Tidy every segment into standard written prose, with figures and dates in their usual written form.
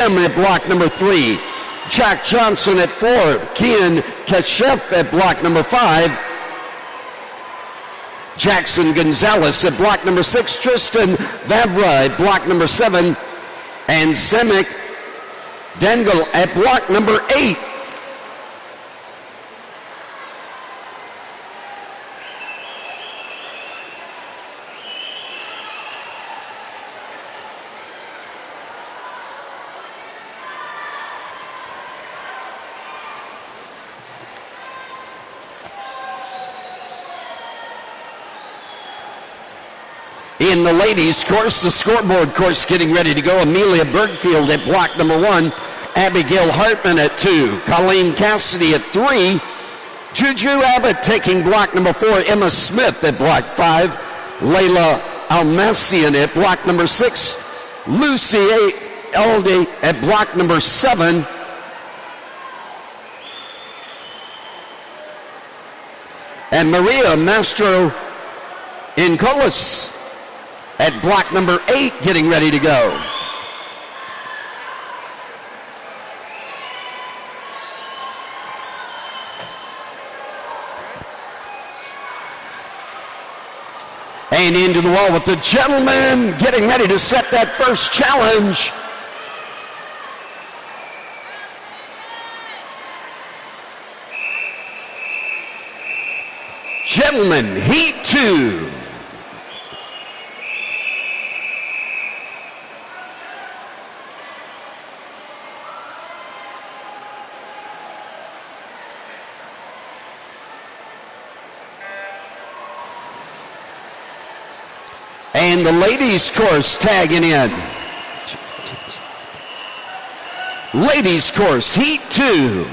at block number 3. Jack Johnson at 4. Kian Kashef at block number 5. Jackson Gonzalez at block number 6. Tristan Vavra at block number 7. And Semek Dengel at block number 8. In the ladies' course, the scoreboard course getting ready to go. Amelia Bergfield at block number 1. Abigail Hartman at 2. Colleen Cassidy at 3. Juju Abbott taking block number 4. Emma Smith at block 5. Layla Almassian at block number 6. Lucy Elde at block number 7. And Maria Mastro Incolas at block number 8, getting ready to go. And into the wall with the gentleman getting ready to set that first challenge. Gentlemen, Heat 2. And the ladies' course tagging in. Ladies' course, Heat 2.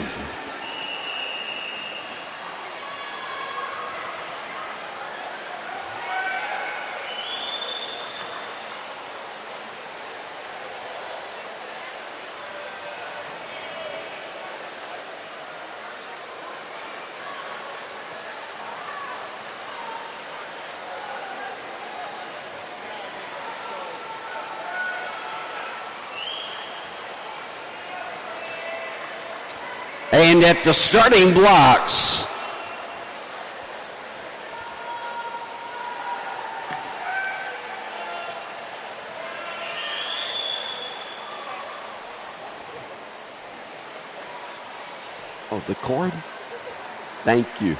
And at the starting blocks, oh, the cord? Thank you. You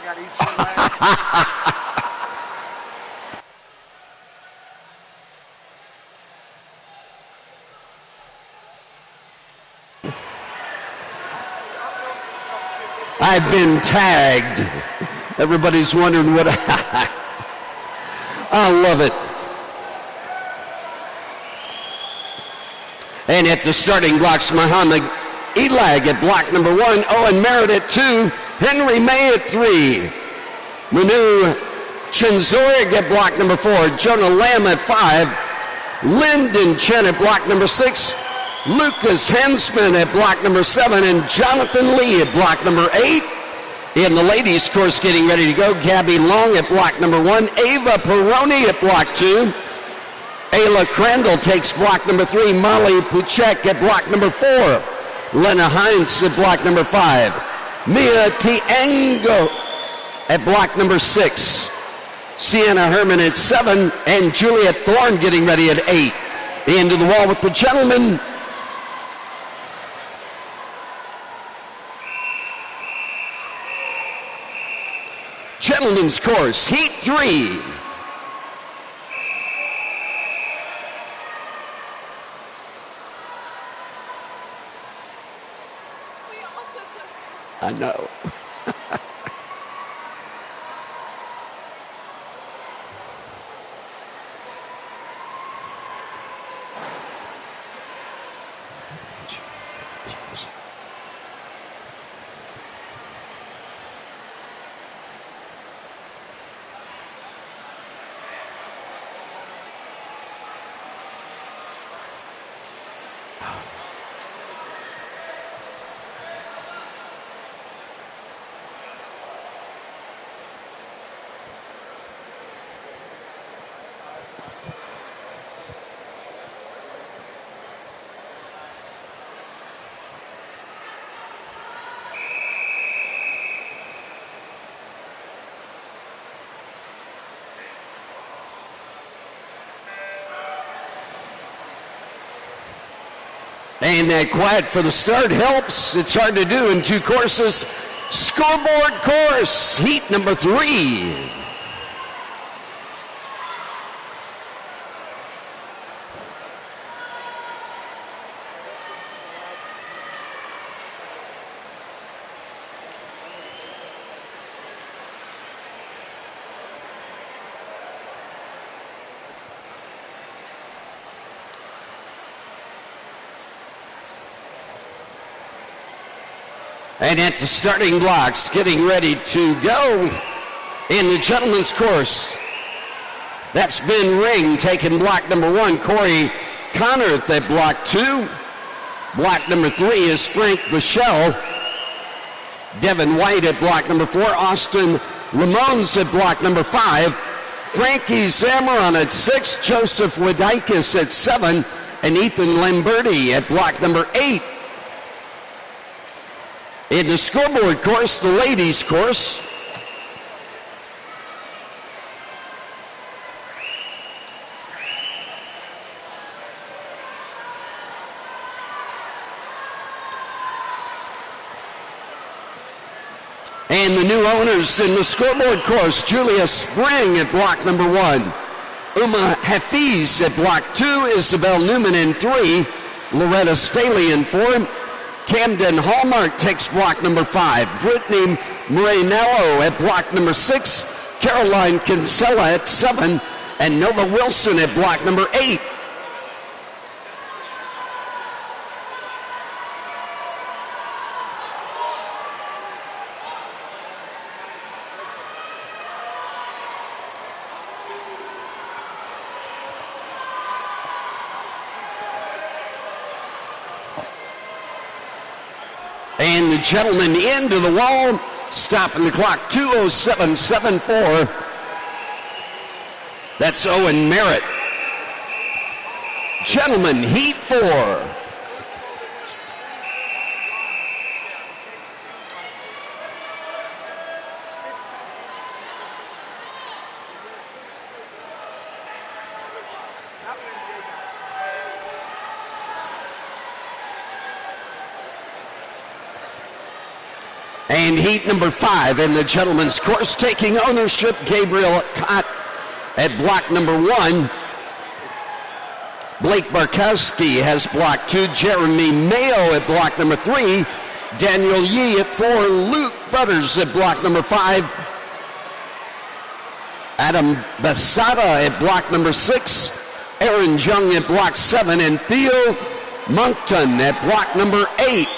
gotta eat some legs. I've been tagged. Everybody's wondering what I love it. And at the starting blocks, Muhammad Elag at block number 1, Owen Merritt at 2, Henry May at 3, Manu Chinzorig at block number 4, Jonah Lamb at 5, Lyndon Chen at block number 6, Lucas Hensman at block number 7, and Jonathan Lee at block number 8. In the ladies' course getting ready to go, Gabby Long at block number 1, Ava Peroni at block 2, Ayla Crandall takes block number 3, Molly Puchek at block number 4, Lena Hines at block number 5, Mia Tiango at block number 6, Sienna Herman at 7, and Juliet Thorne getting ready at 8. Into the wall with the gentlemen. Gentlemen's course, Heat 3. I know. And that quiet for the start helps. It's hard to do in two courses. Scoreboard course, heat number 3. And at the starting blocks, getting ready to go in the gentleman's course. That's Ben Ring taking block number 1. Corey Connorth at block 2. Block number 3 is Frank Bichelle. Devin White at block number 4. Austin Ramones at block number 5. Frankie Zamaron at 6. Joseph Wadikis at 7. And Ethan Lamberti at block number 8. In the scoreboard course, the ladies' course, and the new owners in the scoreboard course, Julia Spring at block number 1, Uma Hafiz at block 2, Isabel Newman in 3, Loretta Staley in 4, Camden Hallmark takes block number 5. Brittany Morinello at block number 6. Caroline Kinsella at 7. And Nova Wilson at block number 8. And the gentleman into the wall, stopping the clock, 2:07.74. That's Owen Merritt. Gentlemen, heat 4. And heat number 5 in the gentleman's course, taking ownership, Gabriel Cott at block number 1. Blake Barkowski has block 2. Jeremy Mayo at block number 3. Daniel Yee at 4. Luke Butters at block number 5. Adam Basada at block number 6. Aaron Jung at block 7. And Theo Moncton at block number 8.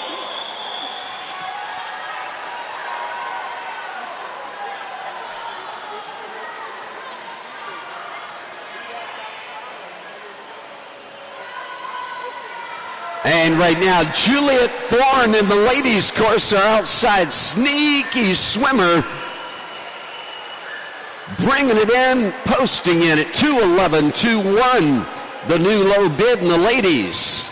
And right now, Juliet Thorne in the ladies' course are outside. Sneaky swimmer. Bringing it in, posting in at 2:11.21. The new low bid in the ladies.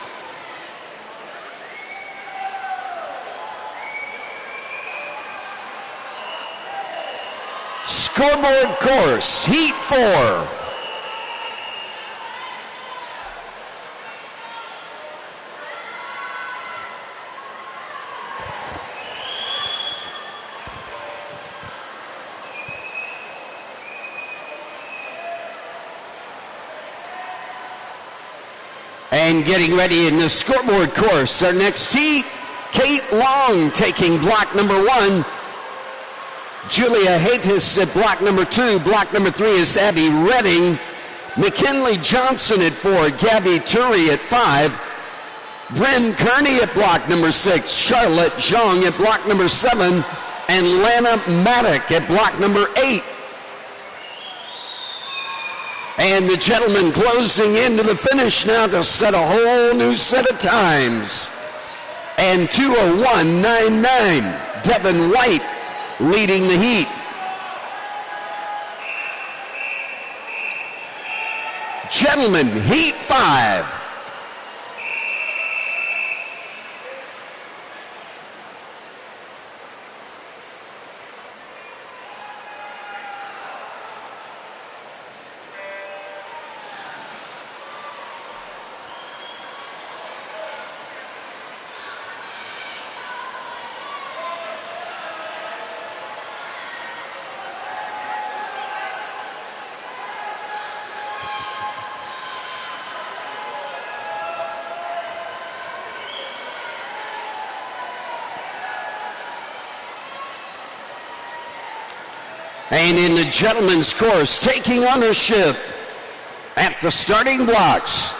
Scoreboard course, heat 4. And getting ready in the scoreboard course, our next heat, Kate Long taking block number 1. Julia Haytis at block number 2. Block number 3 is Abby Redding. McKinley Johnson at 4. Gabby Turi at 5. Bryn Kearney at block number 6. Charlotte Zhang at block number 7. And Lana Maddock at block number 8. And the gentleman closing into the finish now to set a whole new set of times. And 2:01.99, Devin White leading the heat. Gentlemen, heat 5. And in the gentlemen's course, taking ownership at the starting blocks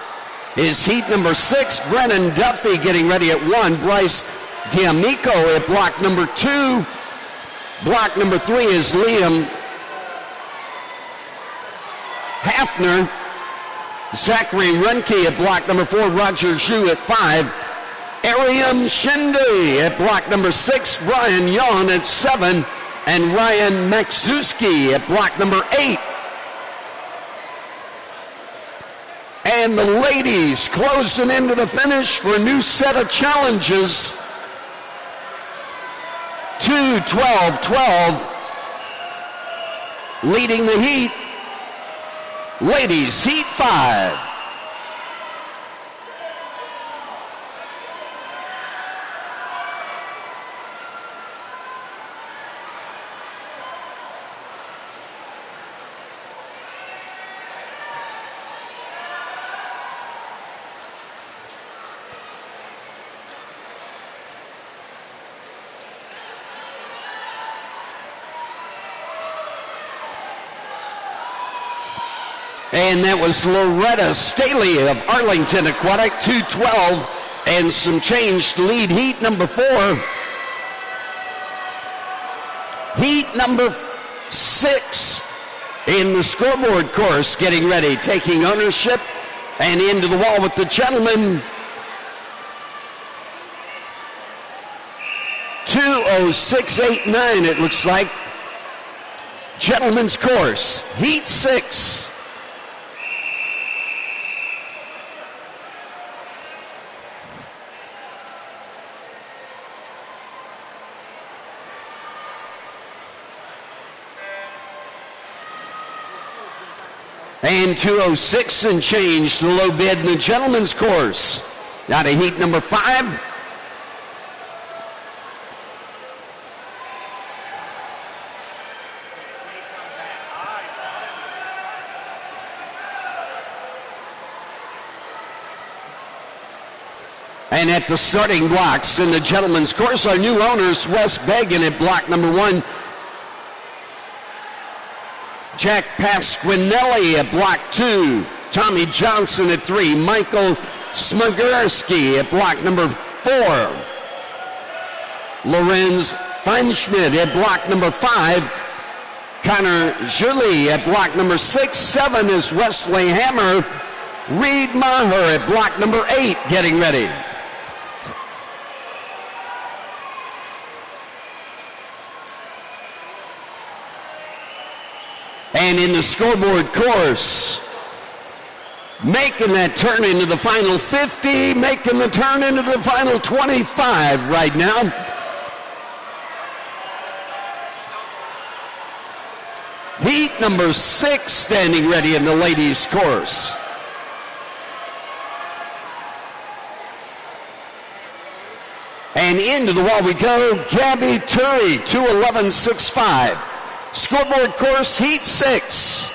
is heat number 6, Brennan Duffy getting ready at 1. Bryce D'Amico at block number 2. Block number 3 is Liam Hafner. Zachary Runke at block number 4. Roger Zhu at 5. Ariam Shinde at block number 6. Brian Yon at 7. And Ryan Maksuski at block number 8. And the ladies closing into the finish for a new set of challenges. 2-12-12 leading the heat. Ladies heat 5. And that was Loretta Staley of Arlington Aquatic, 2-12, and some change to lead heat number 4. Heat number 6 in the scoreboard course, getting ready, taking ownership, and into the wall with the gentlemen. 2:06.89, it looks like. Gentlemen's course, heat 6. And 2:06 and change, the low bid in the gentlemen's course. Out of heat number 5. And at the starting blocks in the gentlemen's course, our new owners, Wes Began at block number 1. Jack Pasquinelli at block 2. Tommy Johnson at 3. Michael Smagurski at block number 4. Lorenz Feinschmidt at block number 5. Connor Julie at block number 6. 7 is Wesley Hammer. Reed Maher at block number 8 getting ready. And in the scoreboard course, making that turn into the final 50, making the turn into the final 25 right now. Heat number 6 standing ready in the ladies' course. And into the wall we go, Gabby Turi, 2:11.65. Scoreboard course, heat 6.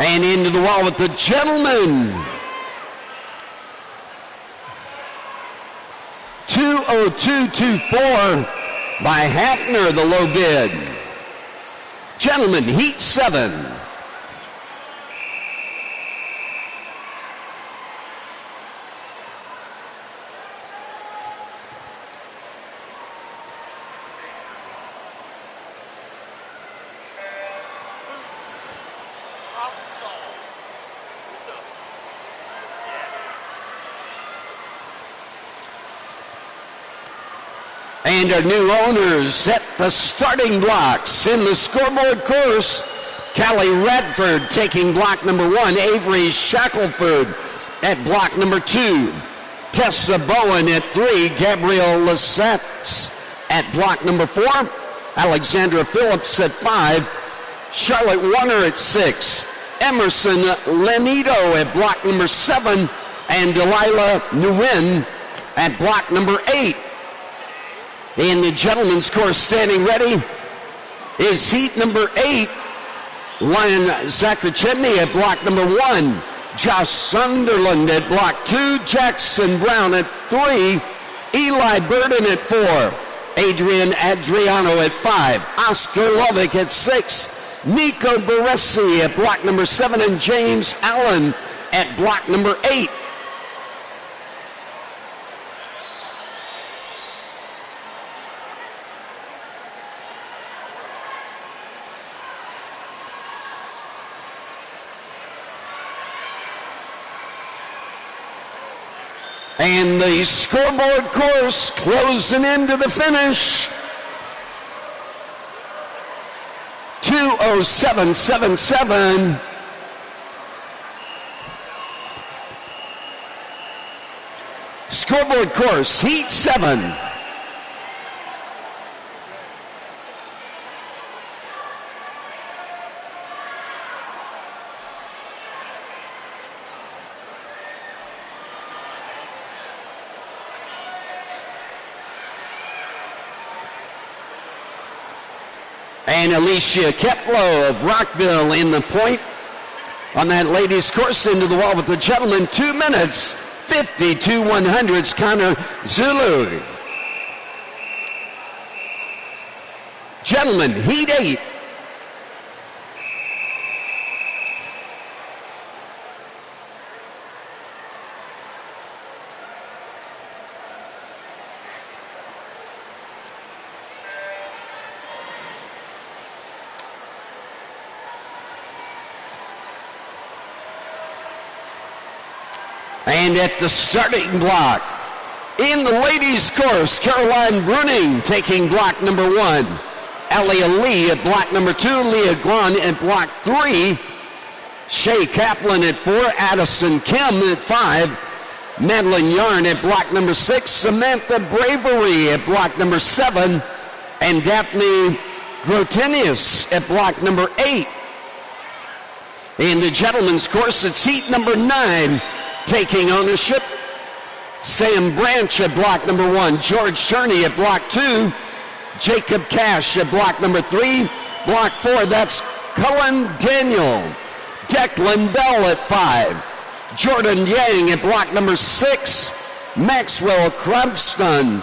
And into the wall with the gentlemen. 2:02.24 by Hafner, the low bid. Gentlemen, heat 7. And our new owners at the starting blocks in the scoreboard course. Callie Radford taking block number 1. Avery Shackelford at block number 2. Tessa Bowen at 3. Gabrielle Lissetz at block number 4. Alexandra Phillips at 5. Charlotte Warner at 6. Emerson Lenito at block number 7. And Delilah Nguyen at block number 8. In the gentlemen's course, standing ready is heat number 8. Ryan Zacharchedny at block number 1. Josh Sunderland at block 2. Jackson Brown at 3. Eli Burden at 4. Adrian Adriano at 5. Oscar Lovick at 6. Nico Baresi at block number 7. And James Allen at block number 8. And the scoreboard course closing into the finish. 2:07.77. Scoreboard course, heat 7. And Alicia Keplo of Rockville in the point on that ladies' course into the wall with the gentlemen. 2 minutes, 52 100s, Connor Zulu. Gentlemen, heat 8. And at the starting block, in the ladies' course, Caroline Bruning taking block number 1. Elia Lee at block number 2. Leah Guan at block 3. Shay Kaplan at 4. Addison Kim at 5. Madeline Yarn at block number 6. Samantha Bravery at block number 7. And Daphne Grotenius at block number 8. In the gentlemen's course, it's heat number 9. Taking ownership, Sam Branch at block number 1, George Cherney at block 2, Jacob Cash at block number 3, block 4, that's Cullen Daniel, Declan Bell at 5, Jordan Yang at block number 6, Maxwell Craftston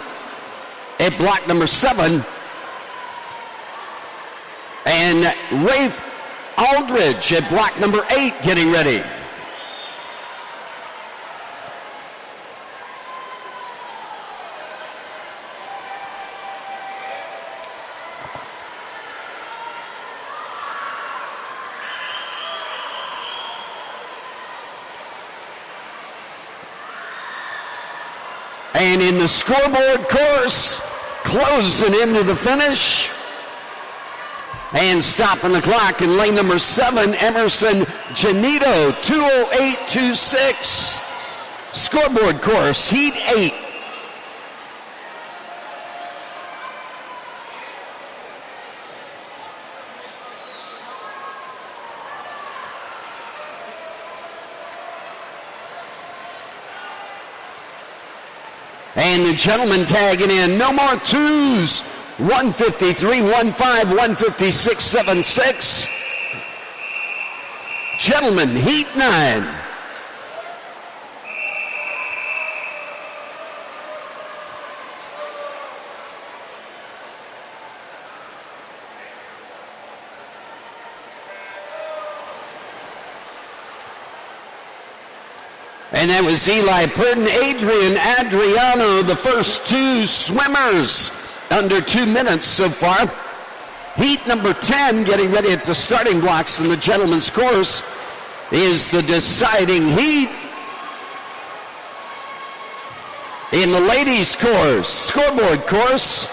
at block number 7, and Rafe Aldridge at block number 8 getting ready. And in the scoreboard course, closing into the finish. And stopping the clock in lane number 7, Emerson Janito, 2:08.26. Scoreboard course, heat 8. And the gentlemen tagging in, no more 2s. 153.15, 156.76. Gentlemen, heat 9. And that was Eli Purden, Adrian Adriano, the first 2 swimmers under 2 minutes so far. Heat number 10 getting ready at the starting blocks in the gentlemen's course is the deciding heat. In the ladies' course, scoreboard course,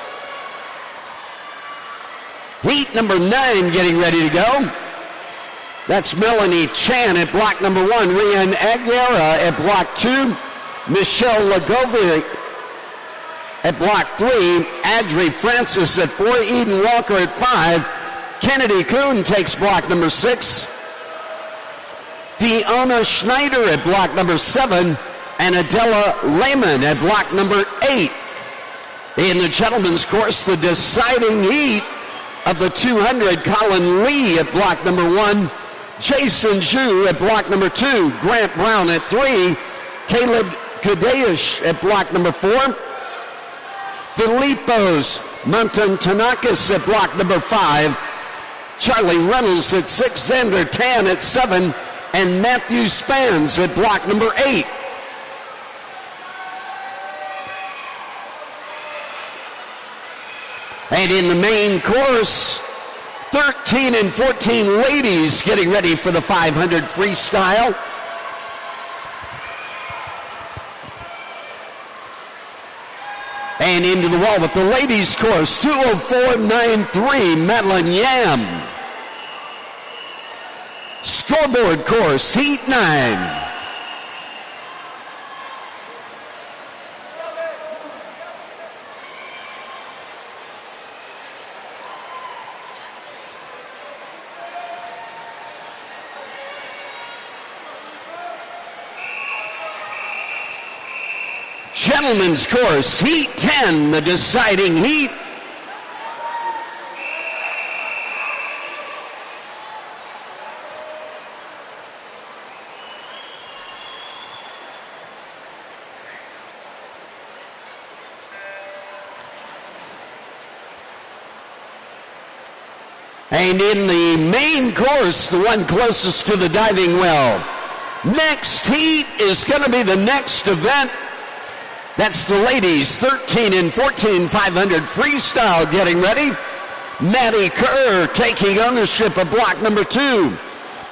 heat number 9 getting ready to go. That's Melanie Chan at block number 1, Rian Aguilera at block 2, Michelle Lagovic at block 3, Adri Francis at 4, Eden Walker at 5, Kennedy Kuhn takes block number 6. Fiona Schneider at block number 7. And Adela Lehman at block number 8. In the gentlemen's course, the deciding heat of the 200, Colin Lee at block number 1. Jason Zhu at block number 2. Grant Brown at 3. Caleb Kudayish at block number 4. Filipos Montantonakis at block number 5. Charlie Reynolds at 6. Xander Tan at 7. And Matthew Spans at block number 8. And in the main course, 13 and 14 ladies getting ready for the 500 freestyle. And into the wall with the ladies course, 204.93, Madeline Yam. Scoreboard course, Heat 9. Gentlemen's course, Heat 10, the deciding heat. And in the main course, the one closest to the diving well. Next heat is going to be the next event. That's the ladies, 13 and 14 500 freestyle getting ready. Maddie Kerr taking ownership of block number 2.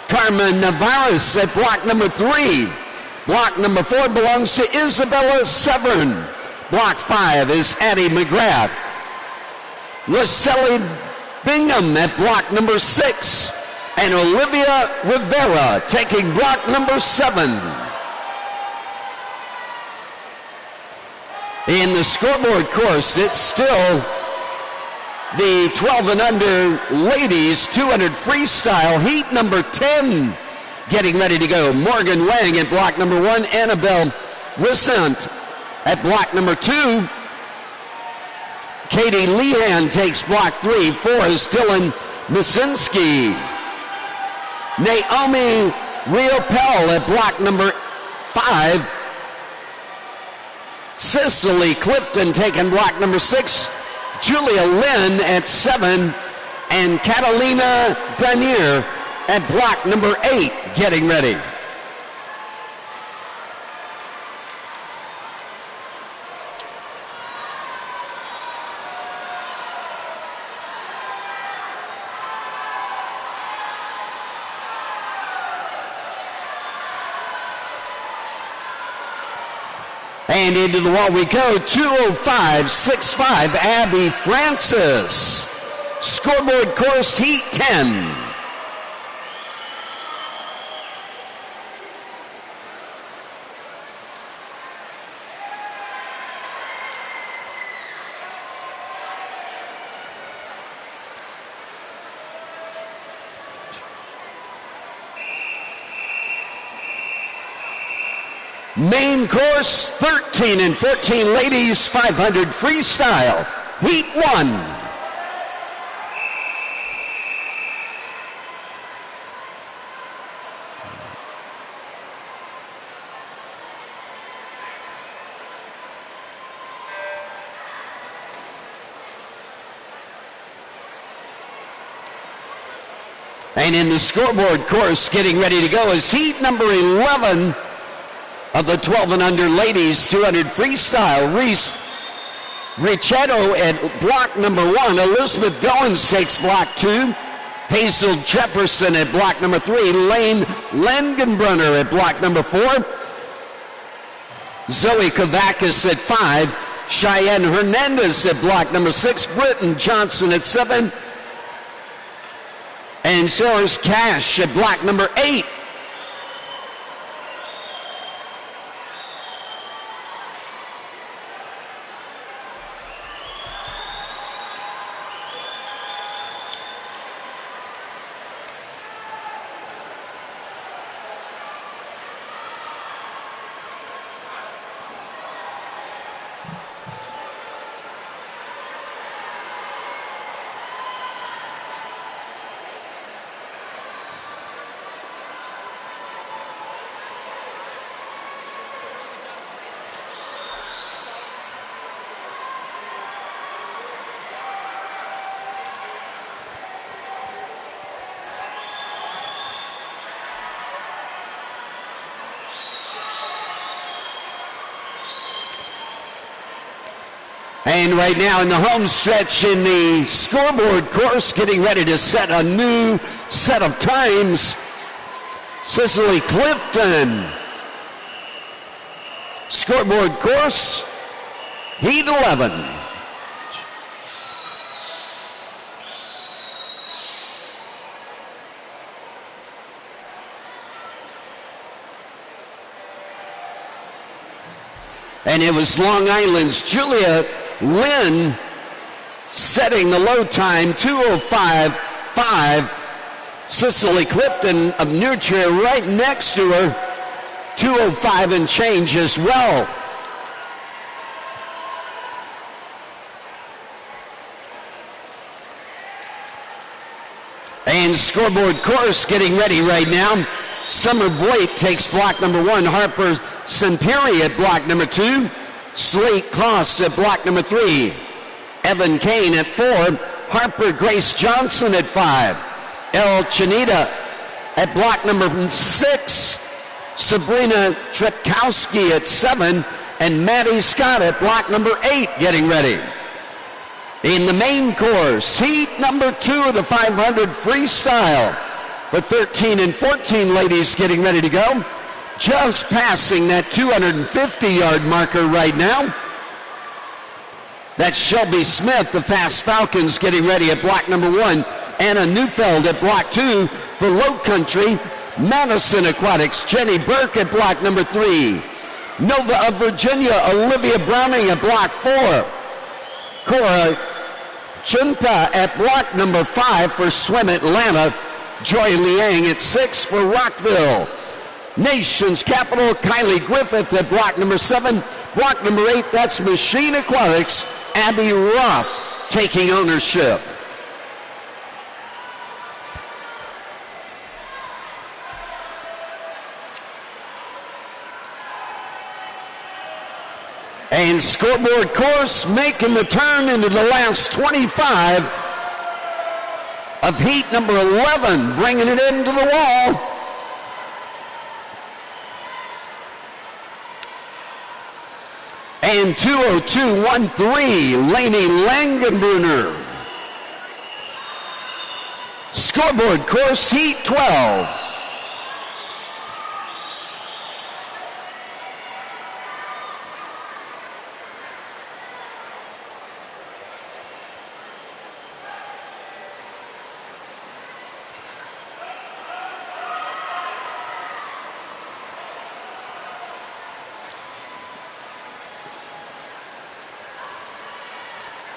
Carmen Navarez at block number 3. Block number 4 belongs to Isabella Severn. Block 5 is Addie McGrath. Lacelli Bingham at block number 6. And Olivia Rivera taking block number 7. In the scoreboard course, it's still the 12 and under ladies 200 freestyle, heat number 10 getting ready to go. Morgan Wang at block number 1, Annabelle Wissant at block number 2. Katie Lehan takes block 3. 4 is Dylan Masinski. Naomi Riopel at block number 5. Cicely Clifton taking block number 6. Julia Lynn at 7. And Catalina Danier at block number 8 getting ready. And into the wall we go, 205.65, Abby Francis. Scoreboard course, heat 10. Main course, 13 and 14 ladies, 500 freestyle, heat 1. And in the scoreboard course, getting ready to go is heat number 11 of the 12 and under ladies 200 freestyle. Reese Ricciotto at block number 1. Elizabeth Goins takes block 2. Hazel Jefferson at block number 3. Lane Langenbrunner at block number 4. Zoe Kavakis at 5. Cheyenne Hernandez at block number 6. Britton Johnson at 7. And Soros Cash at block number 8. And right now in the home stretch in the scoreboard course, getting ready to set a new set of times, Cicely Clifton. Scoreboard course, Heat 11. And it was Long Island's Julia Lynn setting the low time, 2:05.5. Cicely Clifton of New Trier right next to her, 2:05 and change as well. And scoreboard course getting ready right now. Summer Voigt takes block number 1. Harper Semperi at block number 2. Slate Kloss at block number 3. Evan Kane at 4. Harper Grace Johnson at 5. El Chinita at block number 6. Sabrina Trepkowski at 7. And Maddie Scott at block number 8 getting ready. In the main course, heat number 2 of the 500 freestyle. For 13 and 14 ladies getting ready to go. Just passing that 250-yard marker right now. That's Shelby Smith, the Fast Falcons, getting ready at block number 1. Anna Neufeld at block 2 for Low Country. Madison Aquatics, Jenny Burke at block number 3. Nova of Virginia, Olivia Browning at block 4. Cora Chunta at block number 5 for Swim Atlanta. Joy Liang at 6 for Rockville. Nation's Capital, Kylie Griffith at block number 7. Block number 8, that's Machine Aquatics. Abby Roth taking ownership. And scoreboard course making the turn into the last 25 of heat number 11, bringing it into the wall. And 2:02.13, Lainey Langenbrunner. Scoreboard course, heat 12.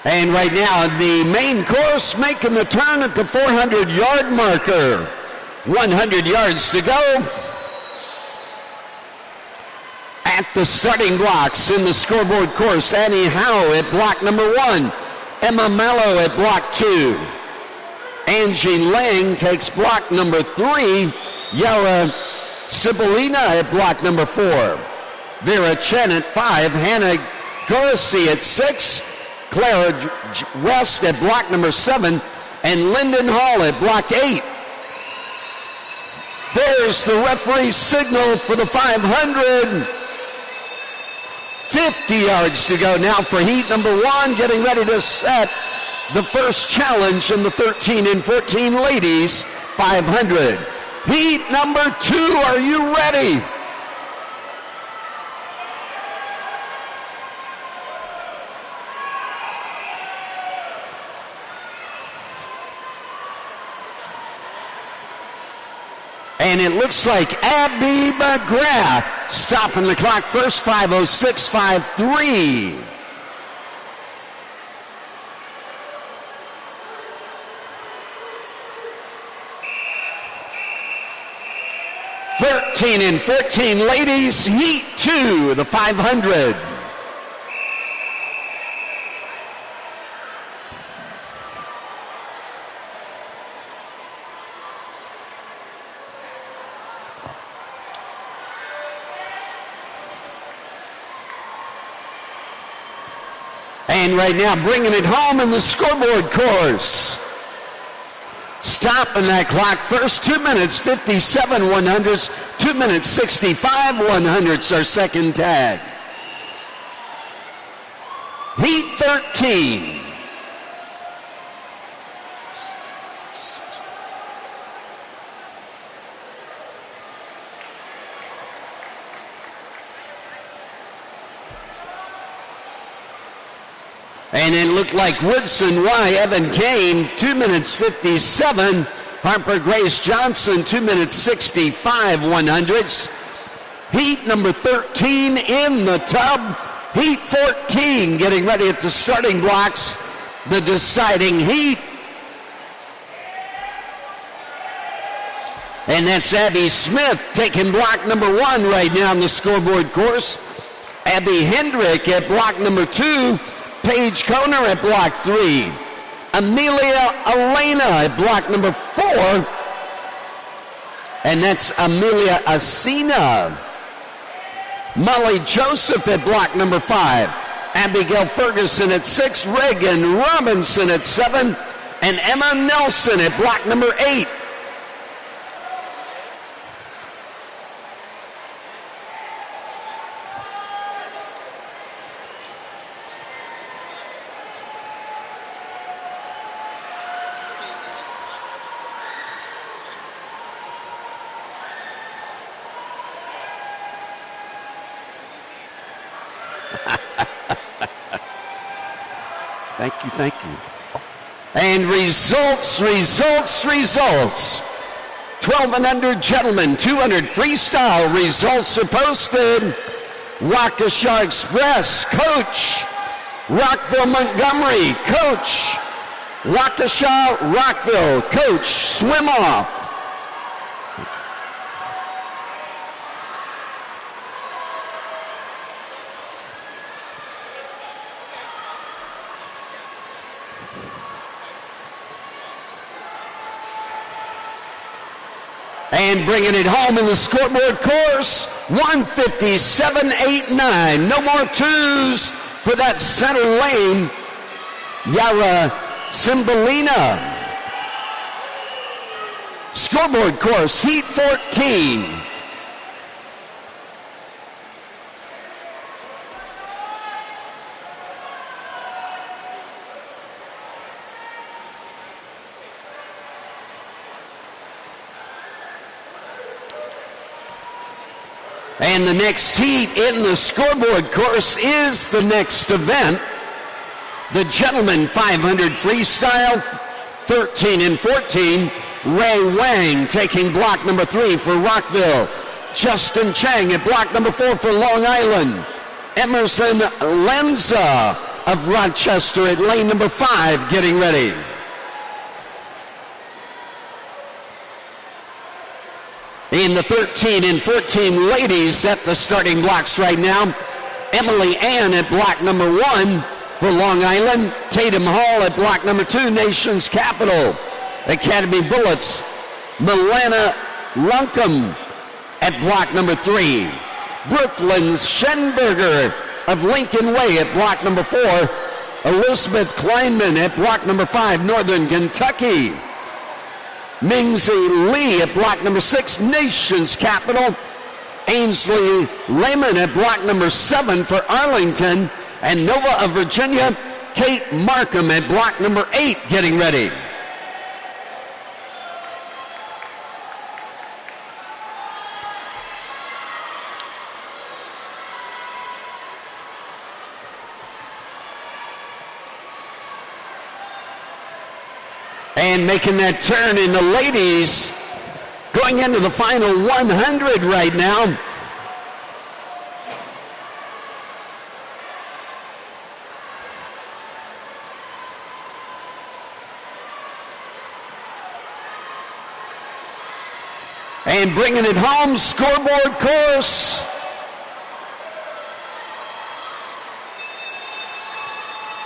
And right now, the main course making the turn at the 400-yard marker. 100 yards to go. At the starting blocks in the scoreboard course, Annie Howe at block number 1. Emma Mallow at block 2. Angie Lang takes block number 3. Yara Sibolina at block number 4. Vera Chen at 5. Hannah Garci at 6. Clara West at block number 7, and Lyndon Hall at block 8. There's the referee's signal for the 500. 50 yards to go now for heat number 1, getting ready to set the first challenge in the 13 and 14 ladies 500. Heat number 2, are you ready? And it looks like Abby McGrath stopping the clock first, 5:06.53. Thirteen and 14 ladies, heat 2, the 500. And right now, bringing it home in the scoreboard course. Stopping that clock first, 2 minutes 57 100s, 2 minutes 65 100s, our second tag. Heat 13. And it looked like Woodson Y. Evan Kane, 2 minutes 57. Harper Grace Johnson, 2 minutes 65 100ths. Heat number 13 in the tub. Heat 14 getting ready at the starting blocks. The deciding heat. And that's Abby Smith taking block number 1 right now on the scoreboard course. Abby Hendrick at block number 2. Paige Koner at block 3. Amelia Elena at block number 4. And that's Amelia Asina. Molly Joseph at block number 5. Abigail Ferguson at 6. Reagan Robinson at 7. And Emma Nelson at block number 8. Thank you. And results. 12 and under gentlemen, 200 freestyle. Results are posted. Waukesha Express, coach. Rockville Montgomery, coach. Waukesha Rockville, coach. Swim off. And bringing it home in the scoreboard course, 157.89. No more twos for that center lane, Yara Cymbalina. Scoreboard course, Heat 14. And the next heat in the scoreboard course is the next event. The gentlemen 500 freestyle, 13 and 14. Ray Wang taking block number 3 for Rockville. Justin Chang at block number 4 for Long Island. Emerson Lenza of Rochester at lane number 5 getting ready. In the 13 and 14 ladies at the starting blocks right now, Emily Ann at block number 1 for Long Island. Tatum Hall at block number 2, Nation's Capital. Academy Bullets, Milana Luncombe at block number 3. Brooklyn Schenberger of Lincoln Way at block number 4. Elizabeth Kleinman at block number 5, Northern Kentucky. Mingzi Lee at block number 6, Nation's Capital. Ainsley Lehman at block number 7 for Arlington. And Nova of Virginia, Kate Markham at block number 8 getting ready. And making that turn in the ladies, going into the final 100 right now. And bringing it home, scoreboard course.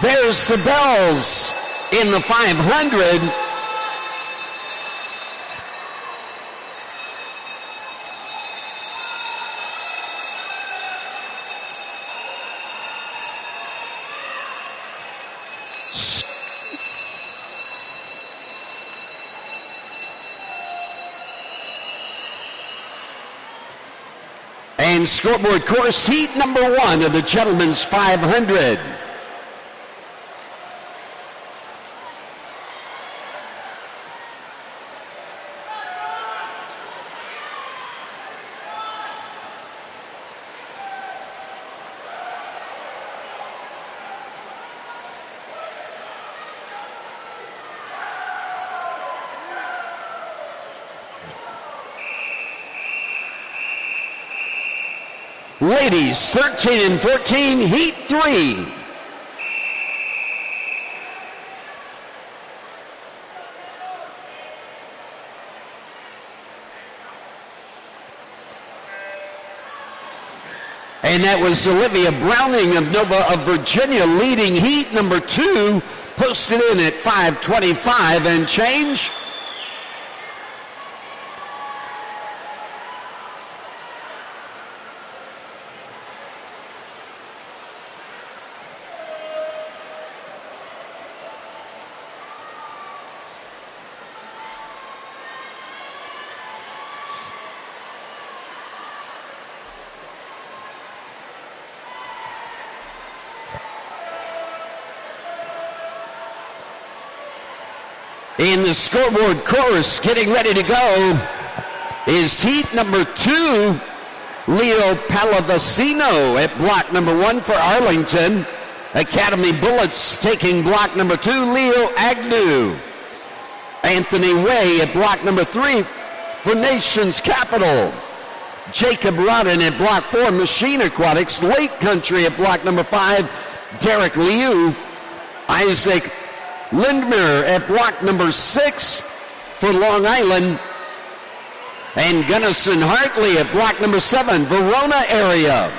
There's the bells in the 500. And scoreboard course, heat number 1 of the gentlemen's 500. Ladies 13 and 14, Heat 3. And that was Olivia Browning of Virginia leading Heat number 2, posted in at 5:25 and change. In the scoreboard course, getting ready to go, is Heat number 2, Leo Pallavicino at block number 1 for Arlington. Academy Bullets taking block number 2, Leo Agnew. Anthony Way at block number 3 for Nation's Capital. Jacob Rodden at block 4, Machine Aquatics. Lake Country at block number 5, Derek Liu. Isaac Lindmer at block number 6 for Long Island. And Gunnison Hartley at block number 7, Verona area.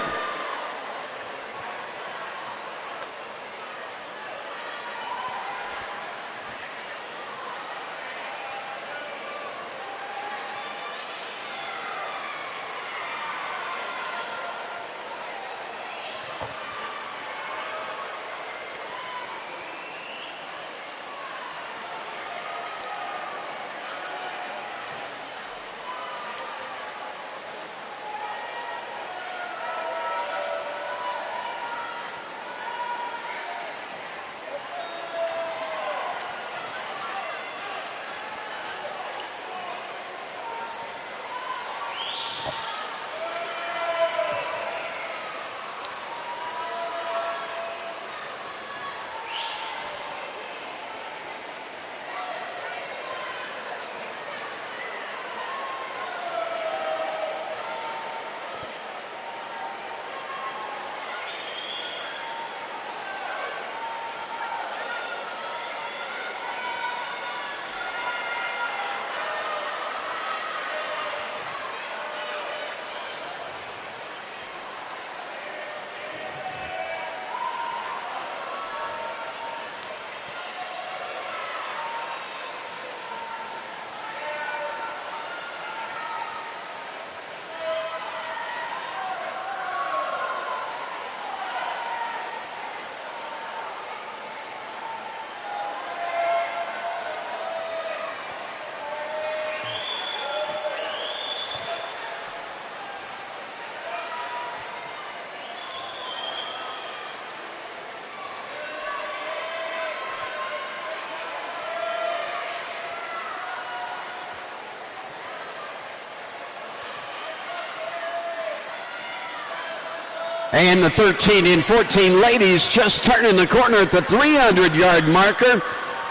And the 13 and 14 ladies just turning the corner at the 300-yard marker.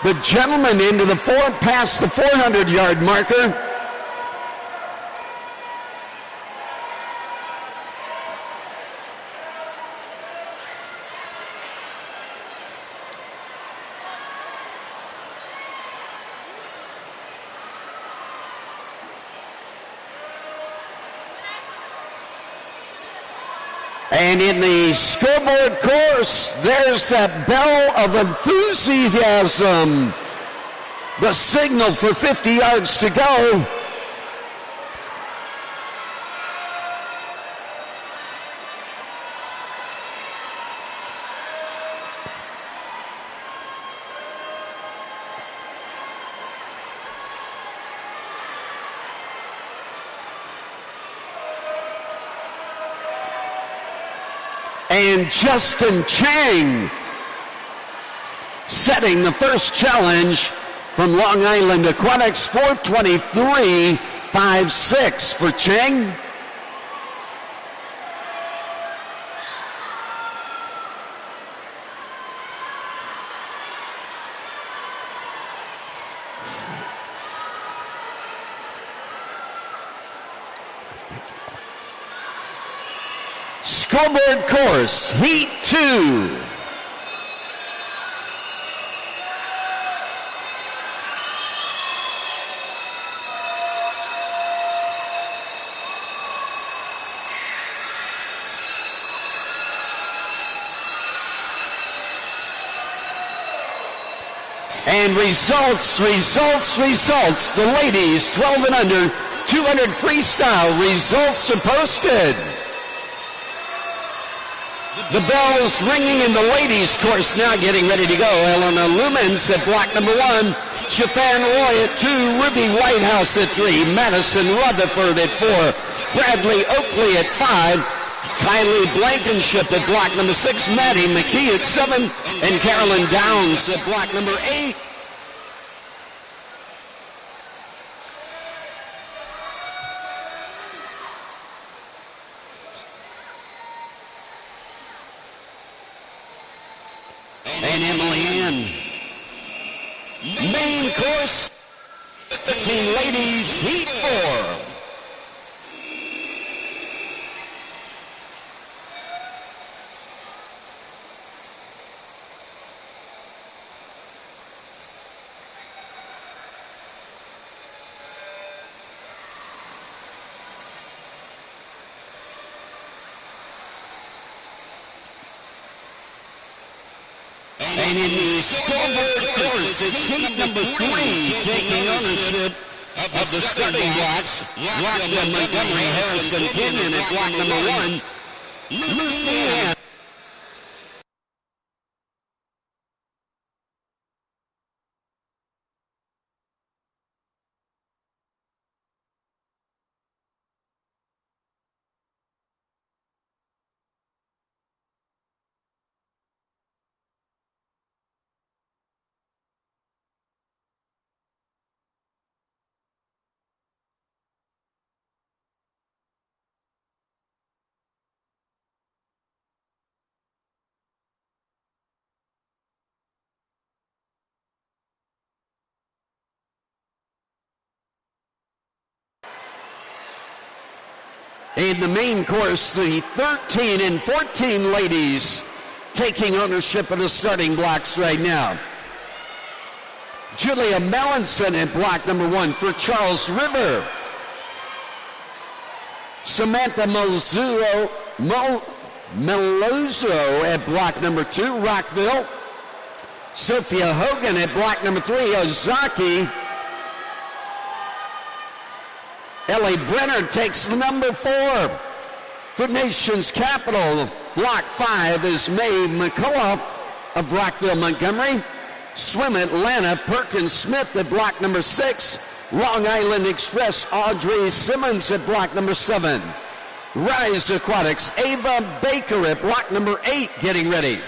The gentlemen into the past the 400-yard marker. And in the scoreboard course, there's that bell of enthusiasm. The signal for 50 yards to go. And Justin Chang setting the first challenge from Long Island Aquatics, 4:23.56 for Chang. Scoreboard course, Heat 2. And results. The ladies, 12 and under, 200 freestyle. Results are posted. The bell's ringing in the ladies' course now, getting ready to go. Elena Lumens at block number 1. Chafan Roy at 2. Ruby Whitehouse at 3. Madison Rutherford at 4. Bradley Oakley at 5. Kylie Blankenship at block number 6. Maddie McKee at 7. And Carolyn Downs at block number 8. And Emily Ann. Main course, 15 ladies, Heat 4. And in the scoreboard course, it's Heat number 3 taking ownership of the starting blocks. Rockville, Montgomery, Harrison, Kenyon at block number 1. Lucian. In the main course, the 13 and 14 ladies taking ownership of the starting blocks right now. Julia Melanson at block number 1 for Charles River. Samantha Melozzo at block number 2, Rockville. Sophia Hogan at block number 3, Ozaki. Ellie Brenner takes number 4 for Nation's Capital. Block 5 is Mae McCullough of Rockville, Montgomery. Swim Atlanta, Perkins Smith at block number 6. Long Island Express, Audrey Simmons at block number 7. Rise Aquatics, Ava Baker at block number 8 getting ready.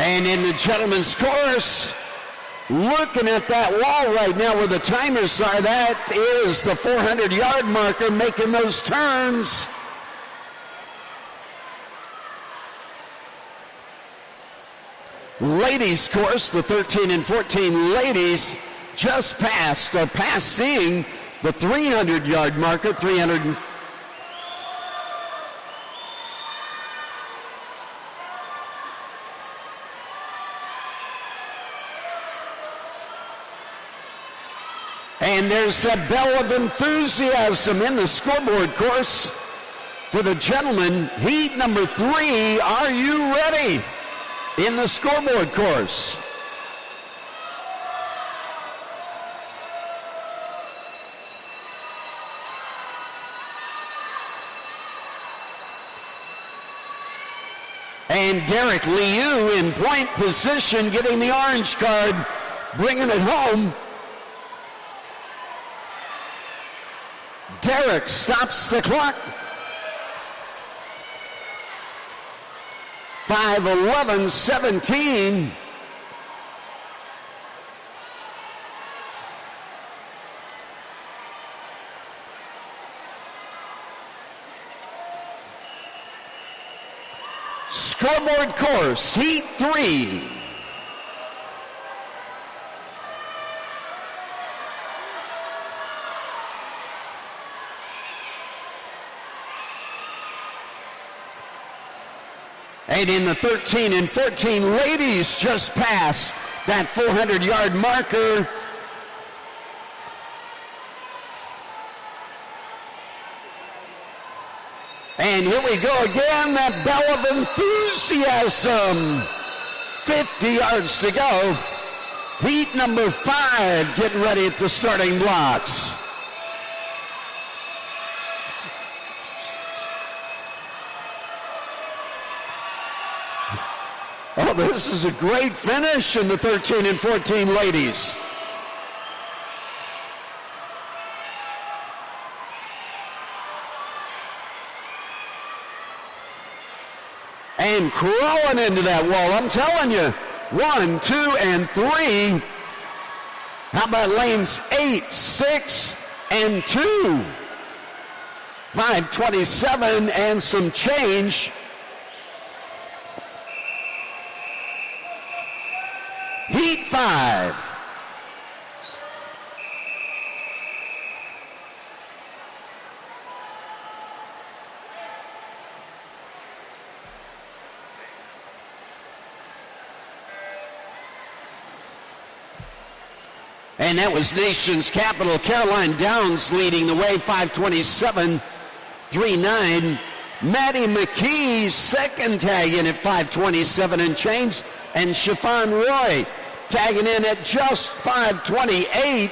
And in the gentlemen's course, looking at that wall right now where the timers are, that is the 400-yard marker making those turns. Ladies course, the 13 and 14 ladies just passed or passing the 300-yard marker, 300. And there's the bell of enthusiasm in the scoreboard course for the gentlemen. Heat number 3, are you ready? In the scoreboard course. And Derek Liu in point position, getting the orange card, bringing it home. Derek stops the clock. 5:11:17. Scoreboard course, Heat 3. And in the 13 and 14, ladies just passed that 400-yard marker. And here we go again, that bell of enthusiasm. 50 yards to go. Heat number 5 getting ready at the starting blocks. Oh, this is a great finish in the 13 and 14 ladies. And crawling into that wall, I'm telling you, 1, 2, and 3. How about lanes 8, 6, and 2? 5:27 and some change. Heat 5. And that was nation's capital, Caroline Downs, leading the way, 5:27.39. Maddie McKee, second tag in at 5:27 and change. And Chiffon Roy tagging in at just 5:28.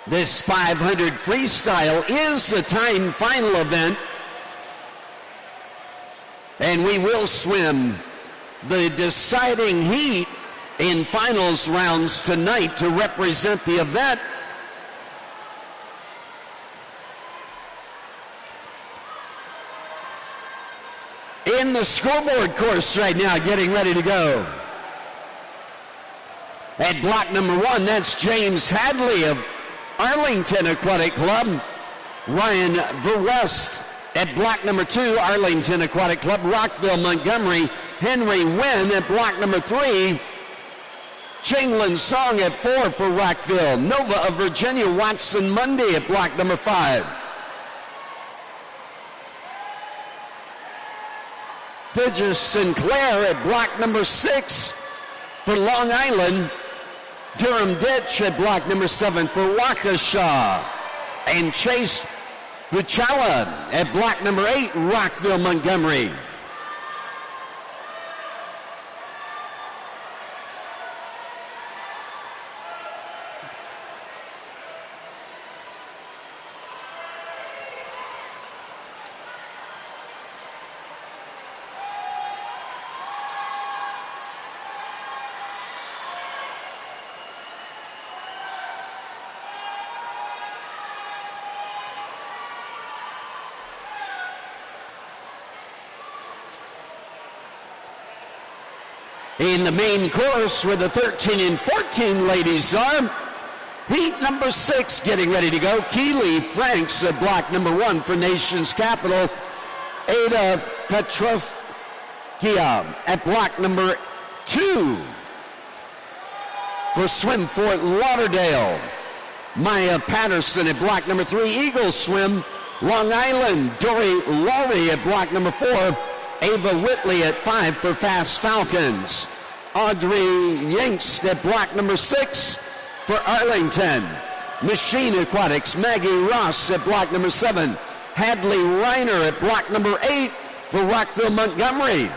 This 500 freestyle is the time final event. And we will swim the deciding heat in finals rounds tonight to represent the event. In the scoreboard course right now, getting ready to go. At block number 1, that's James Hadley of Arlington Aquatic Club. Ryan Verwest at block number 2, Arlington Aquatic Club. Rockville, Montgomery. Henry Wynn at block number 3. Changlin Song at 4 for Rockville. Nova of Virginia, Watson Mundy at block number 5. Digis Sinclair at block number 6 for Long Island. Durham Ditch at block number 7 for Waukesha. And Chase Buchala at block number 8, Rockville, Montgomery. In the main course where the 13 and 14 ladies are, heat number 6 getting ready to go. Keeley Franks at block number 1 for Nation's Capital. Ada Petrovkia at block number 2. For Swim Fort Lauderdale, Maya Patterson at block number 3. Eagle Swim, Long Island, Dory Laurie at block number 4. Ava Whitley at 5 for Fast Falcons. Audrey Yanks at block number 6 for Arlington. Machine Aquatics, Maggie Ross at block number 7. Hadley Reiner at block number 8 for Rockville Montgomery.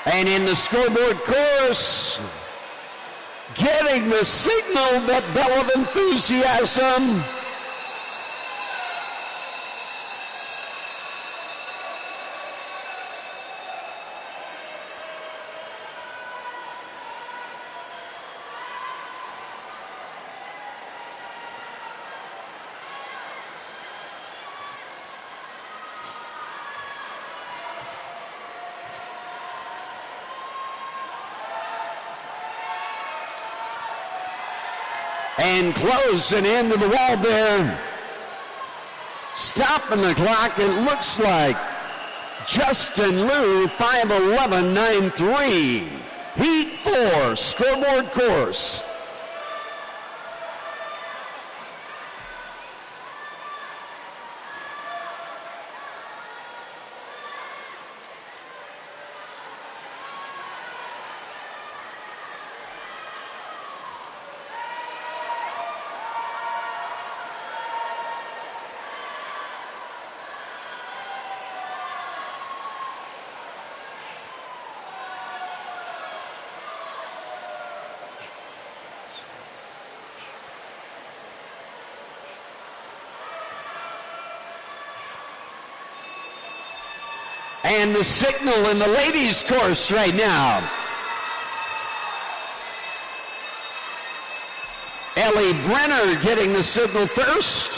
And in the scoreboard course, getting the signal, that bell of enthusiasm. And closing into the wall there. Stopping the clock, it looks like Justin Liu, 5:11.93. Heat 4, scoreboard course. And the signal in the ladies' course right now. Ellie Brenner getting the signal first.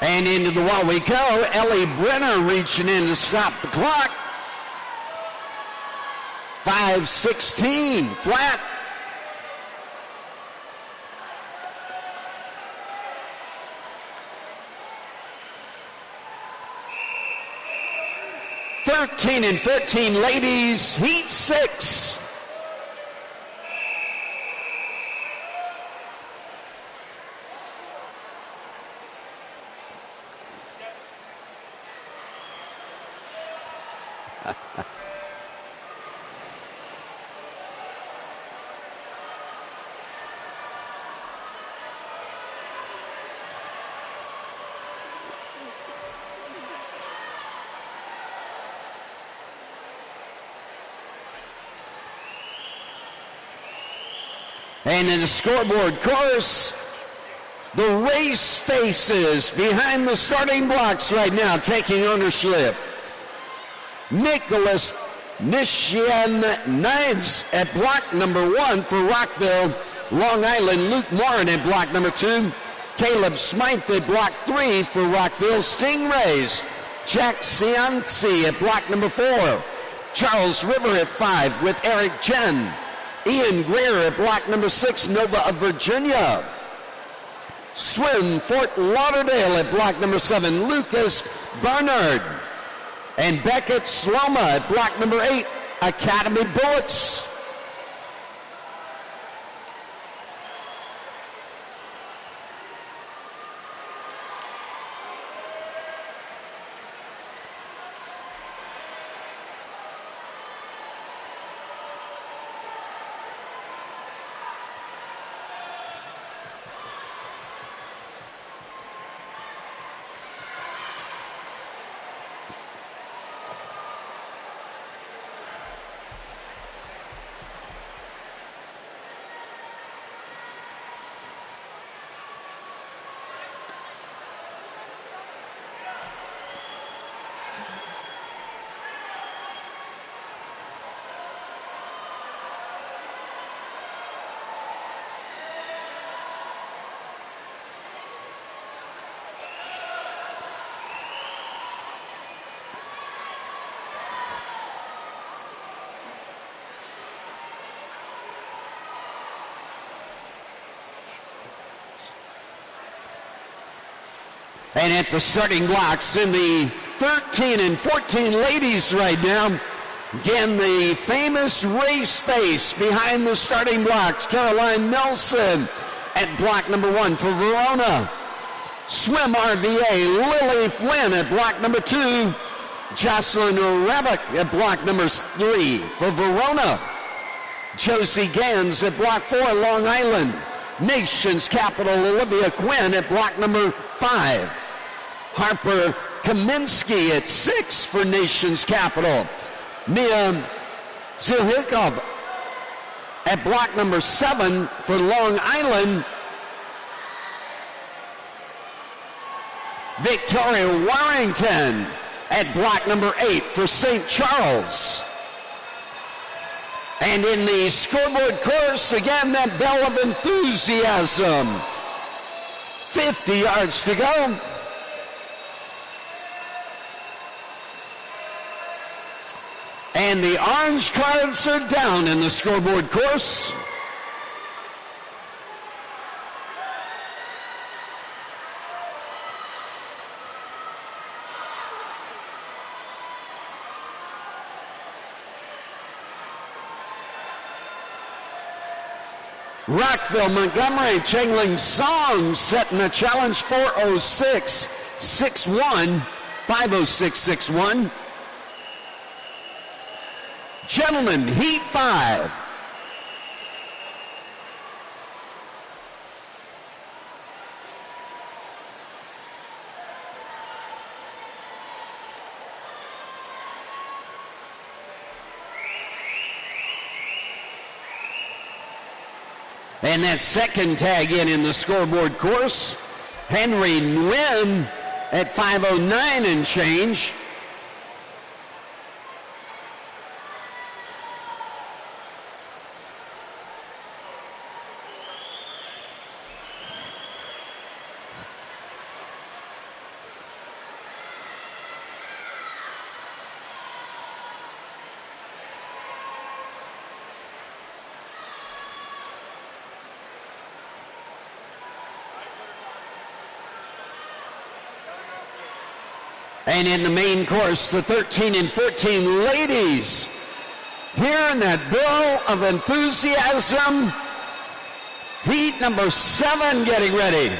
And into the wall we go. Ellie Brenner reaching in to stop the clock. 5:16 flat. (13 and 14 ladies, Heat 6. And in the scoreboard course, the race faces behind the starting blocks right now, taking ownership. Nicholas Nishian-Nides at block number 1 for Rockville, Long Island. Luke Morin at block number 2. Caleb Smythe at block 3 for Rockville Stingrays. Jack Cianci at block number 4. Charles River at 5 with Eric Chen. Ian Greer at block number 6, Nova of Virginia. Swim Fort Lauderdale at block number 7, Lucas Barnard. And Beckett Sloma at block number 8, Academy Bullets. And at the starting blocks in the 13 and 14 ladies right now, again, the famous race face behind the starting blocks, Caroline Nelson at block number 1 for Verona. Swim RVA, Lily Flynn at block number 2. Jocelyn Rabick at block number 3 for Verona. Josie Gans at block 4, Long Island. Nation's capital, Olivia Quinn at block number 5. Harper Kaminsky at 6 for Nation's capital. Mia Zilhikov at block number 7 for Long Island. Victoria Warrington at block number 8 for St. Charles. And in the scoreboard course, again, that bell of enthusiasm. 50 yards to go. And the orange cards are down in the scoreboard course. Rockville, Montgomery, Changling Song setting a challenge 406.61, 506.61. Gentlemen, Heat 5. And that second tag in the scoreboard course, Henry Nguyen at 5:09 and change. And in the main course, the 13 and 14 ladies, here in that bell of enthusiasm, heat number 7 getting ready.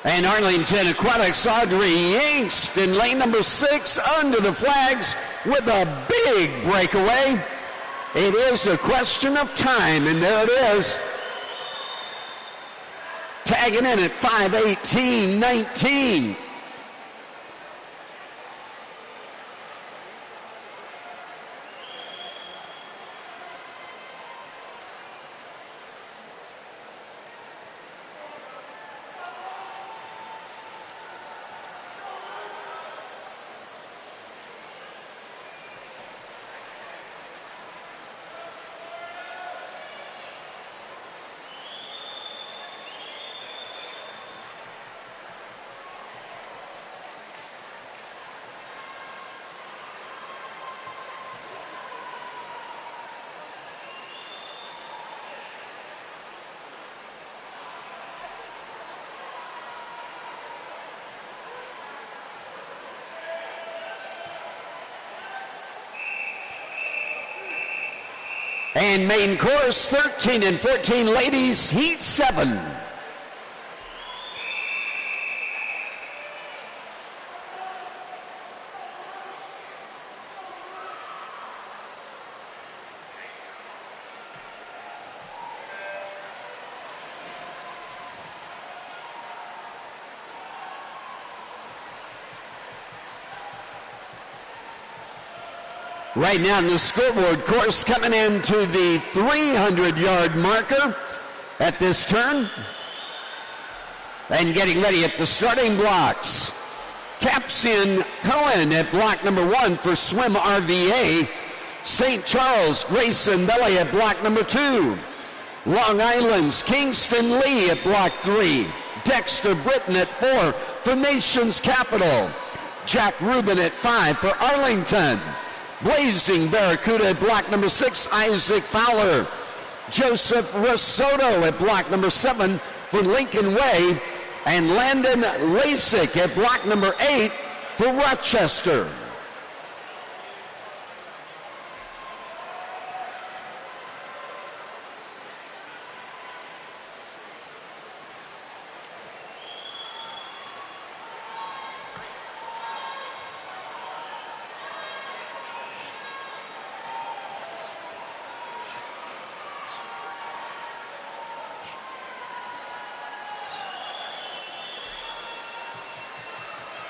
And Arlington Aquatics, Audrey Yingst in lane number 6 under the flags with a big breakaway. It is a question of time, and there it is. Tagging in at 5:18.19. And main course, 13 and 14 ladies, heat 7. Right now in the scoreboard course, coming into the 300-yard marker at this turn. And getting ready at the starting blocks. Capsian Cohen at block number 1 for Swim RVA. St. Charles, Grayson Belly at block number 2. Long Island's Kingston Lee at block 3. Dexter Britton at 4 for Nation's Capital. Jack Rubin at 5 for Arlington. Blazing Barracuda at block number 6, Isaac Fowler. Joseph Risotto at block number 7 for Lincoln Way. And Landon Lasik at block number 8 for Rochester.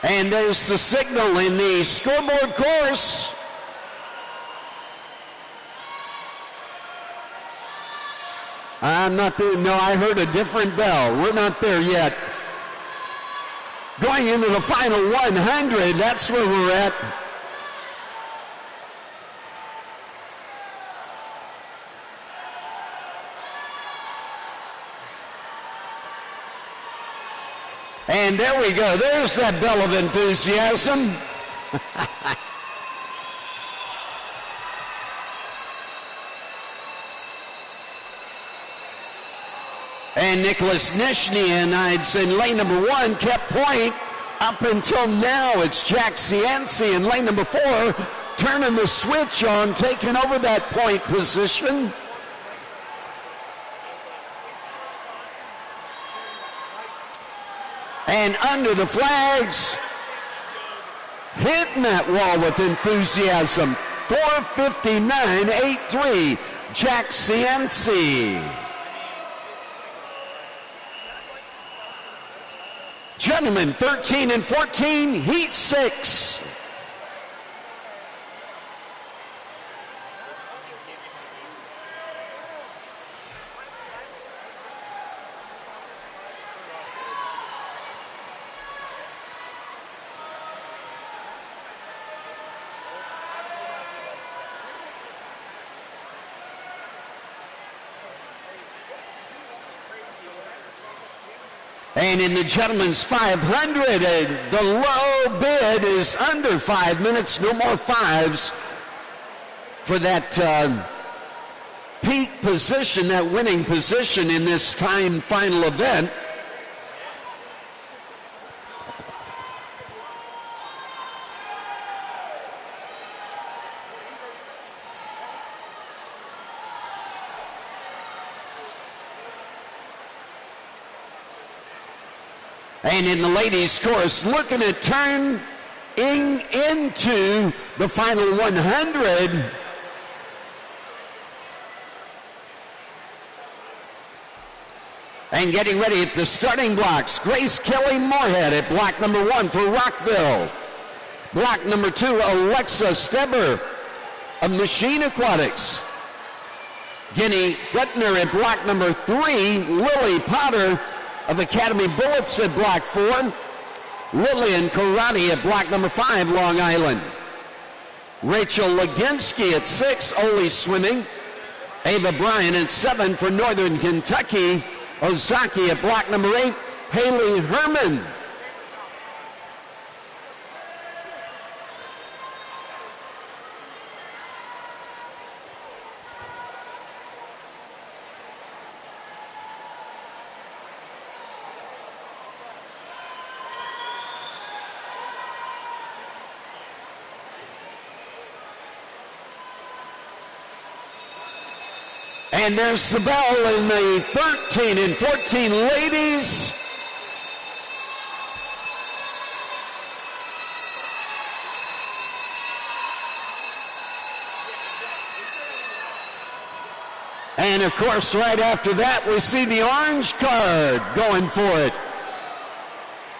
And there's the signal in the scoreboard course. I'm not there. No, I heard a different bell. We're not there yet. Going into the final 100, that's where we're at. And there we go. There's that bell of enthusiasm. And Nicholas Nishnianides in lane number 1 kept point up until now. It's Jack Cianci in lane number 4 turning the switch on, taking over that point position. And under the flags, hitting that wall with enthusiasm. 4:59.83, Jack Cianci. Gentlemen, 13 and 14, Heat 6. And in the gentlemen's 500, the low bid is under 5 minutes, no more fives for that peak position, that winning position in this time final event. And in the ladies' course, looking at turning into the final 100. And getting ready at the starting blocks, Grace Kelly Moorhead at block number 1 for Rockville. Block number 2, Alexa Steber of Machine Aquatics. Guinea Gutner at block number 3, Lily Potter of Academy Bullets at block 4. Lillian Karate at block number 5, Long Island. Rachel Leginsky at 6, Ole Swimming. Ava Bryan at 7 for Northern Kentucky. Ozaki at block number 8, Haley Herman. And there's the bell in the 13 and 14 ladies. And of course, right after that, we see the orange card going for it.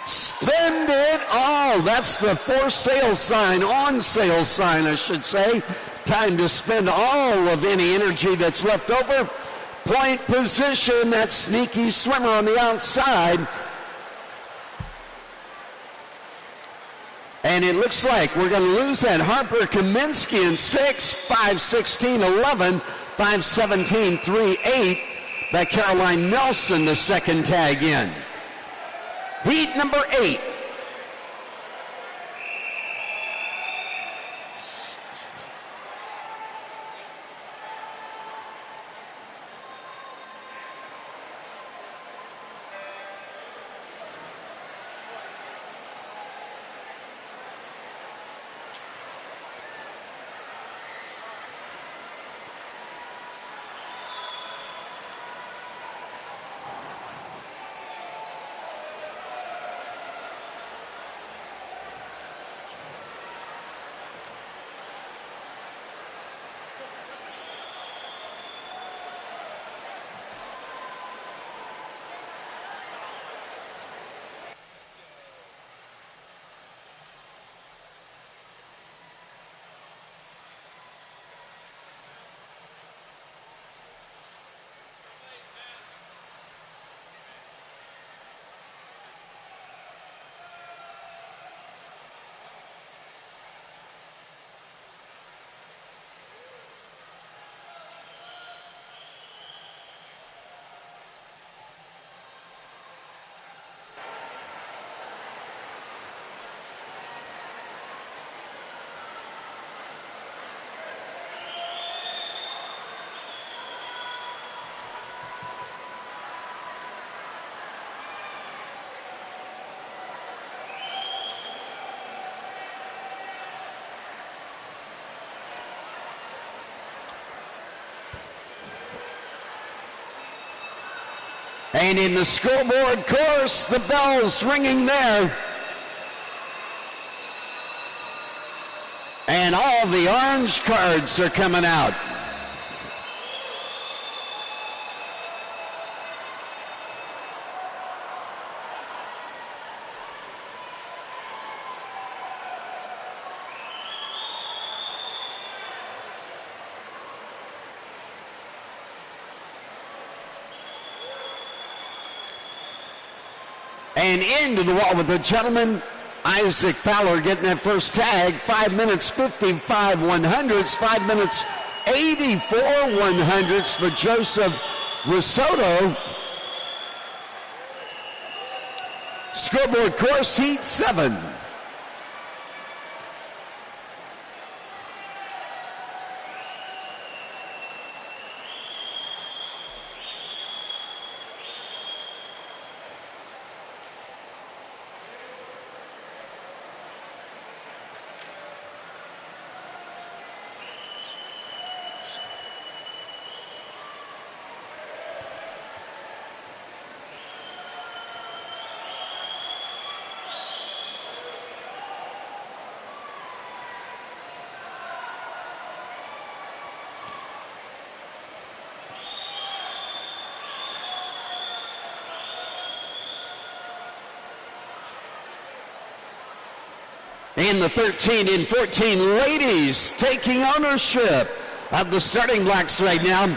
Spend it all. That's the for sale sign, on sale sign, I should say. Time to spend all of any energy that's left over. Point position, that sneaky swimmer on the outside. And it looks like we're going to lose that. Harper Kaminsky in 6, 5:16.11, 5:17.38. by Caroline Nelson, the second tag in. Heat number 8. And in the scoreboard course, the bell's ringing there. And all the orange cards are coming out. And into the wall with the gentleman, Isaac Fowler getting that first tag. 5 minutes 55 100ths, 5 minutes 84 100ths for Joseph Risotto. Scoreboard course, Heat 7. And the 13 and 14 ladies taking ownership of the starting blocks right now.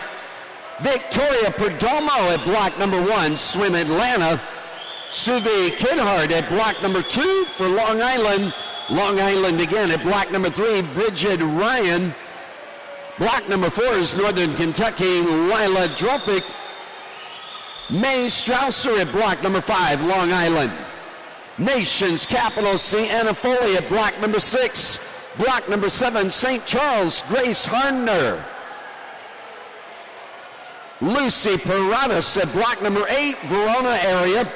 Victoria Perdomo at block number 1, Swim Atlanta. Suvi Kinhart at block number 2 for Long Island. Long Island again at block number 3, Bridget Ryan. Block number 4 is Northern Kentucky, Lila Dropic. May Strausser at block number 5, Long Island. Nation's capital, Sienna Foley at block number 6. Block number 7, St. Charles, Grace Harner. Lucy Paradas at block number 8, Verona area.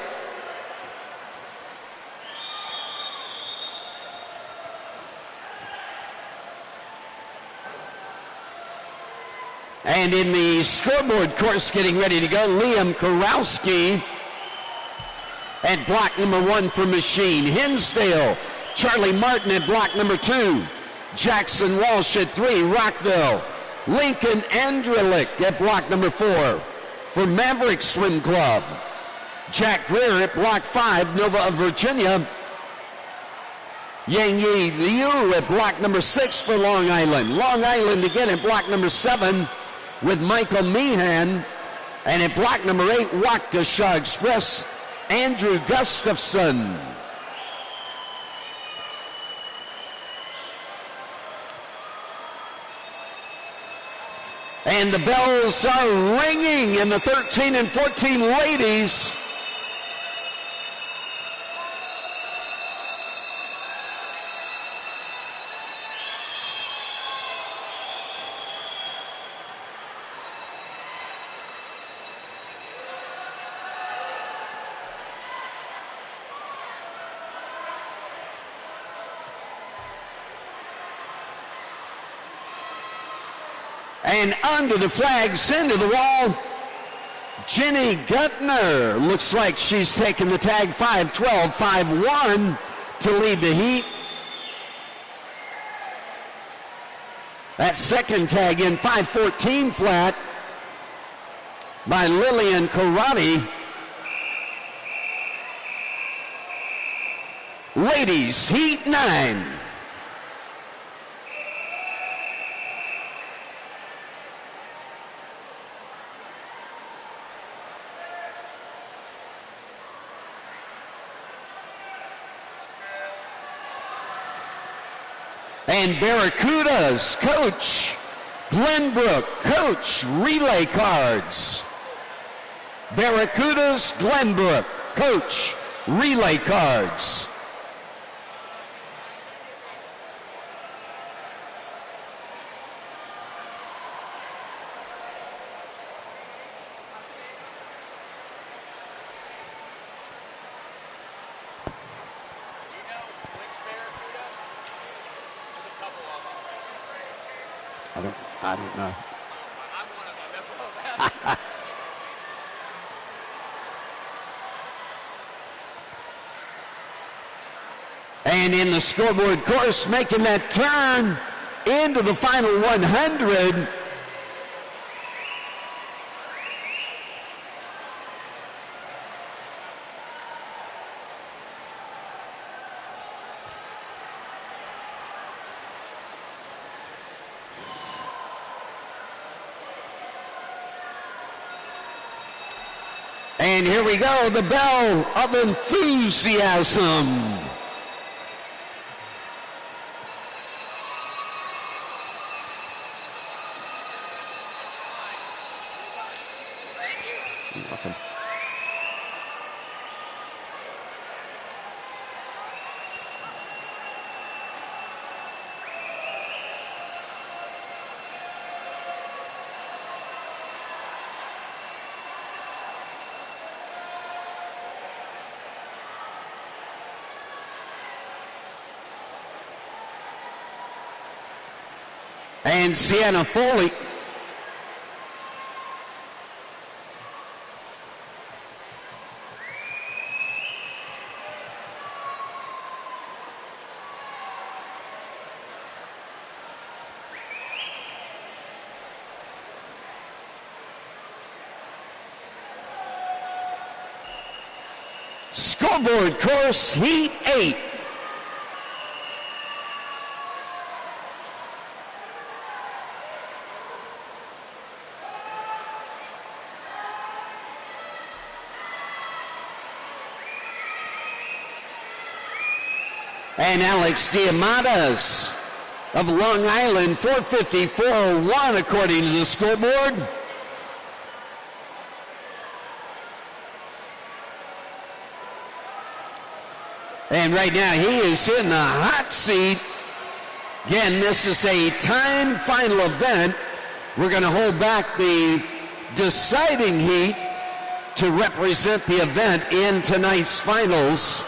And in the scoreboard course getting ready to go, Liam Karowski at block number 1 for Machine. Hinsdale, Charlie Martin at block number 2. Jackson Walsh at 3, Rockville. Lincoln Andrelick at block number 4 for Maverick Swim Club. Jack Greer at block 5, Nova of Virginia. Yang Yi Liu at block number 6 for Long Island. Long Island again at block number 7 with Michael Meehan. And at block number 8, Waukesha Express, Andrew Gustafson. And the bells are ringing in the 13 and 14 ladies. And under the flag, send to the wall, Jenny Gutner. Looks like she's taken the tag 5-12, 5-1 to lead the heat. That second tag in 5-14 flat by Lillian Karate. Ladies, heat 9. And Barracudas, Coach Glenbrook, Coach relay cards. Barracudas, Glenbrook, Coach relay cards. I don't know. I'm one of them. And in the scoreboard course, making that turn into the final 100. And here we go, the bell of enthusiasm. Okay. And Sienna Foley. Scoreboard course, Heat 8. And Alex Diamatas of Long Island, 454.1 according to the scoreboard. And right now he is in the hot seat. Again, this is a timed final event. We're going to hold back the deciding heat to represent the event in tonight's finals.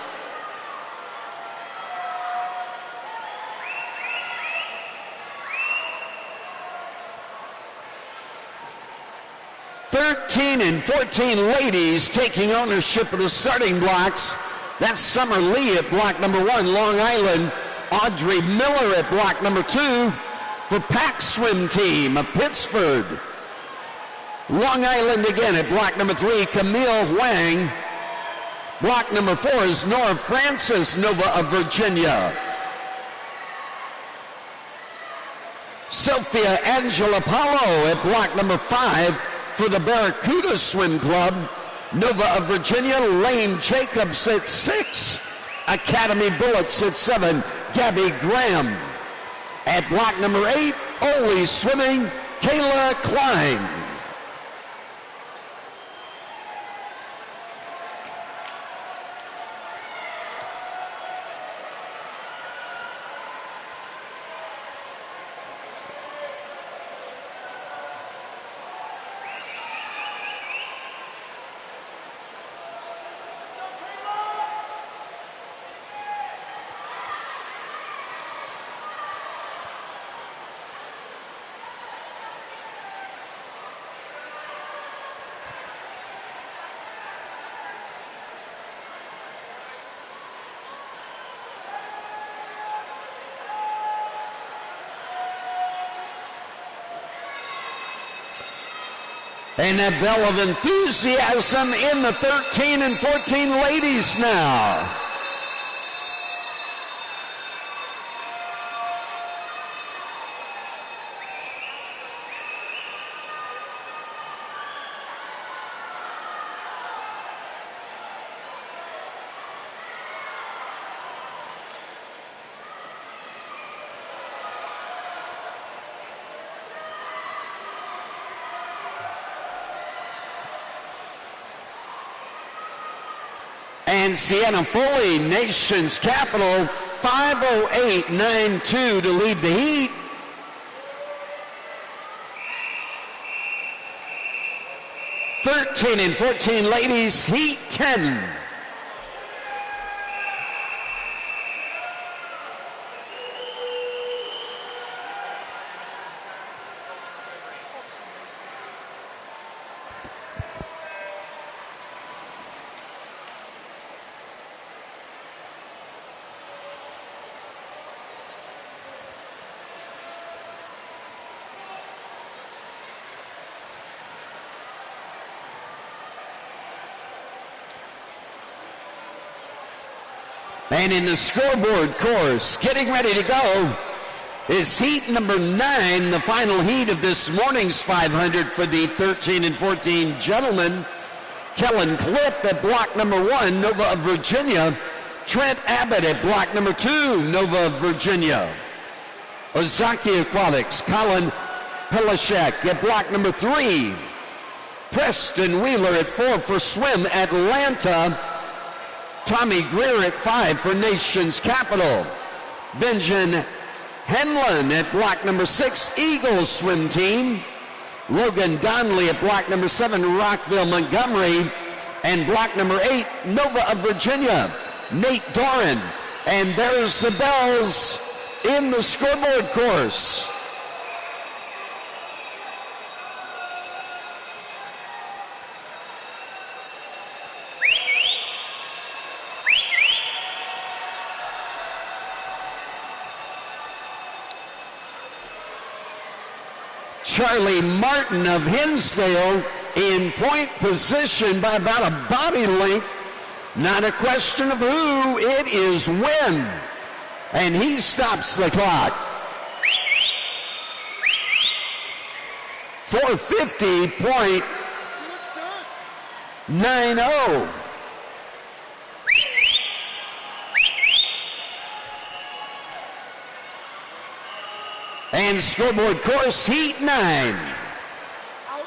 And 14 ladies taking ownership of the starting blocks. That's Summer Lee at block number 1, Long Island. Audrey Miller at block number 2 for Pack Swim Team of Pittsford. Long Island again at block number 3, Camille Wang. Block number 4 is Nora Francis, Nova of Virginia. Sophia Angela Paulo at block number 5 for the Barracuda Swim Club. Nova of Virginia, Lane Jacobs at 6. Academy Bullets at 7, Gabby Graham. At block number 8, Ole Swimming, Kayla Klein. And that bell of enthusiasm in the 13 and 14 ladies now. And Sienna Foley, nation's capital, 5:08.92 to lead the heat. (13 and 14 ladies, heat 10. And in the scoreboard course, getting ready to go, is heat number 9, the final heat of this morning's 500 for the 13 and 14 gentlemen. Kellen Clipp at block number 1, Nova of Virginia. Trent Abbott at block number 2, Nova of Virginia. Ozaki Aquatics, Colin Pelashek at block number 3. Preston Wheeler at 4 for swim, Atlanta. Tommy Greer at 5 for nation's capital. Benjamin Henlon at block number 6, Eagles swim team. Logan Donnelly at block number 7, Rockville Montgomery. And block number 8, Nova of Virginia, Nate Doran. And there's the bells in the scoreboard course. Charlie Martin of Hinsdale in point position by about a body length. Not a question of who, it is when. And he stops the clock. 450.90. And scoreboard course, heat 9. Out in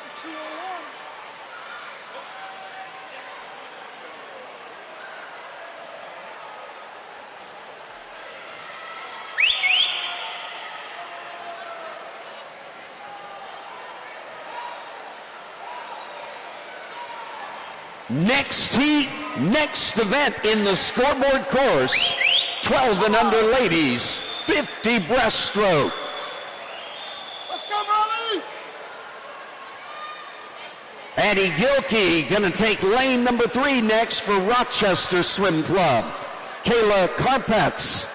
201. Next heat, next event in the scoreboard course, 12 and under ladies, 50 breaststroke. Let's go, Molly! Addie Gilkey going to take lane number 3 next for Rochester Swim Club. Kayla Carpets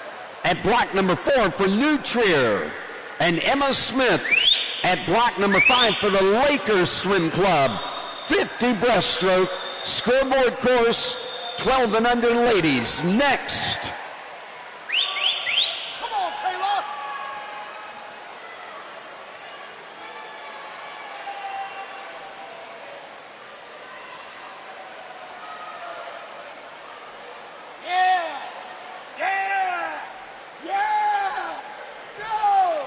at block number 4 for New Trier. And Emma Smith at block number 5 for the Lakers Swim Club. 50 breaststroke, scoreboard course, 12 and under ladies. Next. Come on, Kayla! Yeah! Yeah! Yeah! Go!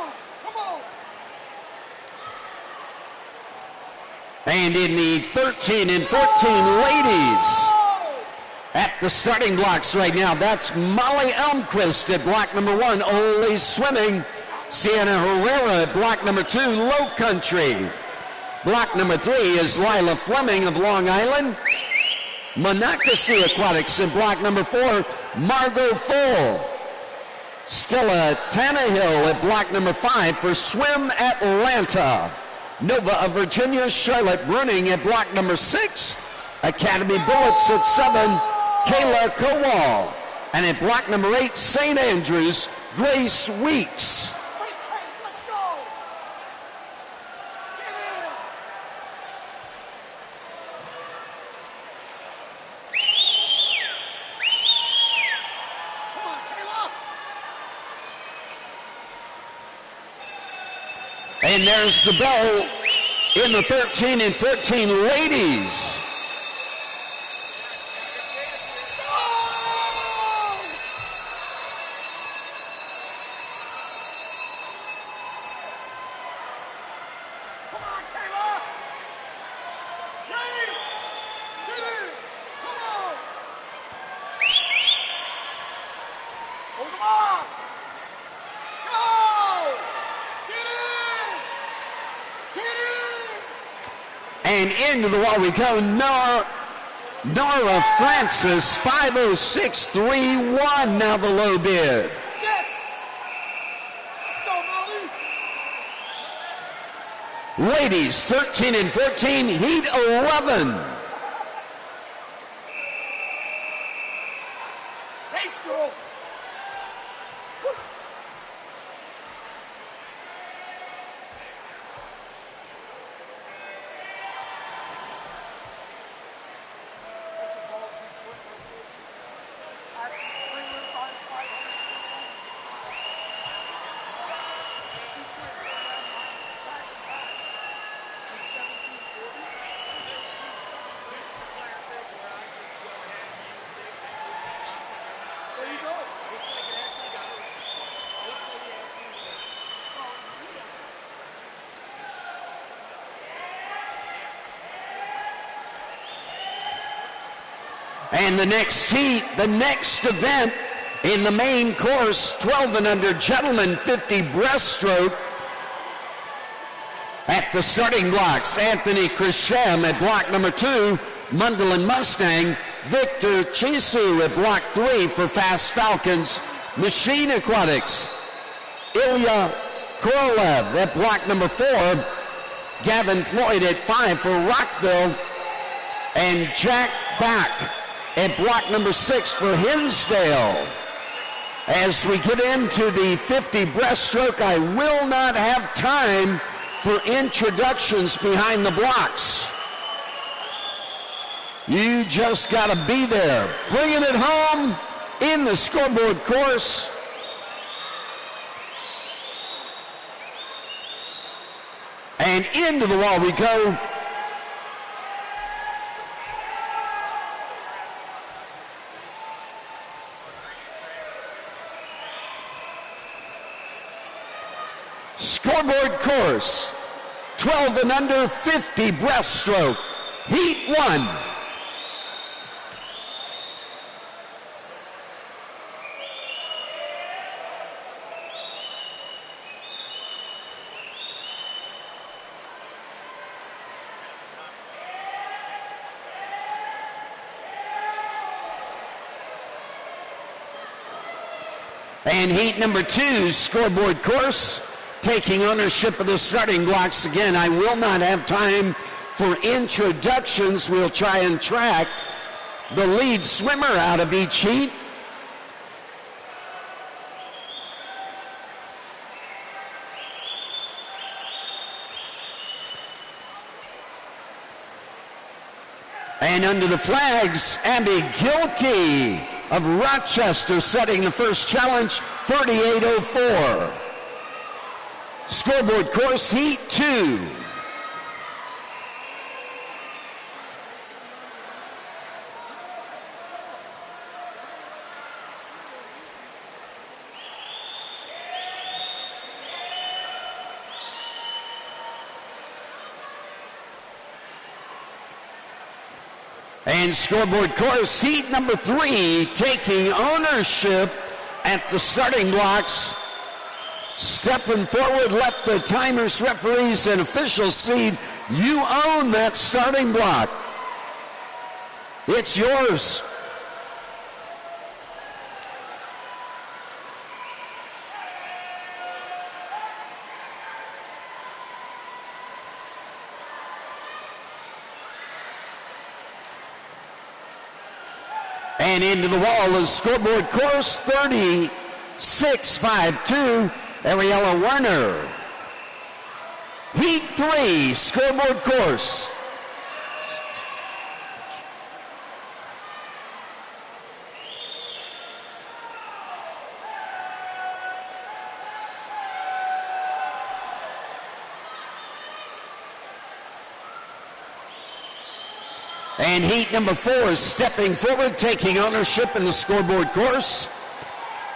on. Come on. And in the 13 and 14 ladies at the starting blocks right now, that's Molly Elmquist at block number 1, Ole Swimming. Sienna Herrera at block number 2, Low Country. Block number 3 is Lila Fleming of Long Island. Monocacy Aquatics in block number 4, Margot Full. Stella Tannehill at block number 5 for Swim Atlanta. Nova of Virginia, Charlotte Bruning at block number 6. Academy Bullets at 7, Kayla Kowal. And at block number 8, St. Andrews, Grace Weeks. Wait, Kate, let's go. Get in. Come on, Taylor. And there's the bell in the 13 and 14 ladies. Come on, Taylor. Grace, get in. Come on. Hold them off. Go. Get in. Get in. And into the wall we go. Nora Francis, 506.31, now the low bid. Yes. Let's go, Molly. Ladies, 13 and 14, Heat 11. Race girl. That's a ballsy swing right there. At Prelim 500. Nice. She's swinging around back to back. In 1740. There you go. And the next heat, the next event in the main course, 12 and under gentlemen, 50 breaststroke. At the starting blocks, Anthony Christian at block number 2, Mundelein Mustang. Victor Chisu at block 3 for Fast Falcons. Machine Aquatics, Ilya Korolev at block number 4. Gavin Floyd at 5 for Rockville. And Jack Back at block number 6 for Hinsdale. As we get into the 50 breaststroke, I will not have time for introductions behind the blocks. You just got to be there. Bringing it home in the scoreboard course. And into the wall we go. Scoreboard course, 12 and under, 50 breaststroke, Heat 1. And heat number 2, scoreboard course, taking ownership of the starting blocks. Again, I will not have time for introductions. We'll try and track the lead swimmer out of each heat. And under the flags, Abby Gilkey of Rochester setting the first challenge, 38.04. Scoreboard course, Heat 2. And scoreboard course, heat number 3, taking ownership at the starting blocks. Stepping forward, let the timers, referees, and officials see you own that starting block. It's yours. And into the wall is scoreboard course 36.52, Ariella Werner. Heat 3, scoreboard course. And heat number 4 is stepping forward, taking ownership in the scoreboard course.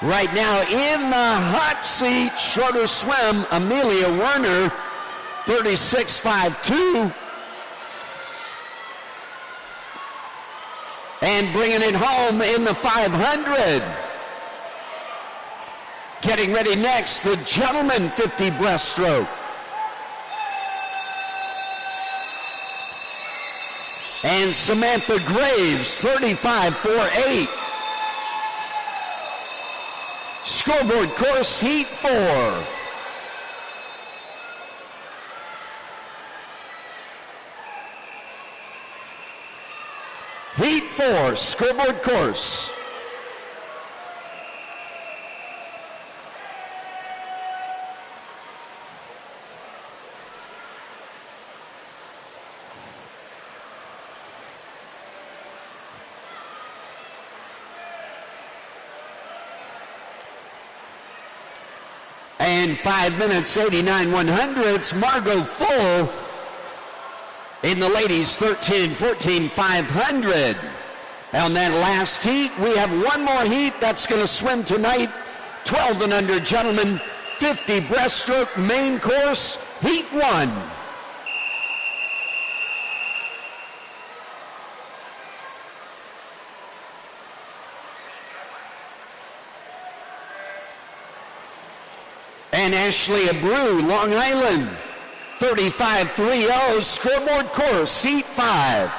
Right now in the hot seat, shorter swim, Amelia Werner, 36.52. And bringing it home in the 500. Getting ready next, the gentleman 50 breaststroke. And Samantha Graves, 35.48. Scoreboard course, heat 4. Heat 4, scoreboard course. And 5 minutes, 89/100ths, Margot Full in the ladies 13 and 14 500. On that last heat, we have one more heat that's going to swim tonight. 12 and under gentlemen, 50 breaststroke main course, heat 1. And Ashley Abreu, Long Island, 35.30, scoreboard course, heat 5.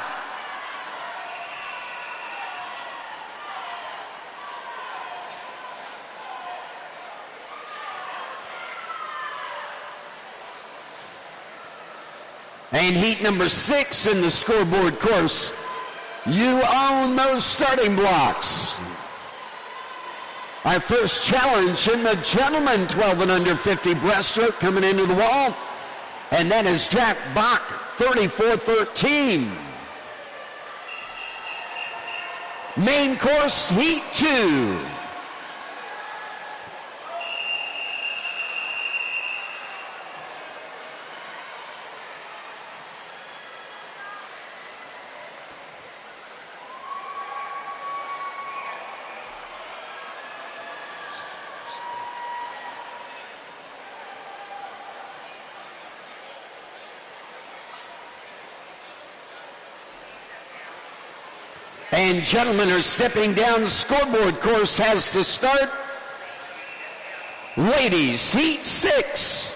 And heat number 6 in the scoreboard course. You own those starting blocks. Our first challenge in the gentleman 12 and under 50 breaststroke coming into the wall. And that is Jack Bach, 34.13. Main course, heat 2. And gentlemen are stepping down. Scoreboard course has to start. Ladies, heat 6.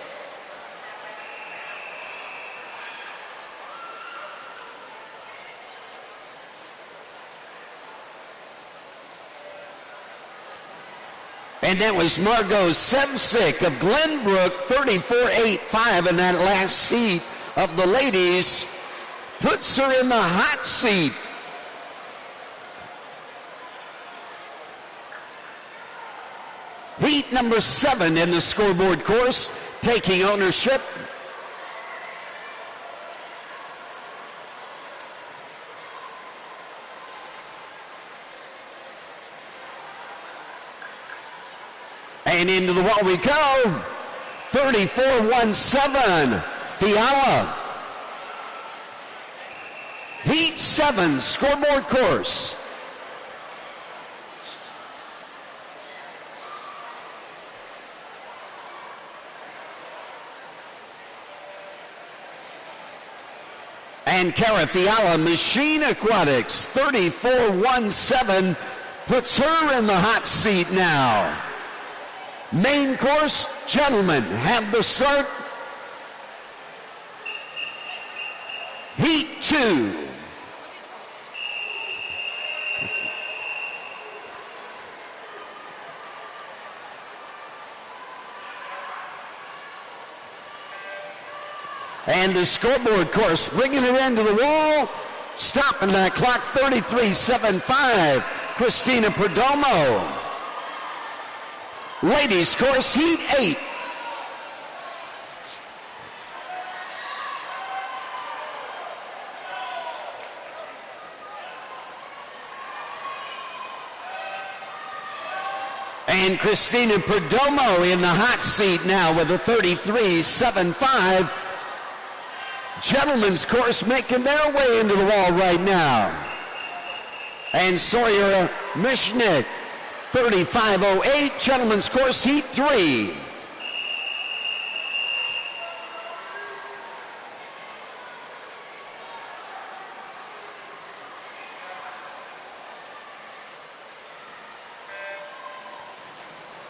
And that was Margot Sevcik of Glenbrook, 34.85 in that last seat of the ladies. Puts her in the hot seat. Heat number 7 in the scoreboard course, taking ownership. And into the wall we go. 34.17, Fiala. Heat 7, scoreboard course. And Carafiala Machine Aquatics, 34-17, puts her in the hot seat now. Main course, gentlemen, have the start. Heat 2. And the scoreboard course, bringing it into the wall, stopping that clock, 33-75, Christina Perdomo. Ladies course, Heat 8. And Christina Perdomo in the hot seat now with a 33-75. Gentlemen's course making their way into the wall right now. And Sawyer Mishnik, 35-08, gentlemen's course, Heat 3.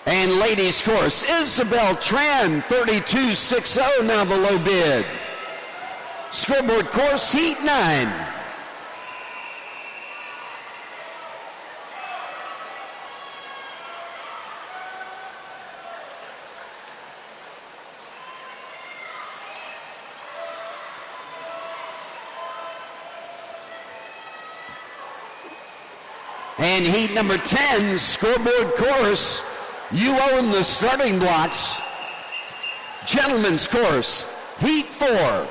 And ladies course, Isabel Tran, 32-60, now the low bid. Scoreboard course, Heat 9. And heat number 10, scoreboard course, you own the starting blocks. Gentlemen's course, Heat 4.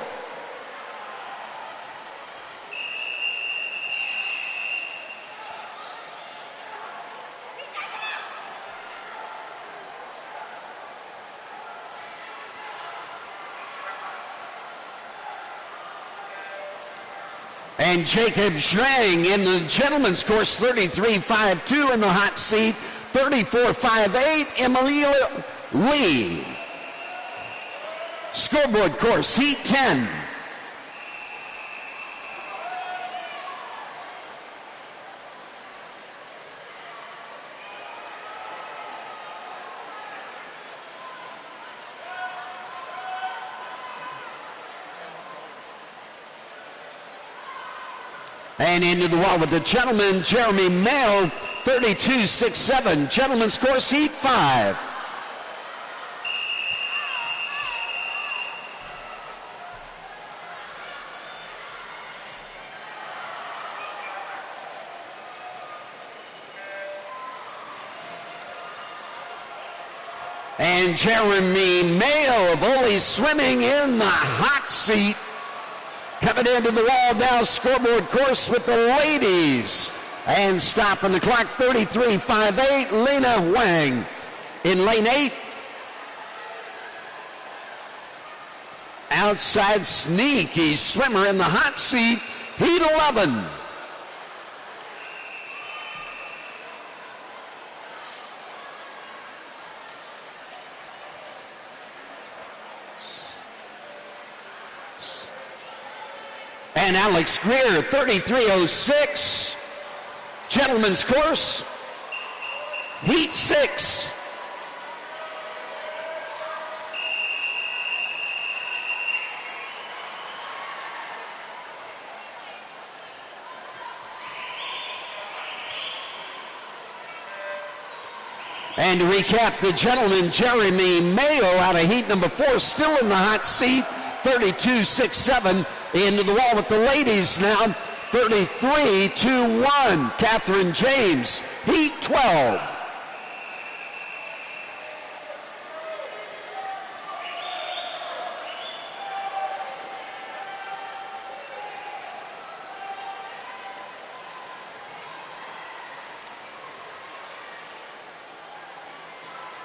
And Jacob Zhang in the gentlemen's course, 33-5-2 in the hot seat, 34-5-8, Emilia Lee. Scoreboard course, Heat 10. And into the wall with the gentleman, Jeremy Mayo, 32-6-7. Gentlemen's course, Heat 5. And Jeremy Mayo of Ole Swimming in the hot seat. Coming into the wall now, scoreboard course with the ladies. And stopping the clock, 33-5-8, Lena Wang in lane 8. Outside sneaky swimmer in the hot seat, heat 11. And Alex Greer, 33-06. Gentlemen's course, Heat 6. And to recap, the gentleman, Jeremy Mayo, out of heat number 4, still in the hot seat, 32-6-7. Into the wall with the ladies now, 33-1. Catherine James, heat 12.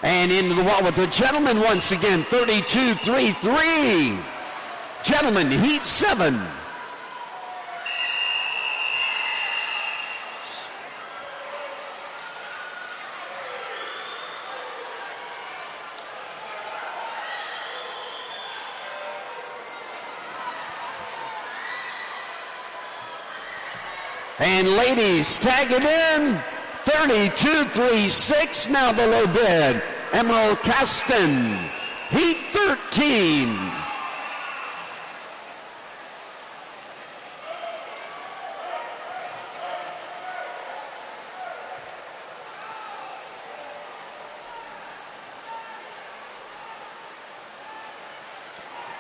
And into the wall with the gentlemen once again, 32-3-3. Gentlemen, heat 7. And ladies, tag it in, 32.36, now the low bid. Emerald Caston, Heat 13.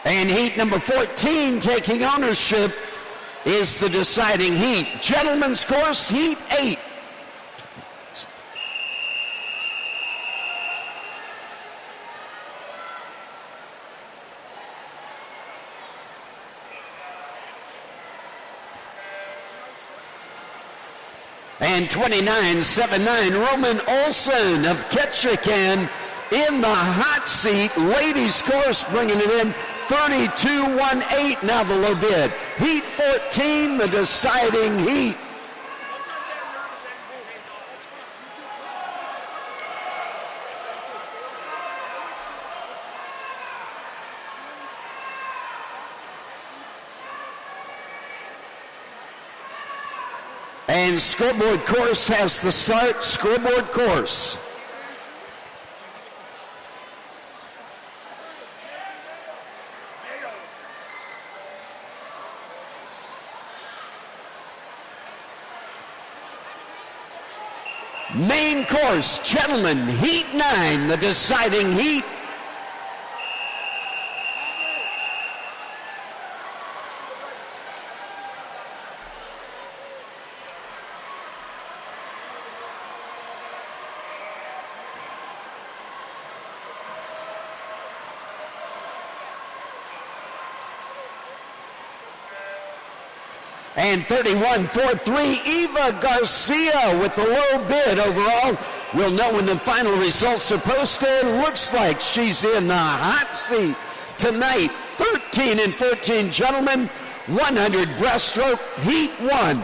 And heat number 14 taking ownership is the deciding heat. Gentlemen's course, Heat 8. And 29.79, Roman Olsen of Ketchikan in the hot seat. Ladies course bringing it in, 32.18, now the low bid. Heat 14, the deciding heat. And scoreboard course has the start. Scoreboard course. Main course, gentlemen, Heat 9, the deciding heat. And 31.43, Eva Garcia with the low bid overall. We'll know when the final results are posted. Looks like she's in the hot seat tonight. 13 and 14, gentlemen, 100 breaststroke, Heat 1.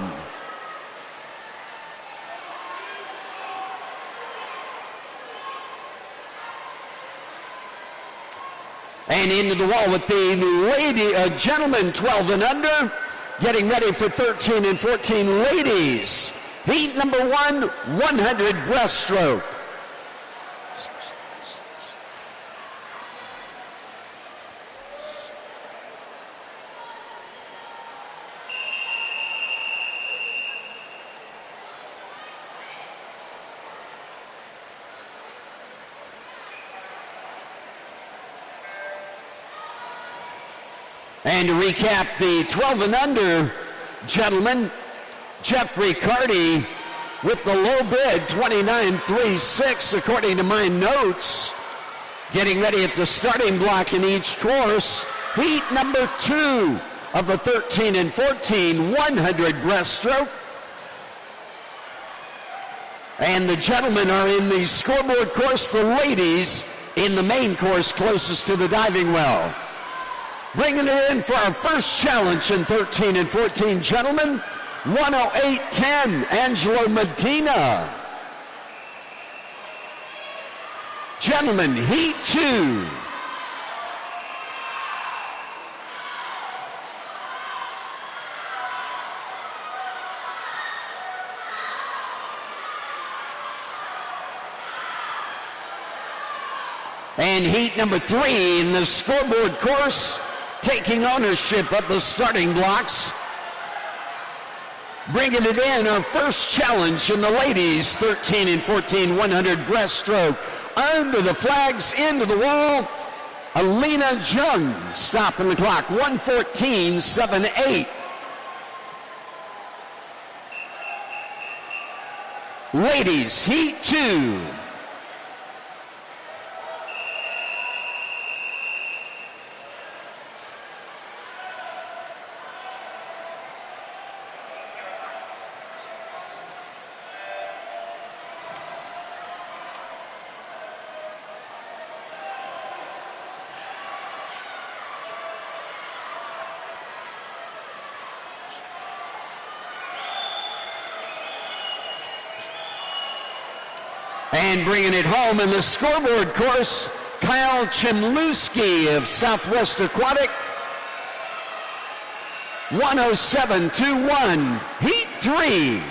And into the wall with the gentlemen 12 and under. Getting ready for 13 and 14 ladies. Heat number 1, 100 breaststroke. And to recap the 12 and under, gentlemen, Jeffrey Carty with the low bid, 29.36, according to my notes. Getting ready at the starting block in each course. Heat number 2 of the 13 and 14, 100 breaststroke. And the gentlemen are in the scoreboard course, the ladies in the main course closest to the diving well. Bringing it in for our first challenge in 13 and 14, gentlemen, 108.10, Angelo Medina. Gentlemen, Heat 2. And heat number 3 in the scoreboard course, taking ownership of the starting blocks. Bringing it in, our first challenge in the ladies, 13 and 14, 100 breaststroke. Under the flags, into the wall, Alina Jung, stopping the clock, 1:14.78. Ladies, Heat 2. And bringing it home in the scoreboard course, Kyle Chemlewski of Southwest Aquatic. 107.21, Heat 3.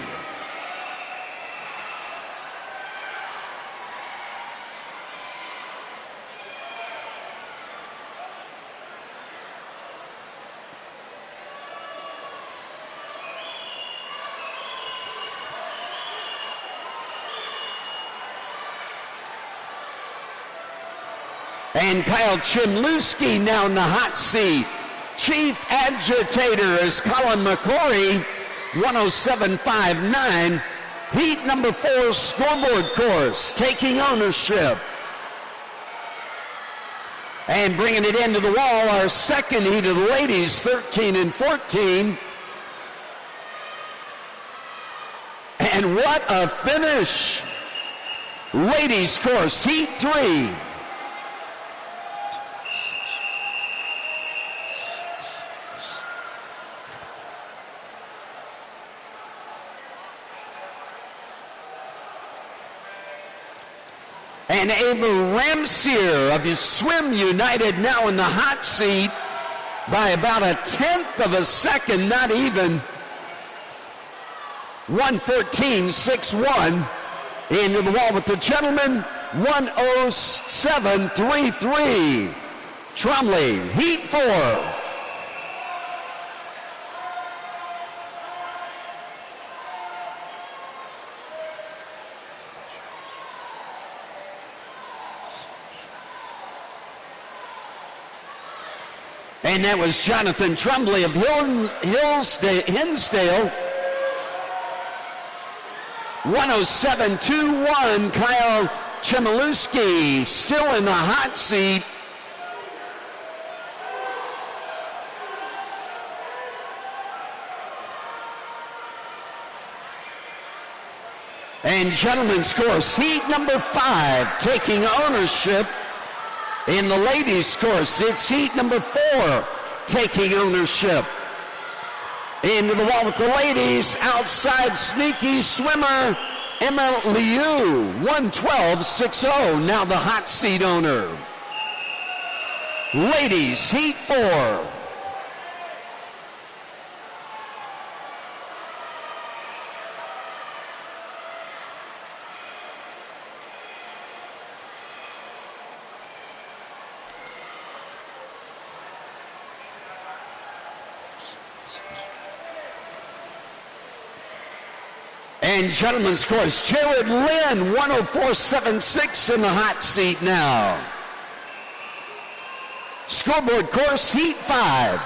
And Kyle Chmielewski now in the hot seat. Chief agitator is Colin McCory, 107.59. Heat number 4 scoreboard course, taking ownership. And bringing it into the wall, our second heat of the ladies, 13 and 14. And what a finish. Ladies course, Heat 3. And Ava Ramsier of Swim United now in the hot seat by about a tenth of a second, not even. 114.61 into the wall with the gentlemen, 107.33. Trumley, Heat 4. And that was Jonathan Trumley of Hinsdale. 107.21, Kyle Chmielewski still in the hot seat. And gentlemen's course, Heat number 5, taking ownership. In the ladies' course, it's Heat number 4, taking ownership. Into the wall with the ladies, outside sneaky swimmer, Emma Liu, 112.60, now the hot seat owner. Ladies, Heat 4. And gentlemen's course, Jared Lynn, 104.76 in the hot seat now. Scoreboard course, Heat 5.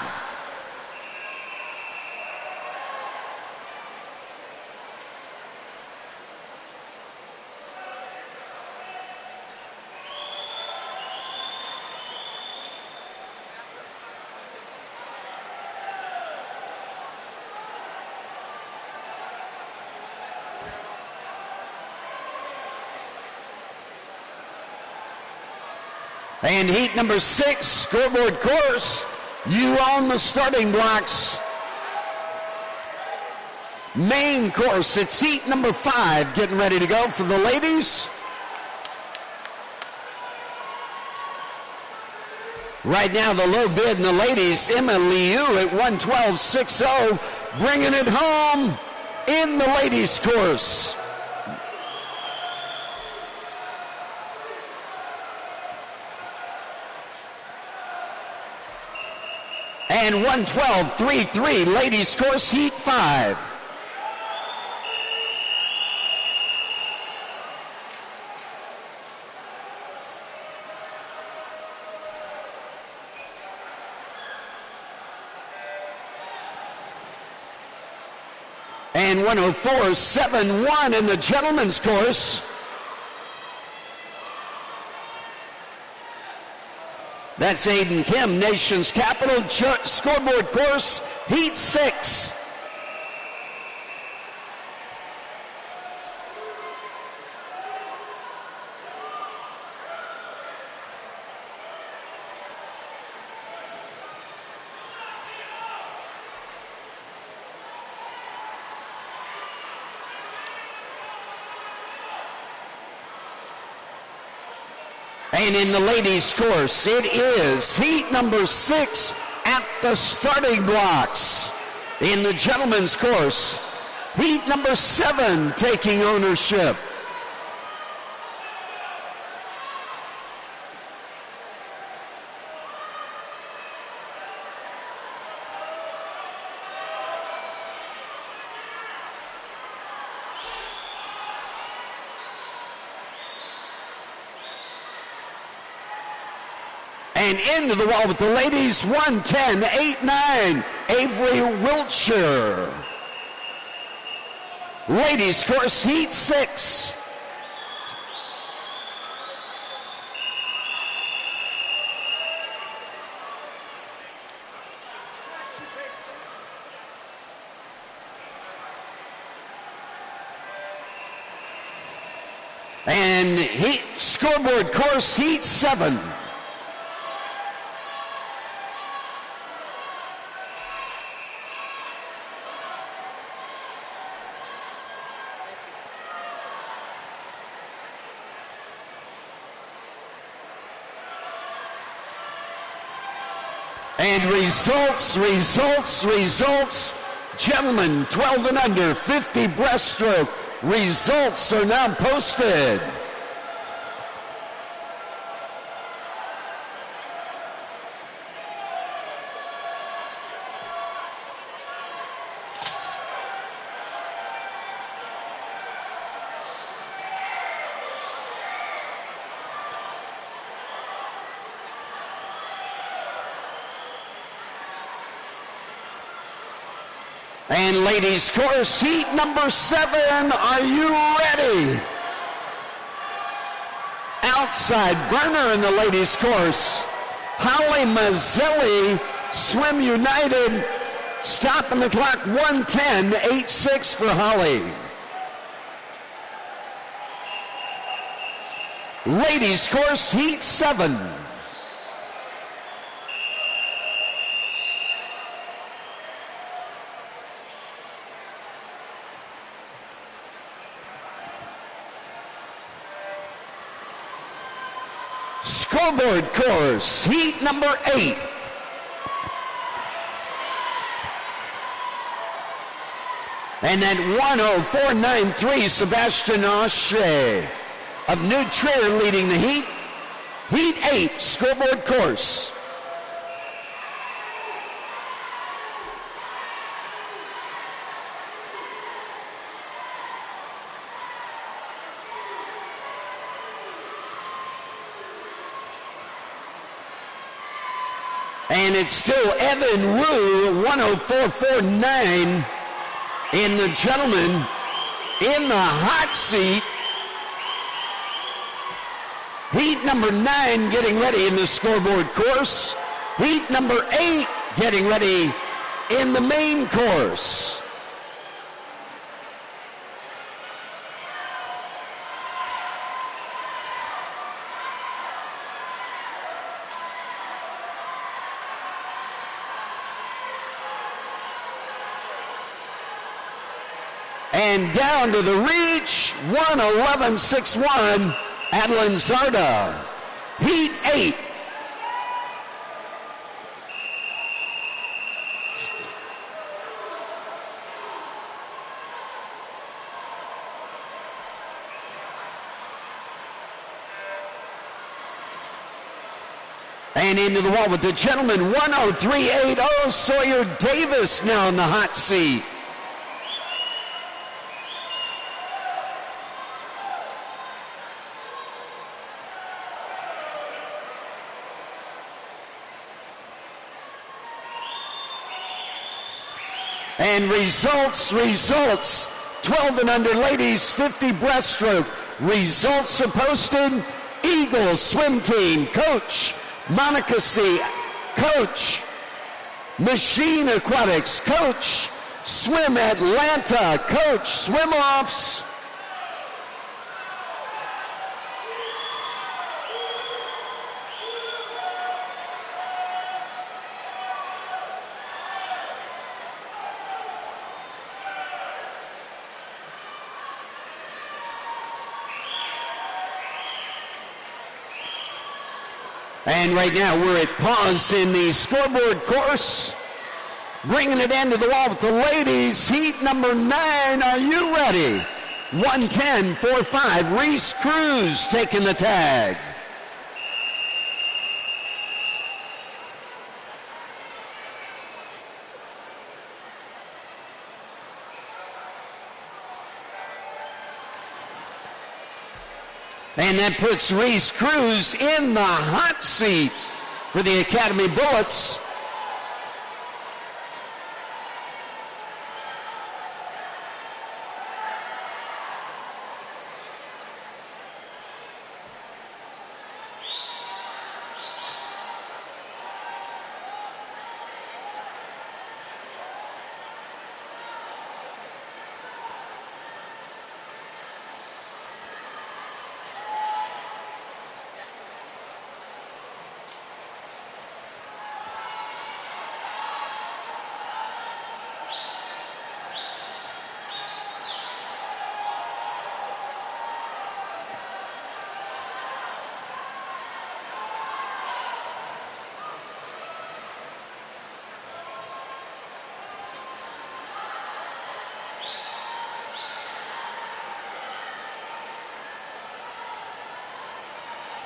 And heat number 6, scoreboard course, you own the starting blocks. Main course, it's heat number 5, getting ready to go for the ladies. Right now, the low bid in the ladies, Emma Liu at 112.60, bringing it home in the ladies course. And 112.33, ladies course, heat 5. And 104.71 in the gentlemen's course. That's Aiden Kim, Nation's Capital, scoreboard course, heat 6. And in the ladies' course, it is heat number 6 at the starting blocks. In the gentlemen's course, heat number 7 taking ownership. And into the wall with the ladies, 110.89, Avery Wiltshire. Ladies course, heat 6. And heat scoreboard course, heat 7. And results. Gentlemen, 12 and under, 50 breaststroke. Results are now posted. And ladies course, heat number 7, are you ready? Outside burner in the ladies course, Holly Mazzelli, Swim United, stopping the clock, 110.86 for Holly. Ladies course, heat 7. Scoreboard course, heat number 8. And at 104.93, Sebastian O'Shea of New Trier leading the heat. Heat 8, scoreboard course. And it's still Evan Wu, 104.49 in the gentleman in the hot seat. Heat number 9 getting ready in the scoreboard course. Heat number 8 getting ready in the main course. And down to the reach, 111.61, Adeline Zarda. Heat 8. And into the wall with the gentleman, 103.80, Sawyer Davis now in the hot seat. And results, 12 and under ladies, 50 breaststroke. Results are posted. Eagles swim team, coach Monica C. Coach Machine Aquatics, coach Swim Atlanta, coach Swim Offs. And right now we're at pause in the scoreboard course. Bringing it into the wall with the ladies, heat number 9. Are you ready? 110.45. Reese Cruz taking the tag. And that puts Reese Cruz in the hot seat for the Academy Bullets.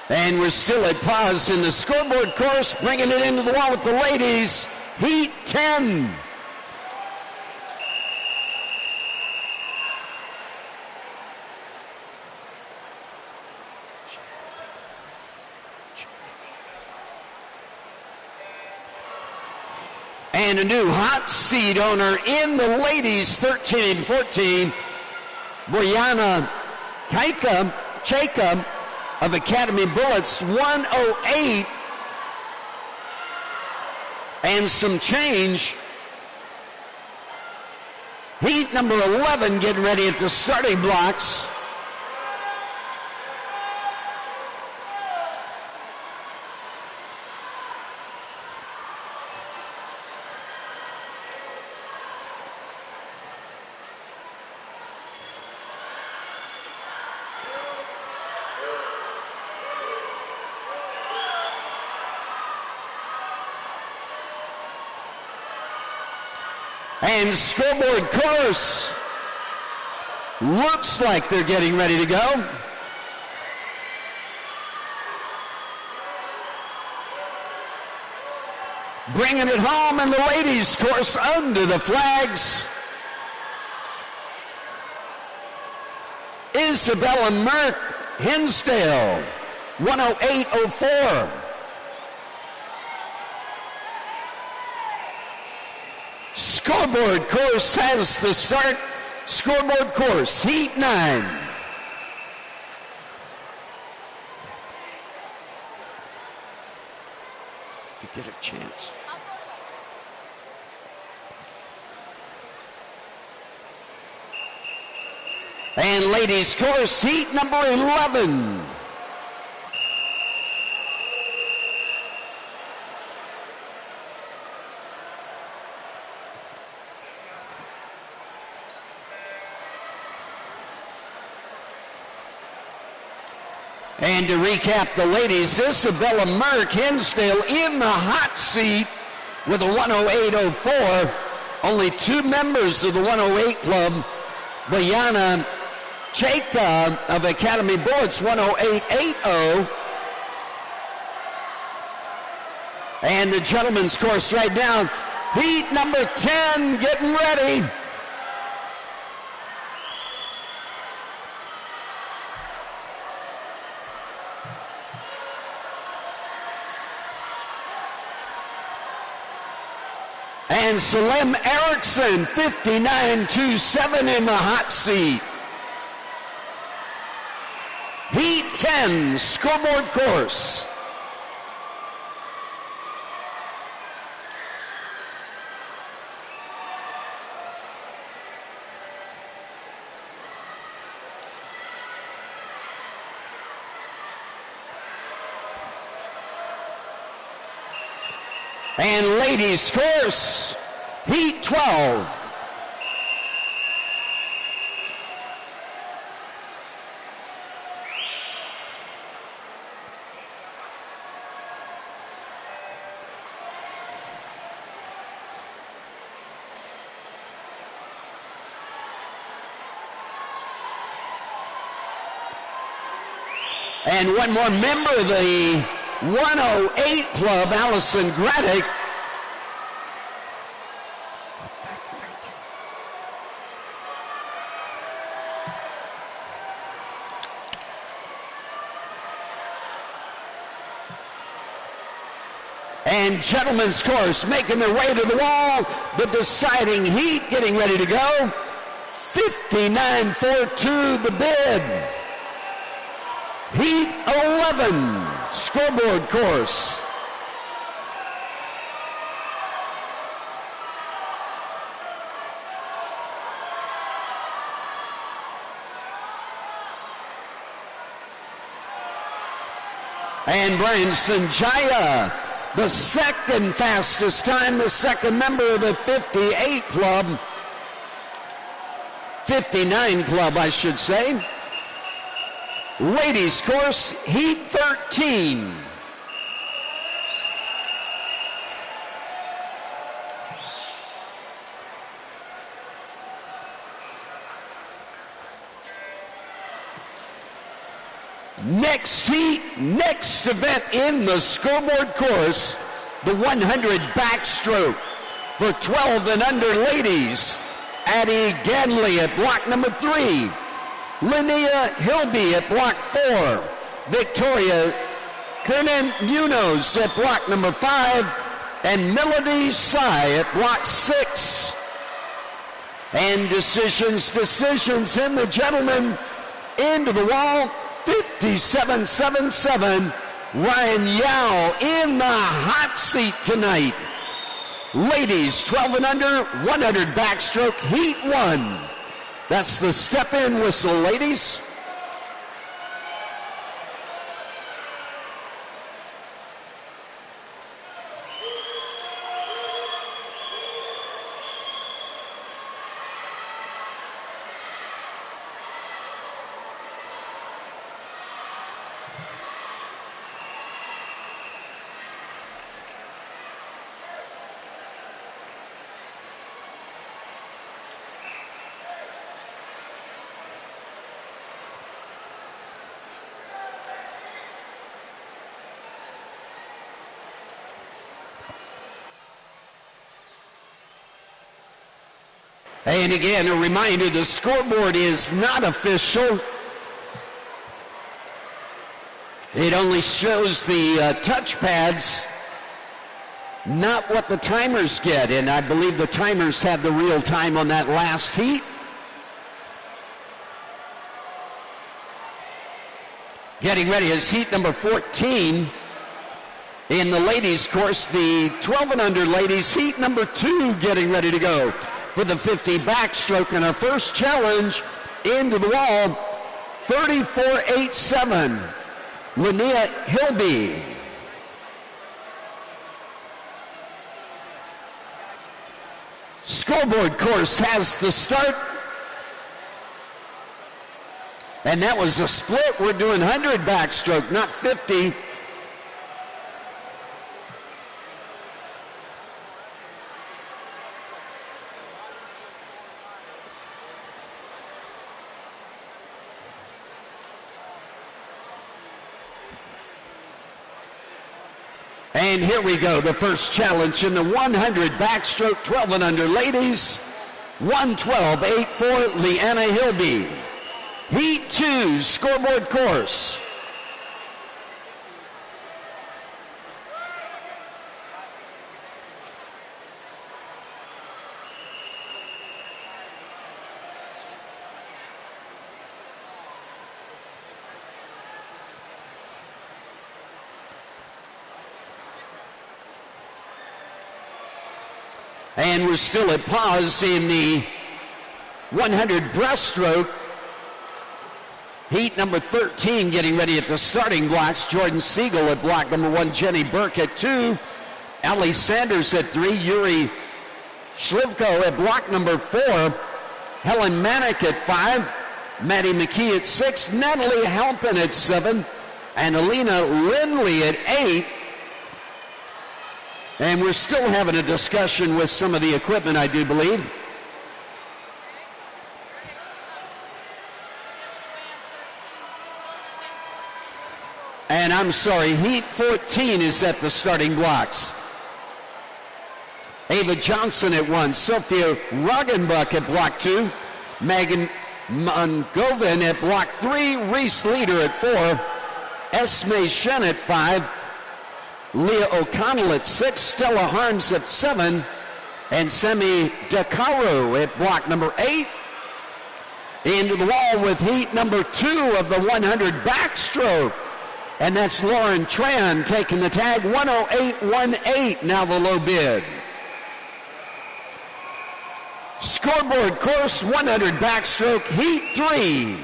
And we're still at pause in the scoreboard course, bringing it into the wall with the ladies. Heat 10. And a new hot seat owner in the ladies, 13-14, Boyana Chaka of Academy Bullets, 108 and some change. Heat number 11 getting ready at the starting blocks. And scoreboard course looks like they're getting ready to go. Bringing it home in the ladies' course under the flags. Isabella Merck, Hinsdale, 108.04. Scoreboard course has the start. Scoreboard course, heat 9. You get a chance. And ladies course, heat number 11. And to recap the ladies, Isabella Merck, Hinsdale in the hot seat with a 108.04. Only 2 members of the 108 club. Bayana Chaka of Academy Bullets, 108.80. And the gentlemen's course right now, heat number 10 getting ready. And Salem Erickson, 59.27 in the hot seat. Heat 10, scoreboard course. And ladies course, heat 12. And one more member of the 108 Club, Allison Graddick. And gentlemen's course making their way to the wall. The deciding heat getting ready to go. 59.42 the bid. Heat 11 scoreboard course. And Brian Sanjaya, the second fastest time, the second member of the 58 club. 59 club, I should say. Ladies course, Heat 13. Next heat, next event in the scoreboard course, the 100 backstroke for 12 and under ladies. Addie Ganley at block number 3. Linnea Hilby at block 4. Victoria Kernan Munoz at block number 5. And Melody Sy at block 6. And decisions, and the gentlemen into the wall. 57.77. Ryan Yao in the hot seat tonight. Ladies 12 and under, 100 backstroke, Heat 1. That's the step-in whistle, ladies. And again, a reminder, the scoreboard is not official. It only shows the touchpads, not what the timers get. And I believe the timers have the real time on that last heat. Getting ready is heat number 14. In the ladies course, the 12 and under ladies, heat number 2 getting ready to go for the 50 backstroke. And our first challenge into the wall, 34.87, Linnea Hilby. Scoreboard course has the start. And that was a split. We're doing 100 backstroke, not 50. And here we go, the first challenge in the 100 backstroke, 12 and under ladies. 112.84, Leanna Hilby. Heat 2, scoreboard course. And we're still at pause in the 100 breaststroke. Heat number 13 getting ready at the starting blocks. Jordan Siegel at block number 1. Jenny Burke at 2. Allie Sanders at 3. Yuri Shlivko at block number 4. Helen Manick at 5. Maddie McKee at 6. Natalie Halpin at 7. And Alina Lindley at 8. And we're still having a discussion with some of the equipment, I do believe. I'm sorry, Heat 14 is at the starting blocks. Ava Johnson at 1, Sophia Roggenbuck at block 2, Megan Mongovin at block 3, Reese Leader at 4, Esme Shen at 5, Leah O'Connell at 6, Stella Harms at 7, and Semi DeCaro at block number 8. Into the wall with heat number 2 of the 100 backstroke. And that's Lauren Tran taking the tag, 108.18, now the low bid. Scoreboard course, 100 backstroke, heat 3.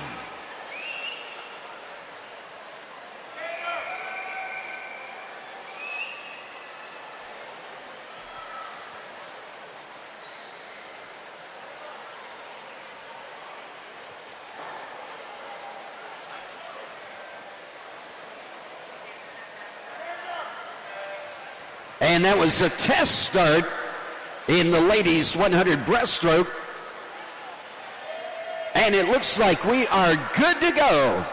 And that was a test start in the ladies 100 breaststroke. And it looks like we are good to go.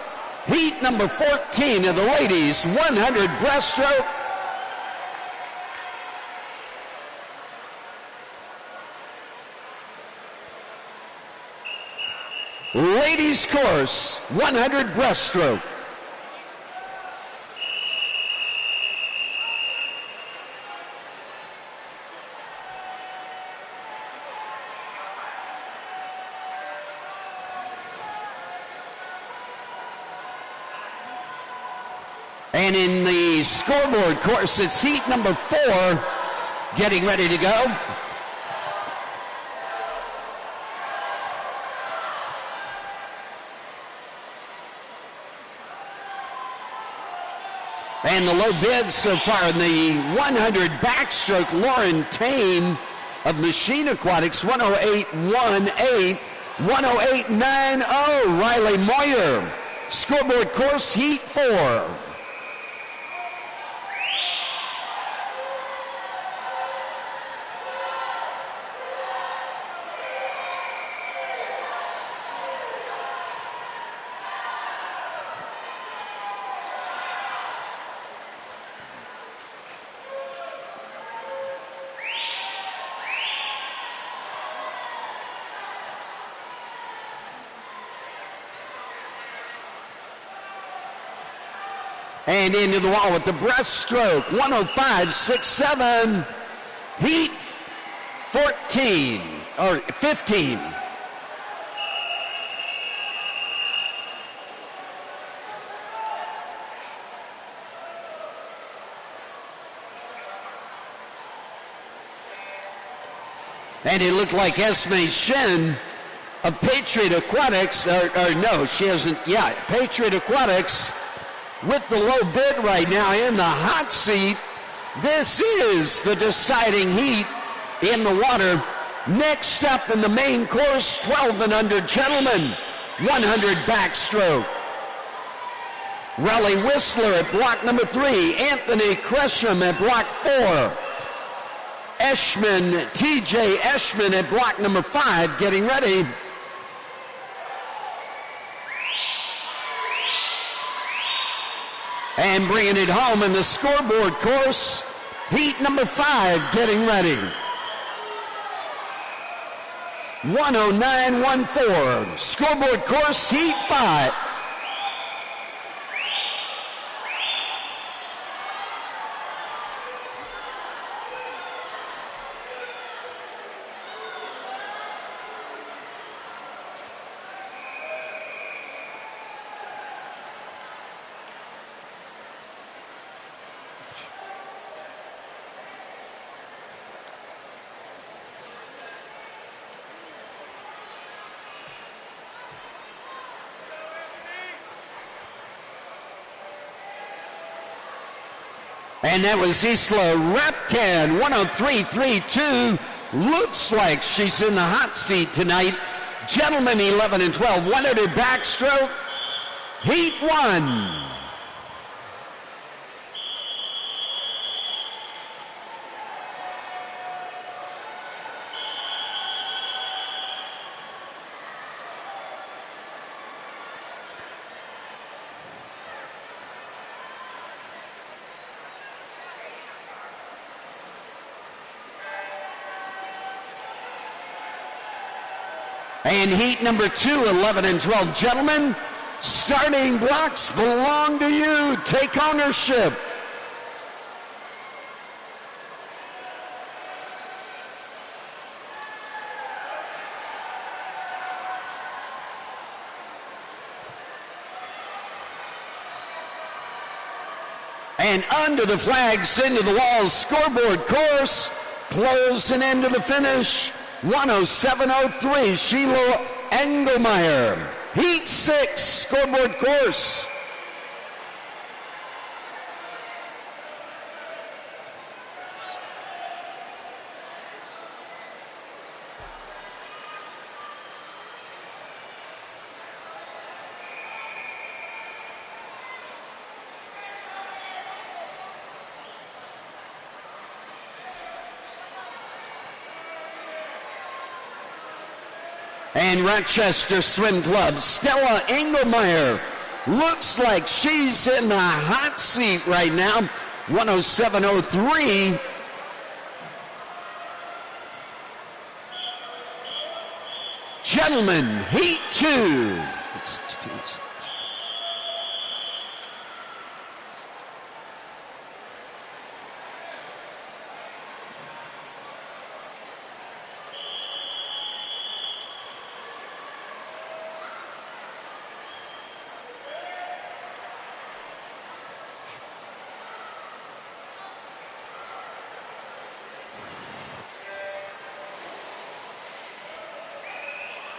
Heat number 14 of the ladies 100 breaststroke. Ladies course 100 breaststroke. And in the scoreboard course, it's heat number 4 getting ready to go. And the low bid so far in the 100 backstroke, Lauren Tane of Machine Aquatics, 108.18, 108.90, Riley Moyer. Scoreboard course, heat 4. And into the wall with the breaststroke, 105.67, heat 14, or 15. And it looked like Esme Shen of Patriot Aquatics, or no, she hasn't, yeah, Patriot Aquatics, with the low bid right now in the hot seat. This is the deciding heat in the water. Next up in the main course, 12 and under gentlemen, 100 backstroke. Raleigh Whistler at block number 3, Anthony Gresham at block 4. Eshman, TJ Eshman at block number 5, getting ready. And bringing it home in the scoreboard course, heat number 5 getting ready. 109.14. Scoreboard course, heat 5. And that was Isla Repkan, 103.32. Looks like she's in the hot seat tonight. Gentlemen, 11 and 12, 100 backstroke, heat 1. And heat number 2, 11 and 12 gentlemen. Starting blocks belong to you. Take ownership. And under the flags, into the walls, scoreboard course, close and into the finish, 107.03, Sheila Engelmeyer. Heat 6, scoreboard course. And Rochester Swim Club, Stella Engelmeyer. Looks like she's in the hot seat right now. 107.03. Gentlemen, heat 2.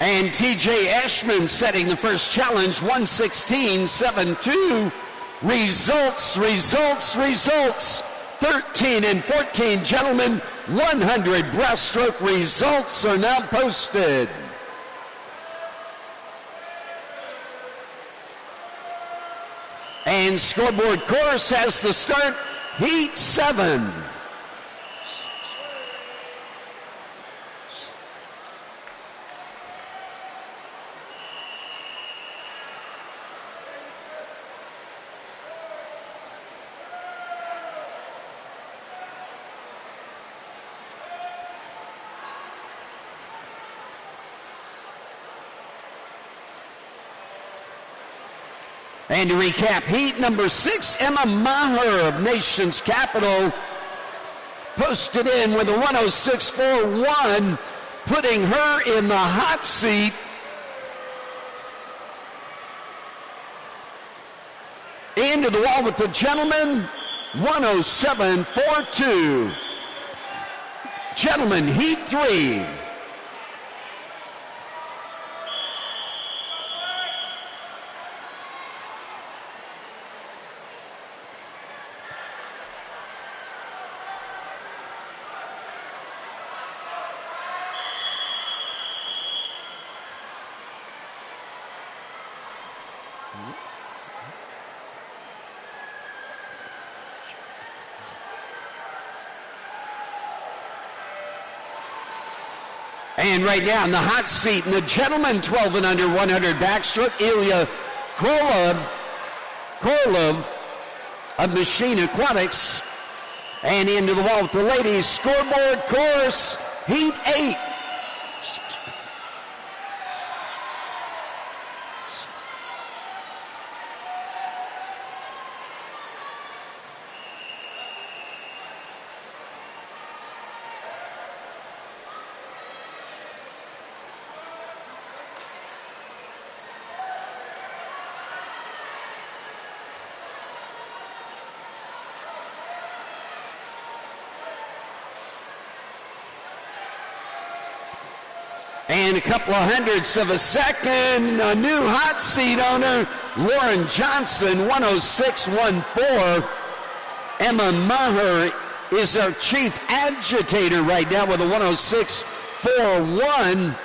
And TJ Ashman setting the first challenge, 116.72. Results. 13 and 14, gentlemen. 100 breaststroke results are now posted. And scoreboard course has to start heat 7. And to recap, heat number 6, Emma Maher of Nation's Capital posted in with a 106.41, putting her in the hot seat. Into the wall with the gentlemen, 107.42. Gentlemen, heat 3. And right now in the hot seat, in the gentlemen 12 and under 100 backstroke, Ilya Korlev of Machine Aquatics. And into the wall with the ladies, scoreboard course, heat 8. And a couple of hundredths of a second, a new hot seat owner, Lauren Johnson, 106.14. Emma Maher is our chief agitator right now with a 106.41.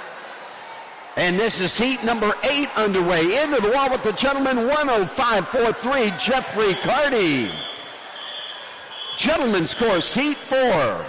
And this is heat number 8 underway. Into the wall with the gentleman, 105.43, Jeffrey Carty. Gentlemen's course, heat 4.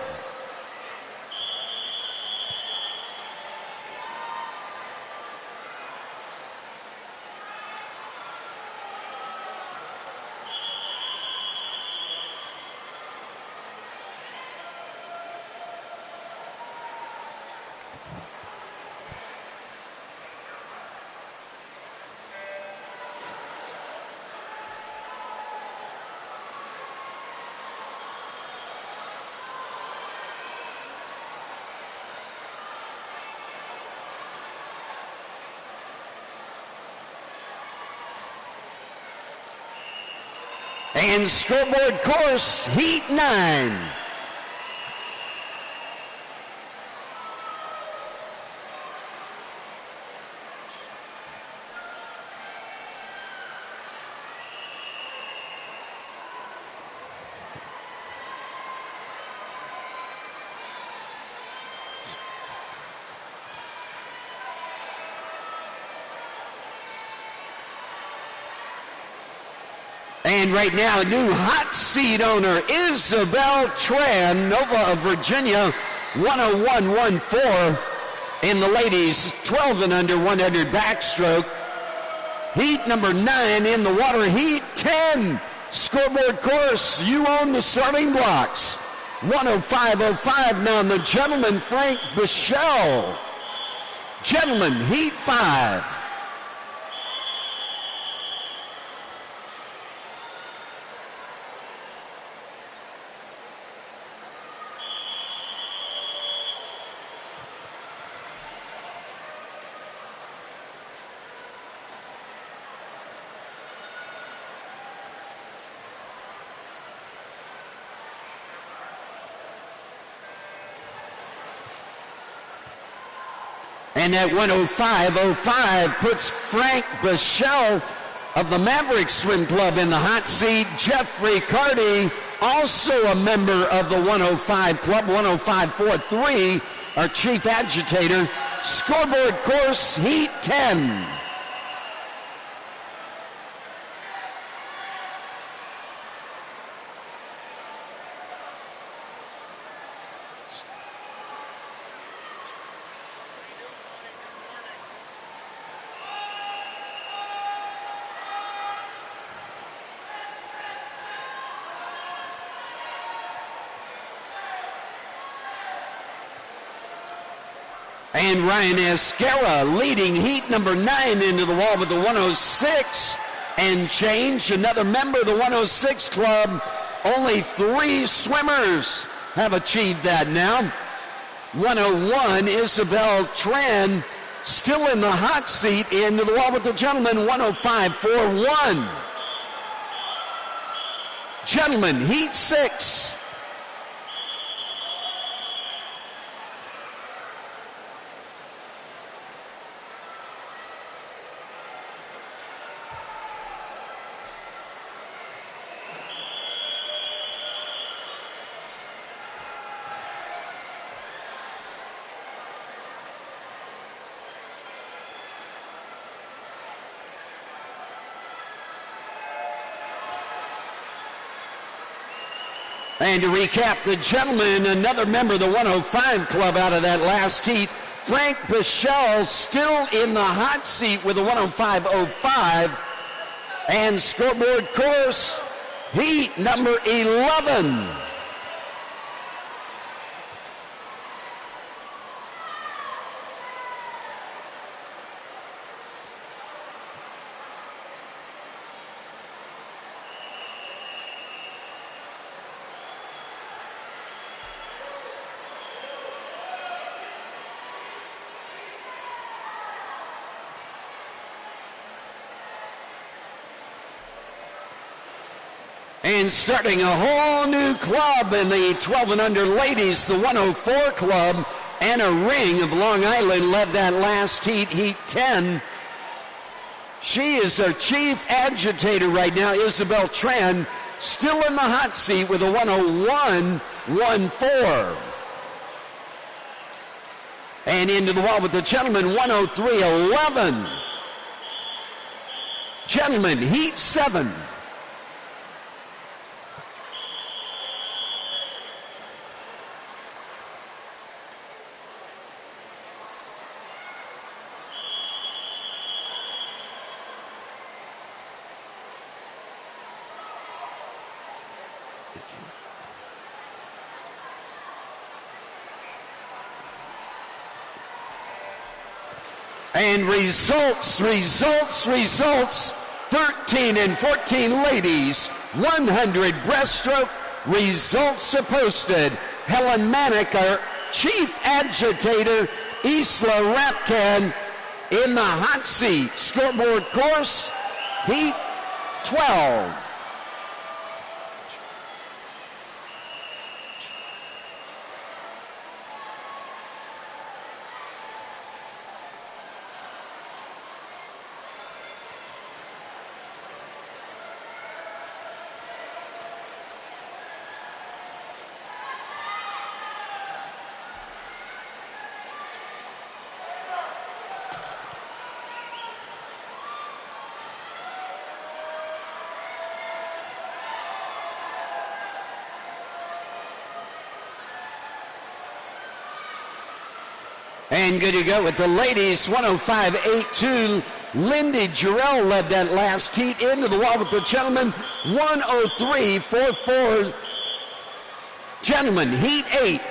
And scoreboard course, Heat 9. And right now, new hot seat owner, Isabel Tran, Nova of Virginia, 101.14 in the ladies, 12 and under 100 backstroke. Heat number 9 in the water, Heat 10. Scoreboard course, you own the starting blocks. 105.05 now, the gentleman, Frank Bichelle. Gentlemen, Heat 5. And at 105.05 puts Frank Bichelle of the Maverick Swim Club in the hot seat. Jeffrey Carty, also a member of the 105 Club, 105.43, our chief agitator. Scoreboard course, Heat 10. And Ryan Esquera leading heat number 9 into the wall with the 106 and change. Another member of the 106 club. Only 3 swimmers have achieved that now. 101, Isabel Tran still in the hot seat into the wall with the gentleman, 105.41. Gentlemen, heat 6. And to recap, the gentleman, another member of the 105 club out of that last heat, Frank Bichelle, still in the hot seat with a 105.05. And scoreboard course, heat number 11. And starting a whole new club in the 12 and under ladies, the 104 club. Anna Ring of Long Island led that last heat, heat 10. She is our chief agitator right now, Isabel Tran, still in the hot seat with a 101.14. And into the wall with the gentleman, 103.11. Gentlemen, heat 7. And results. 13 and 14 ladies, 100 breaststroke. Results are posted. Helen Manick, our chief agitator, Isla Rapkan in the hot seat. Scoreboard course, heat 12. And good to go with the ladies, 105.82. Lindy Jarrell led that last heat into the wall with the gentlemen, 103.44. Gentlemen, heat 8.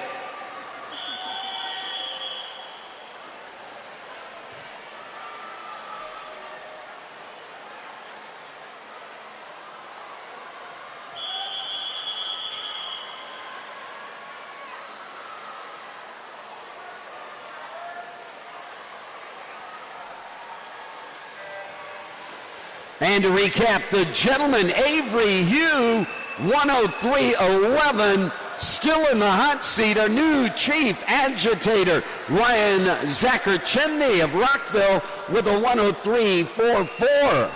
And to recap, the gentleman, Avery Hugh, 103.11, still in the hot seat. Our new chief agitator, Ryan Zacherchemny of Rockville, with a 103.44.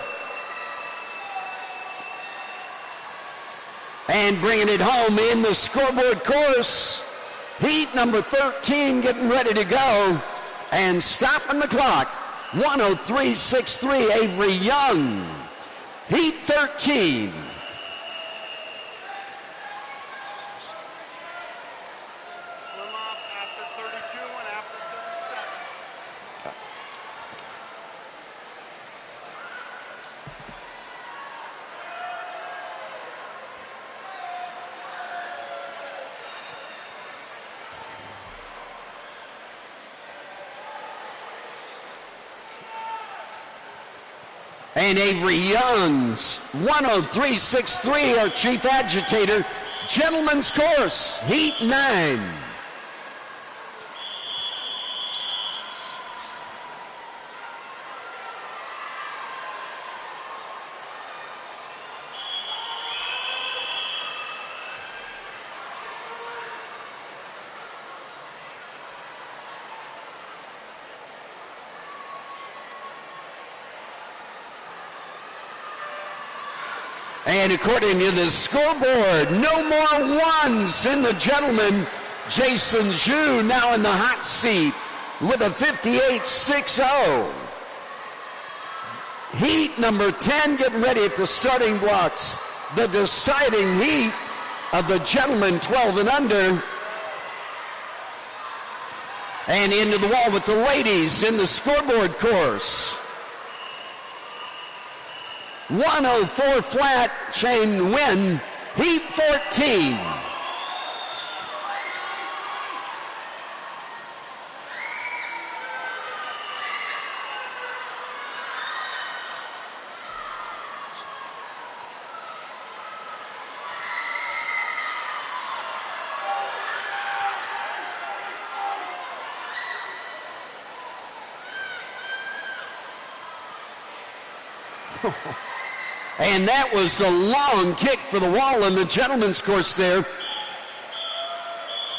And bringing it home in the scoreboard course, heat number 13 getting ready to go. And stopping the clock, 103.63, Avery Young. Heat 13. Swim off after 32 and after 37. And Avery Young's 103.63, our chief agitator. Gentlemen's course, heat 9. And according to the scoreboard, no more ones in the gentleman. Jason Zhu now in the hot seat with a 58.60. Heat number 10 getting ready at the starting blocks. The deciding heat of the gentleman 12 and under. And into the wall with the ladies in the scoreboard course. 104 flat, Shane Wynn, heat 14. And that was a long kick for the wall in the gentleman's course there.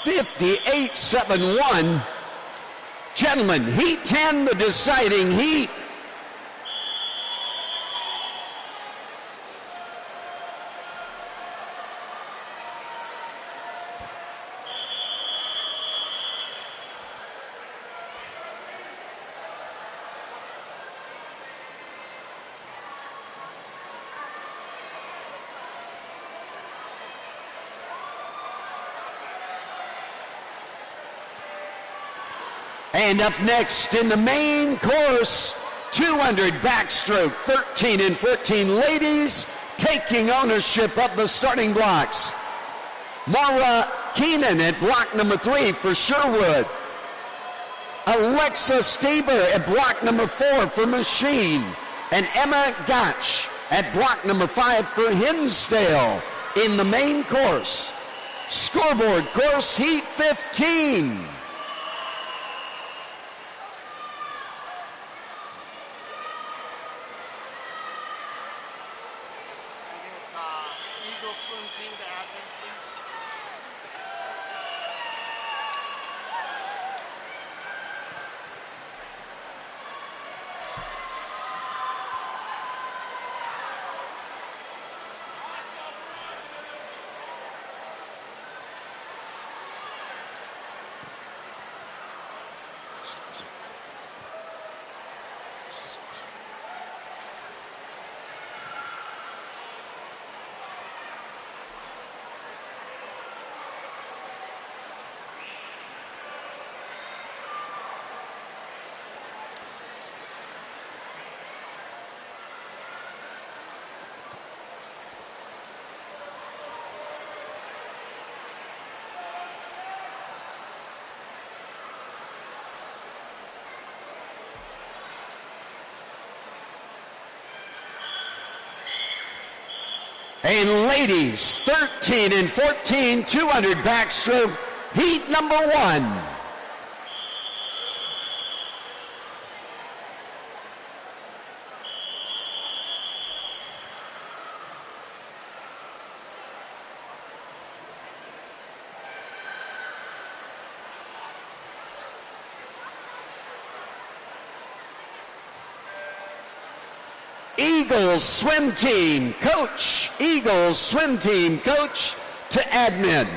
58.71. Gentlemen, heat 10, the deciding heat. And up next in the main course, 200 backstroke, 13 and 14 ladies taking ownership of the starting blocks. Mara Keenan at block number 3 for Sherwood. Alexa Stieber at block number 4 for Machine. And Emma Gotch at block number 5 for Hinsdale in the main course. Scoreboard course heat 15. Eagle swim team to admin, please. And ladies, 13 and 14, 200 backstroke, heat number 1. Eagles swim team coach, Eagles swim team coach to admin.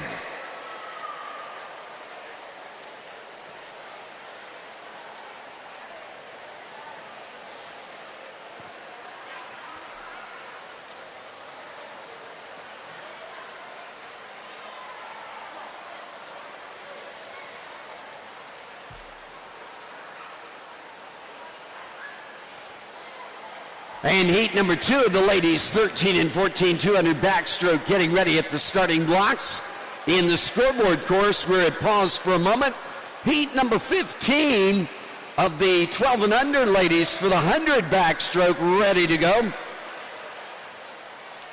And heat number 2 of the ladies, 13 and 14, 200 backstroke, getting ready at the starting blocks. In the scoreboard course, we're at pause for a moment. Heat number 15 of the 12 and under ladies for the 100 backstroke, ready to go.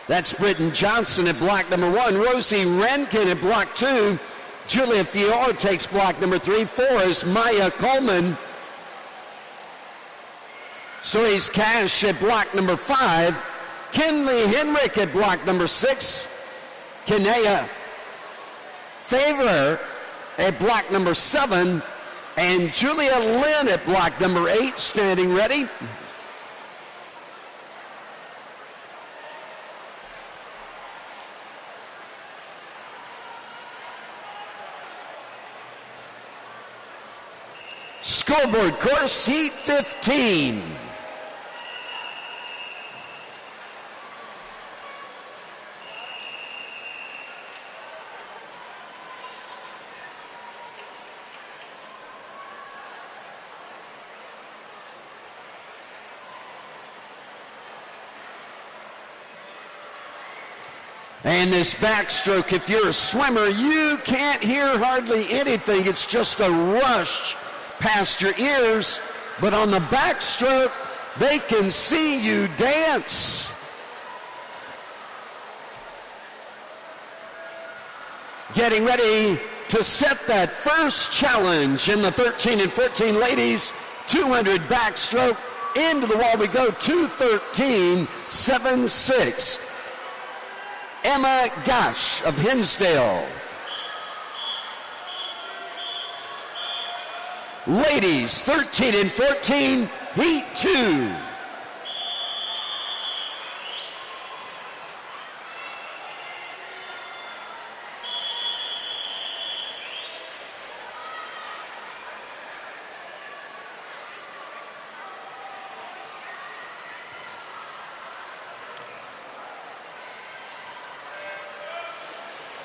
That's Britton Johnson at block number 1. Rosie Rankin at block 2. Julia Fior takes block number 3. 4 is Maya Coleman. Cerise Cash at block number 5. Kinley Henrik at block number 6. Kinea Favor at block number 7. And Julia Lynn at block number 8, standing ready. Scoreboard course, heat 15. And this backstroke, if you're a swimmer, you can't hear hardly anything. It's just a rush past your ears. But on the backstroke, they can see you dance. Getting ready to set that first challenge in the 13 and 14 ladies, 200 backstroke. Into the wall we go, 2:13.76. Emma Gosh of Hinsdale. Ladies, 13 and 14, heat 2.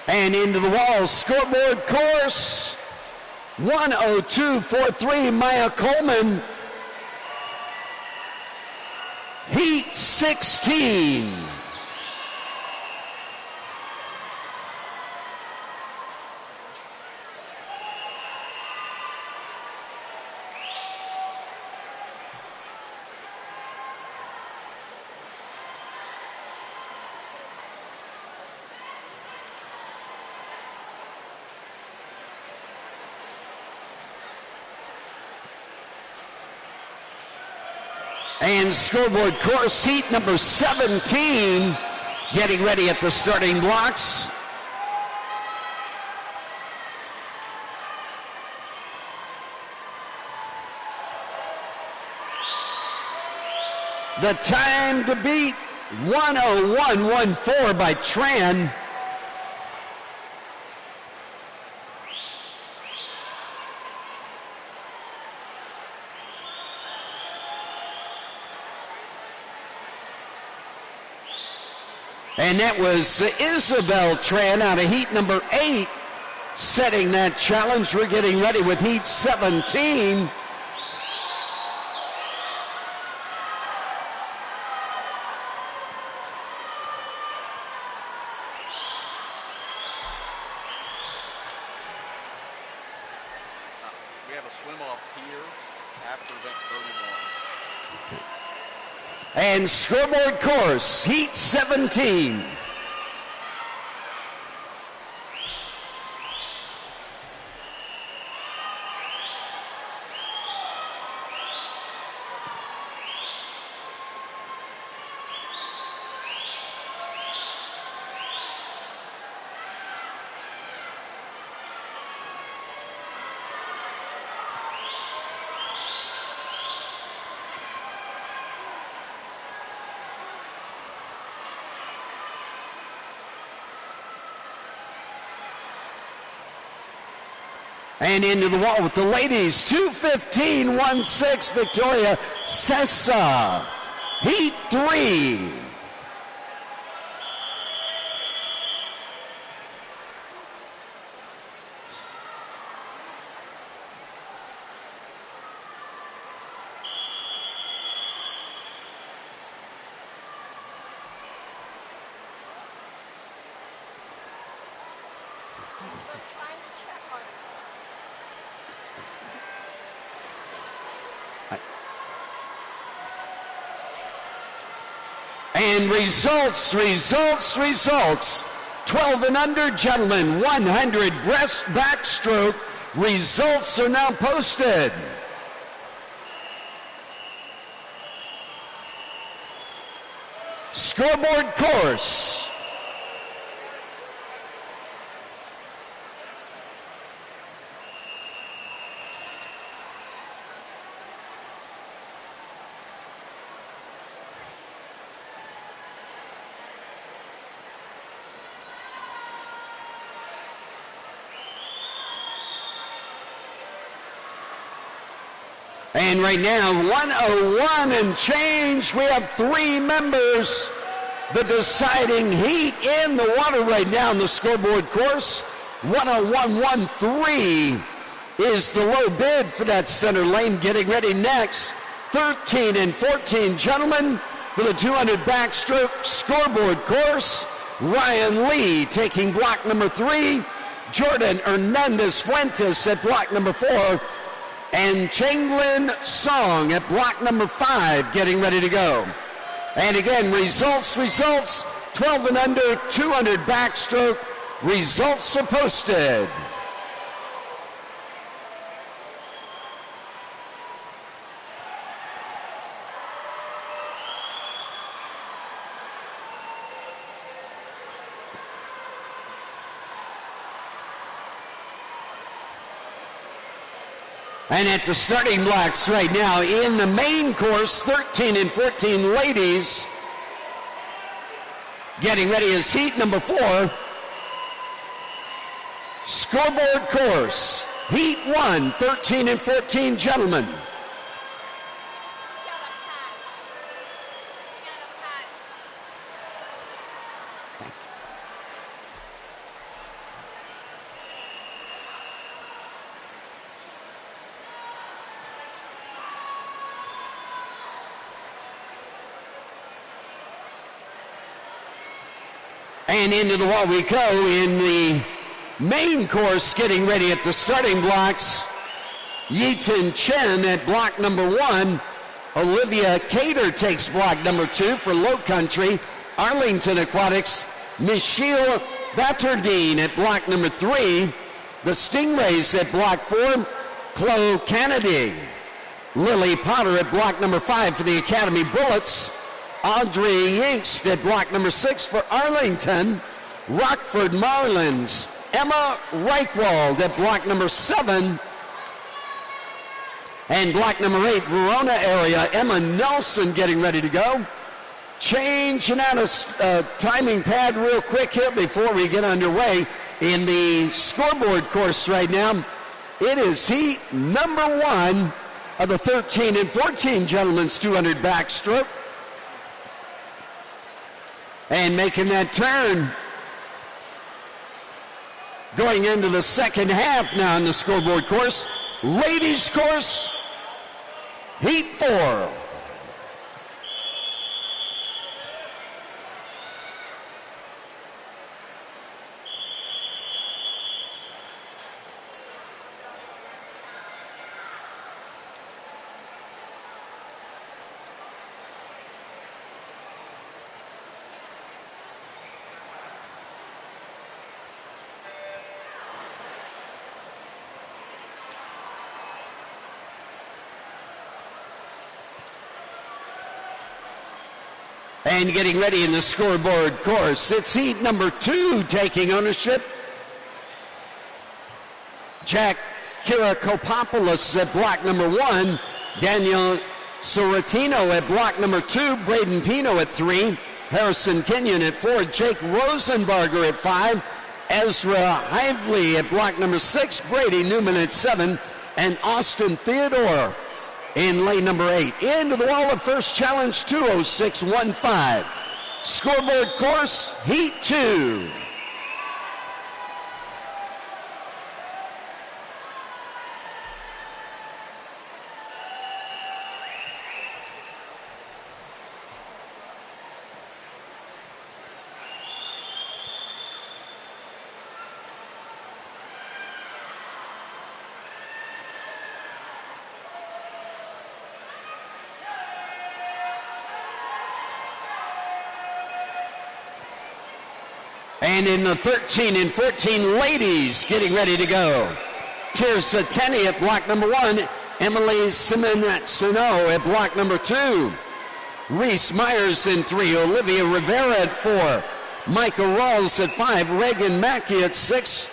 And into the wall, scoreboard course, 1:02.43, Maya Coleman. Heat 16. And scoreboard course, heat number 17, getting ready at the starting blocks. The time to beat, 1:01.14 by Tran. And that was Isabel Tran out of heat number 8, setting that challenge. We're getting ready with heat 17. We have a swim off here after event 31. And scoreboard course, heat 17. And into the wall with the ladies, 2:15.16, Victoria Sessa. Heat 3. We're trying to check on it. And results. 12 and under, gentlemen, 100 backstroke. Results are now posted. Scoreboard course. And right now, 101 and change. We have 3 members. The deciding heat in the water right now in the scoreboard course. 101.13 is the low bid for that center lane. Getting ready next. 13 and 14, gentlemen, for the 200 backstroke scoreboard course. Ryan Lee taking block number 3. Jordan Hernandez Fuentes at block number 4. And Changlin Song at block number 5 getting ready to go. And again, results, 12 and under, 200 backstroke, results are posted. And at the starting blocks right now in the main course, 13 and 14 ladies getting ready as heat number 4. Scoreboard course, heat 1, 13 and 14 gentlemen. And into the wall we go in the main course, getting ready at the starting blocks. Yitin Chen at block number 1. Olivia Cater takes block number 2 for Low Country. Arlington Aquatics, Michelle Batterdine at block number 3. The Stingrays at block 4, Chloe Kennedy. Lily Potter at block number 5 for the Academy Bullets. Audrey Yingst at block number 6 for Arlington. Rockford Marlins, Emma Reichwald at block number 7. And block number 8, Verona area, Emma Nelson getting ready to go. Changing out a timing pad real quick here before we get underway in the scoreboard course right now. It is heat number 1 of the 13 and 14 gentlemen's 200 backstroke. And making that turn, going into the second half now in the scoreboard course. Ladies course, heat 4. And getting ready in the scoreboard course, it's heat number 2 taking ownership. Jack Kirakopopoulos at block number 1. Daniel Sorrentino at block number 2. Braden Pino at 3. Harrison Kenyon at 4. Jake Rosenbarger at 5. Ezra Hively at block number 6, Brady Newman at 7, and Austin Theodore in lane number 8. Into the wall of first challenge, 2:06.15. Scoreboard course, Heat 2. And in the 13 and 14 ladies getting ready to go. Tirsa Tenney at block number 1. Emily Simoneau at block number 2. Reese Myers in 3. Olivia Rivera at 4. Micah Rawls at 5. Reagan Mackey at 6.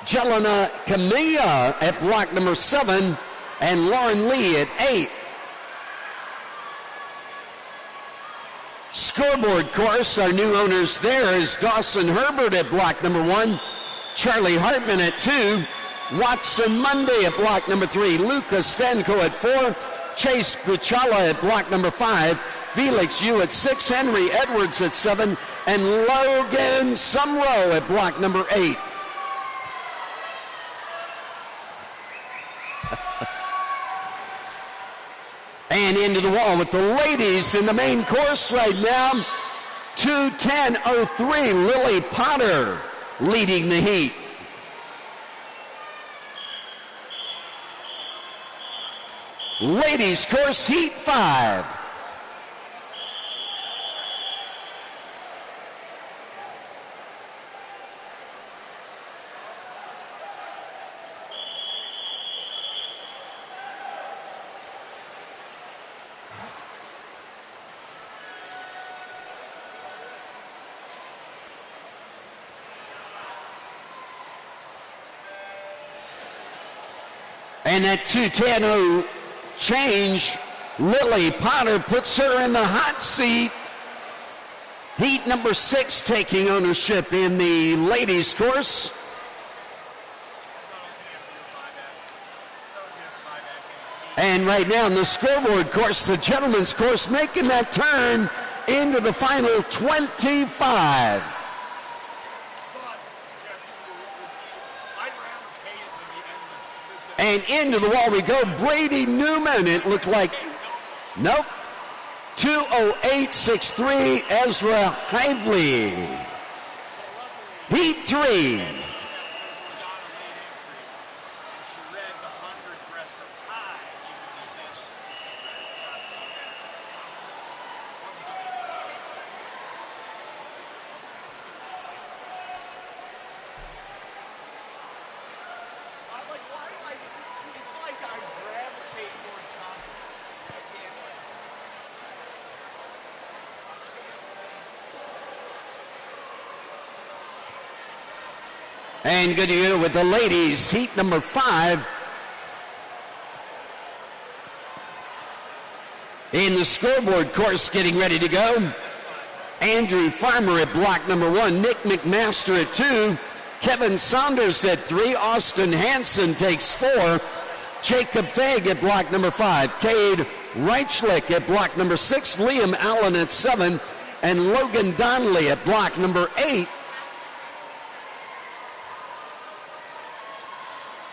Jelena Camilla at block number 7. And Lauren Lee at 8. Scoreboard course, our new owners there is Dawson Herbert at block number 1, Charlie Hartman at 2, Watson Monday at block number 3, Luca Stanko at 4, Chase Buchala at block number 5, Felix Yu at 6, Henry Edwards at 7, and Logan Sumrow at block number 8. And into the wall with the ladies in the main course right now. 2:10.03, Lily Potter leading the heat. Ladies course, Heat 5. And that 2:10 change, Lily Potter puts her in the hot seat. Heat number 6 taking ownership in the ladies course. And right now in the scoreboard course, the gentlemen's course making that turn into the final 25. And into the wall we go. Brady Newman, it looked like, nope. 2:08.63, Ezra Hively. Heat 3. And good to go with the ladies, heat number 5. In the scoreboard course getting ready to go. Andrew Farmer at block number 1, Nick McMaster at 2, Kevin Saunders at 3, Austin Hansen takes 4, Jacob Fagg at block number 5, Cade Reichlich at block number 6, Liam Allen at 7, and Logan Donnelly at block number 8.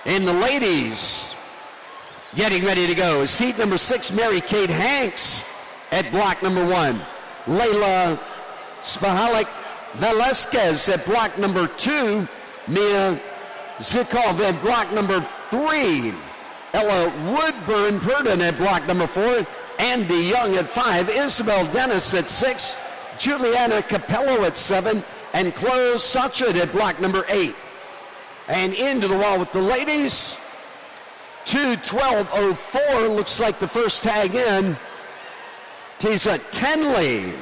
In the ladies, getting ready to go is heat number 6, Mary Kate Hanks at block number 1. Layla Spahalik Velasquez at block number 2. Mia Zikov at block number 3. Ella Woodburn Purdon at block number 4. Andy Young at 5. Isabel Dennis at 6. Juliana Capello at 7. And Chloe Sachet at block number 8. And into the wall with the ladies. 2:12.04, looks like the first tag in. Tisa Tenley.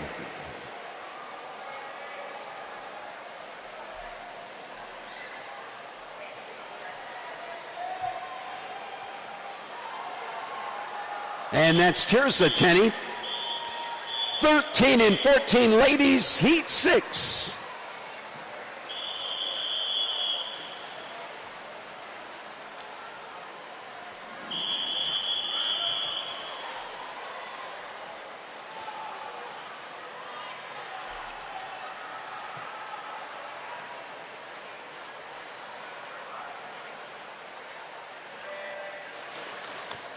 And that's Tirsa Tenney. 13 and 14 ladies, heat 6.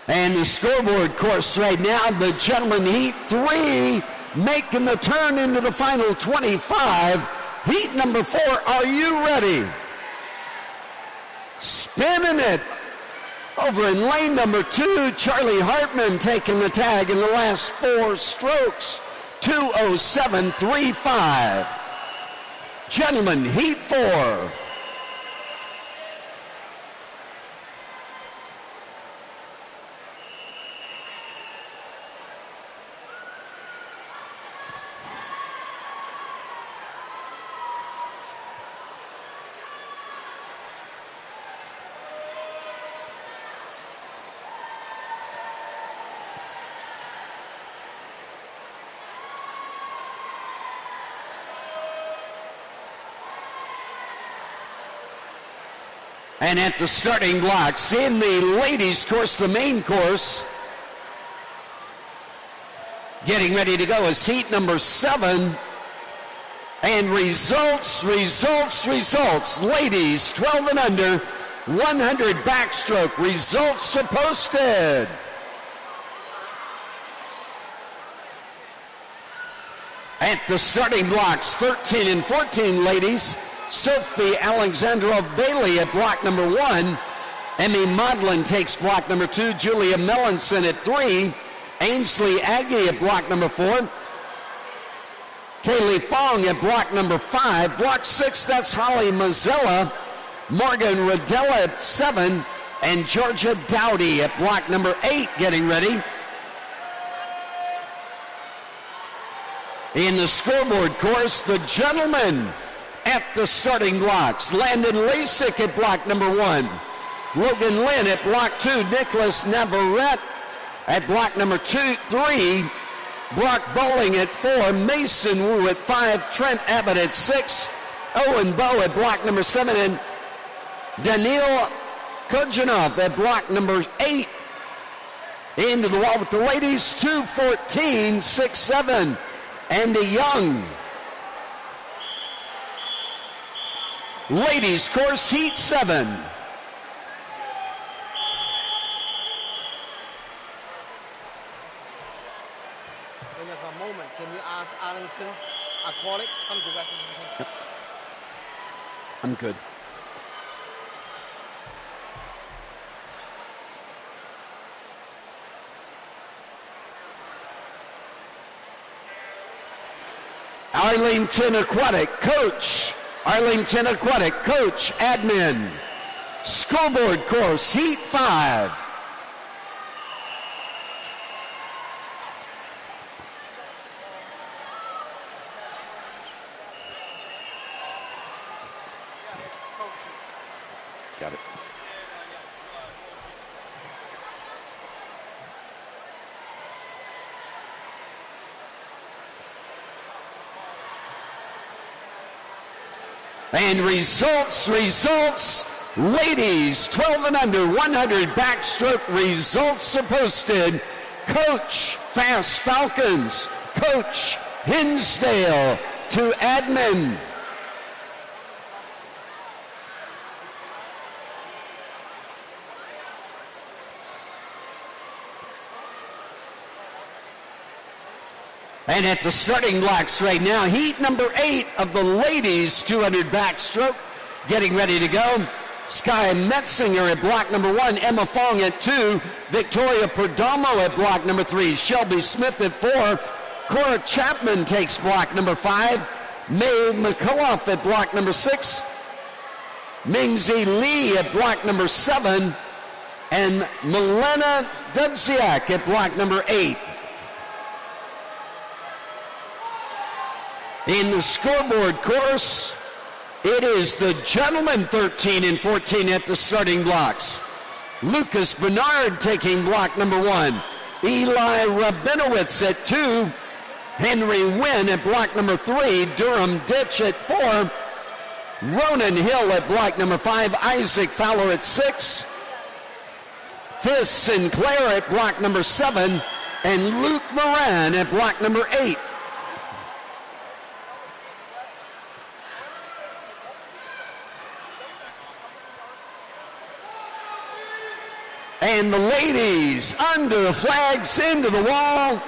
And the scoreboard course right now, the gentlemen Heat 3 making the turn into the final 25. Heat number 4, are you ready? Spinning it over in lane number 2, Charlie Hartman taking the tag in the last 4 strokes, 2:07.35. Gentlemen, Heat 4. And at the starting blocks in the ladies course, the main course, getting ready to go is heat number 7. And results. Ladies, 12 and under, 100 backstroke. Results are posted. At the starting blocks, 13 and 14 ladies, Sophie Alexandrov Bailey at block number 1. Emmy Modlin takes block number 2. Julia Melanson at 3. Ainsley Aggie at block number 4. Kaylee Fong at block number 5. Block 6, that's Holly Mazzella. Morgan Rodella at 7. And Georgia Dowdy at block number 8 getting ready. In the scoreboard course, the gentlemen at the starting blocks. Landon Lasik at block number 1. Logan Lynn at block 2. Nicholas Navarrete at block number 3. Brock Bowling at 4. Mason Wu at 5. Trent Abbott at 6. Owen Bowe at block number 7. And Daniil Kojanov at block number 8. Into the wall with the ladies, 2:14.67. Andy Young. Ladies course, heat 7. When you have a moment, can you ask Arlington, a colleague, come to Western? I'm good. Arlington Aquatic, coach. Arlington Aquatic, coach, admin. Scoreboard course, heat 5. Got it. And results. Ladies, 12 and under, 100 backstroke. Results are posted. Coach, Fast Falcons. Coach, Hinsdale to admin. And at the starting blocks right now, heat number 8 of the ladies 200 backstroke, getting ready to go. Sky Metzinger at block number 1, Emma Fong at 2, Victoria Perdomo at block number 3, Shelby Smith at 4, Cora Chapman takes block number 5, Mae McCullough at block number 6, Mingzi Lee at block number 7, and Milena Dudziak at block number 8. In the scoreboard course, it is the gentlemen 13 and 14 at the starting blocks. Lucas Bernard taking block number 1. Eli Rabinowitz at 2. Henry Wynn at block number 3. Durham Ditch at 4. Ronan Hill at block number 5. Isaac Fowler at 6. Fizz Sinclair at block number 7. And Luke Moran at block number 8. And the ladies under the flags into the wall.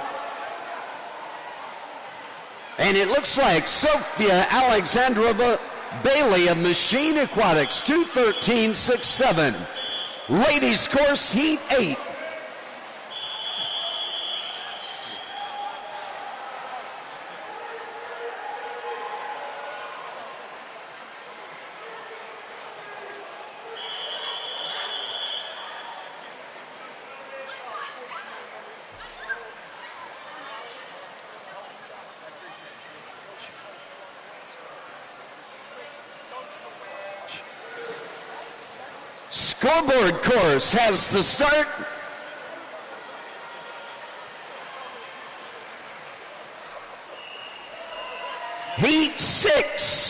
And it looks like Sophia Alexandrova Bailey of Machine Aquatics, 2:13.67. Ladies course, Heat 8. Scoreboard course has the start. Heat 6.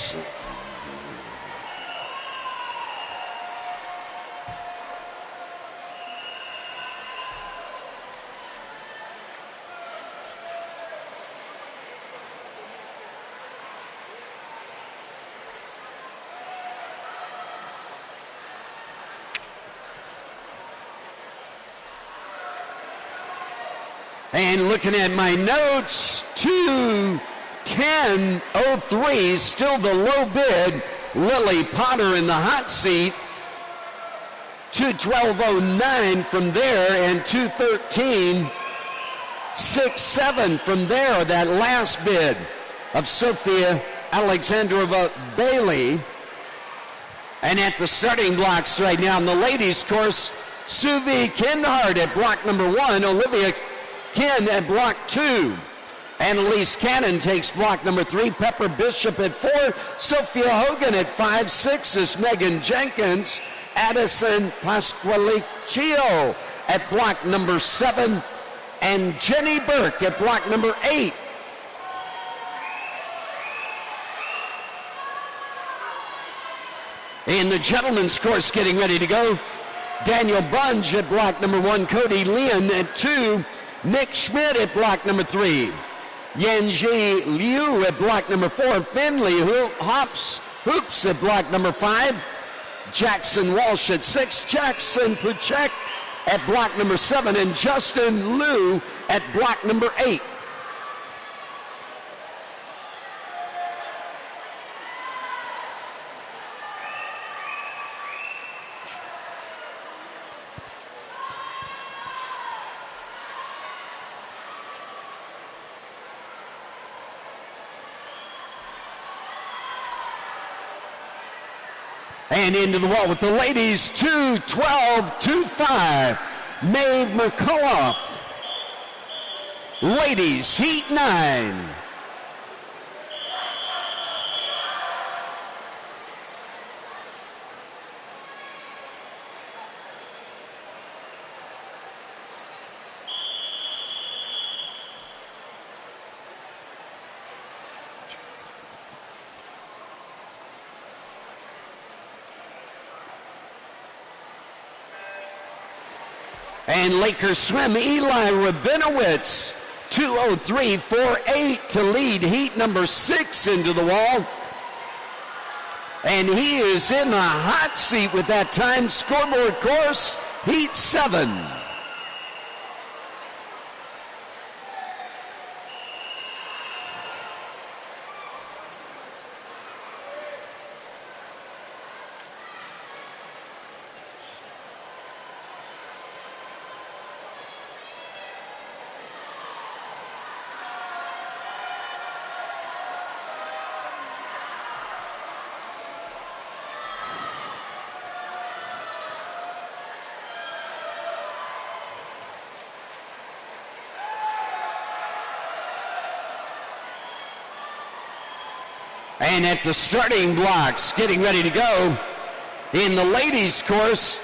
And looking at my notes, 2:10.03, still the low bid. Lily Potter in the hot seat. 2:12.09 from there, and 2:13.67 from there. That last bid of Sophia Alexandrova Bailey. And at the starting blocks right now in the ladies' course, Suvi Kinhart at block number 1, Olivia Ken at block 2. Annalise Cannon takes block number 3. Pepper Bishop at 4. Sophia Hogan at 5. 6 is Megan Jenkins. Addison Pasqualiccio at block number 7. And Jenny Burke at block number 8. In the gentlemen's course getting ready to go, Daniel Bunge at block number 1. Cody Leon at 2. Nick Schmidt at block number 3. Yanji Liu at block number 4. Finley Hoops at block number 5. Jackson Walsh at 6. Jackson Puchek at block number 7. And Justin Liu at block number 8. And into the wall with the ladies, 2:12.25, Maeve McCullough. Ladies, Heat 9. And Lakers swim, Eli Rabinowitz, 2:03.48 to lead Heat number 6 into the wall. And he is in the hot seat with that time. Scoreboard course, Heat 7. And at the starting blocks, getting ready to go, in the ladies' course,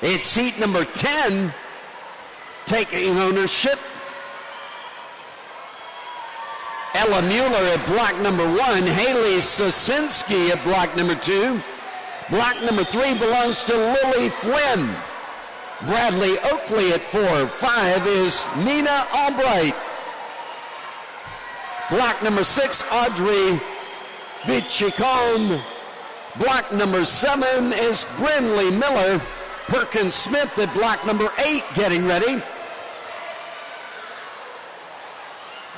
it's Heat number 10, taking ownership. Ella Mueller at block number 1, Haley Sosinski at block number 2. Block number 3 belongs to Lily Flynn. Bradley Oakley at 4. 5 is Nina Albright. Block number 6, Audrey Bichicone. Block number 7 is Brinley Miller. Perkins Smith at block number 8 getting ready.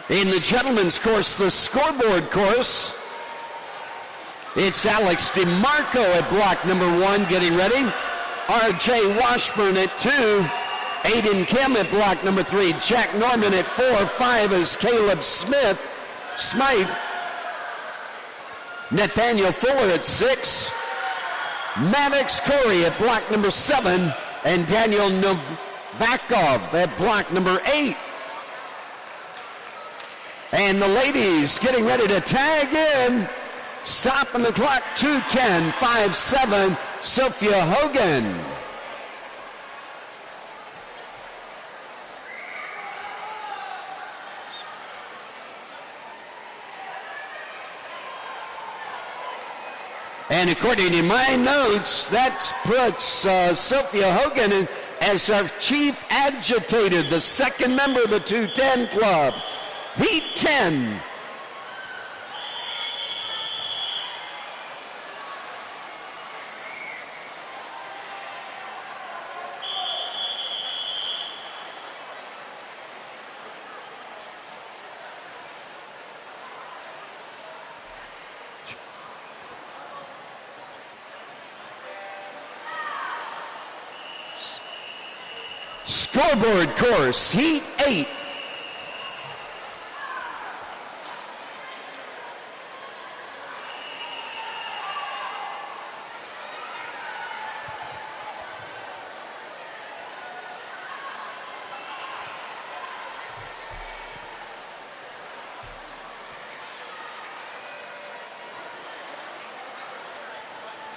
In the gentlemen's course, the scoreboard course, it's Alex DeMarco at block number 1 getting ready. R.J. Washburn at 2. Aiden Kim at block number 3. Jack Norman at 4. 5 is Caleb Smythe. Nathaniel Fuller at 6. Maddox Corey at block number 7. And Daniel Novakov at block number 8. And the ladies getting ready to tag in. Stopping the clock, 2:10, 5-7, Sophia Hogan. And according to my notes, that puts Sophia Hogan as our chief agitator, the second member of the 210 club. Heat 10. Scoreboard course, Heat 8.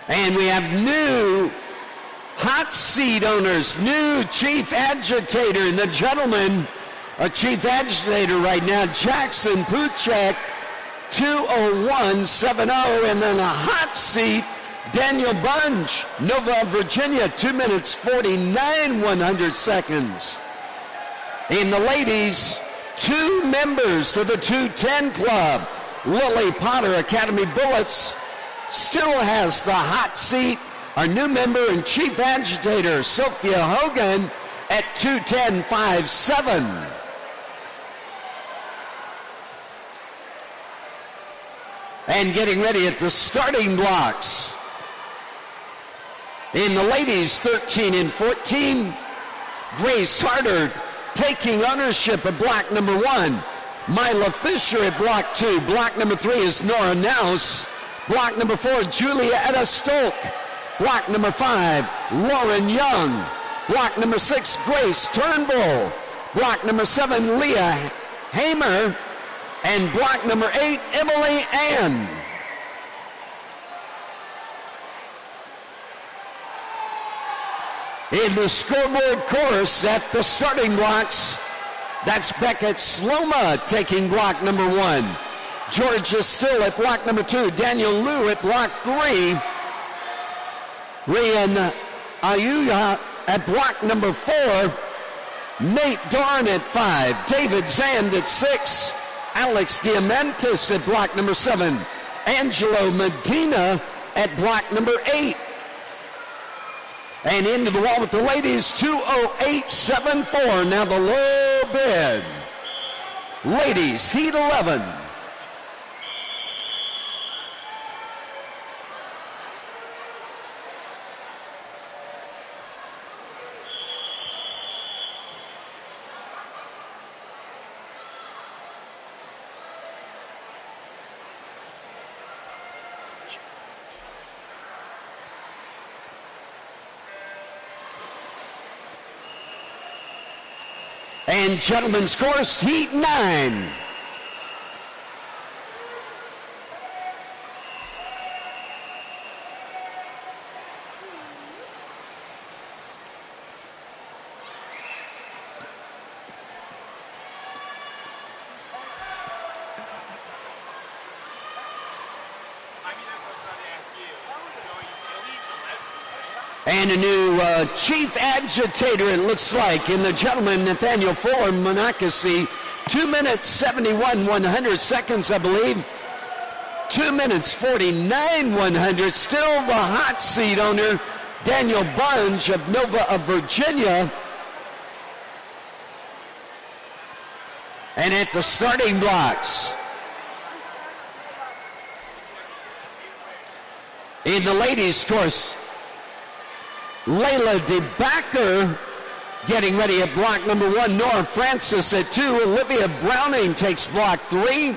And we have new hot seat owners, new chief agitator, and the gentleman, a chief agitator right now, Jackson Puchek, 2:01.70, and then a hot seat, Daniel Bunge, Nova, Virginia, 2 minutes 49 seconds. In the ladies, 2 members of the 210 club, Lily Potter, Academy Bullets, still has the hot seat. Our new member and chief agitator, Sophia Hogan, at 2:10.57. And getting ready at the starting blocks. In the ladies, 13 and 14, Grace Harder taking ownership of block number 1. Mila Fisher at block 2. Block number 3 is Nora Naus. Block number 4, Julia Etta Stolk. Block number 5, Lauren Young. Block number 6, Grace Turnbull. Block number 7, Leah Hamer. And block number 8, Emily Ann. In the scoreboard course at the starting blocks, that's Beckett Sloma taking block number 1. Georgia Still at block number 2. Daniel Liu at block 3. Rian Ayuya at block number 4. Nate Dorn at 5. David Zand at 6. Alex Diamantis at block number 7. Angelo Medina at block number 8. And into the wall with the ladies, 2:08.74. Now the low bid. Ladies, Heat 11. And gentlemen's course, Heat 9. And a new chief agitator, it looks like, in the gentleman, Nathaniel Fuller, Monacacy. 2 minutes 71 seconds, I believe. 2 minutes 49 100. Still the hot seat owner, Daniel Bunge of Nova of Virginia. And at the starting blocks, in the ladies' course, Layla DeBacker getting ready at block number 1. Nora Francis at 2. Olivia Browning takes block 3.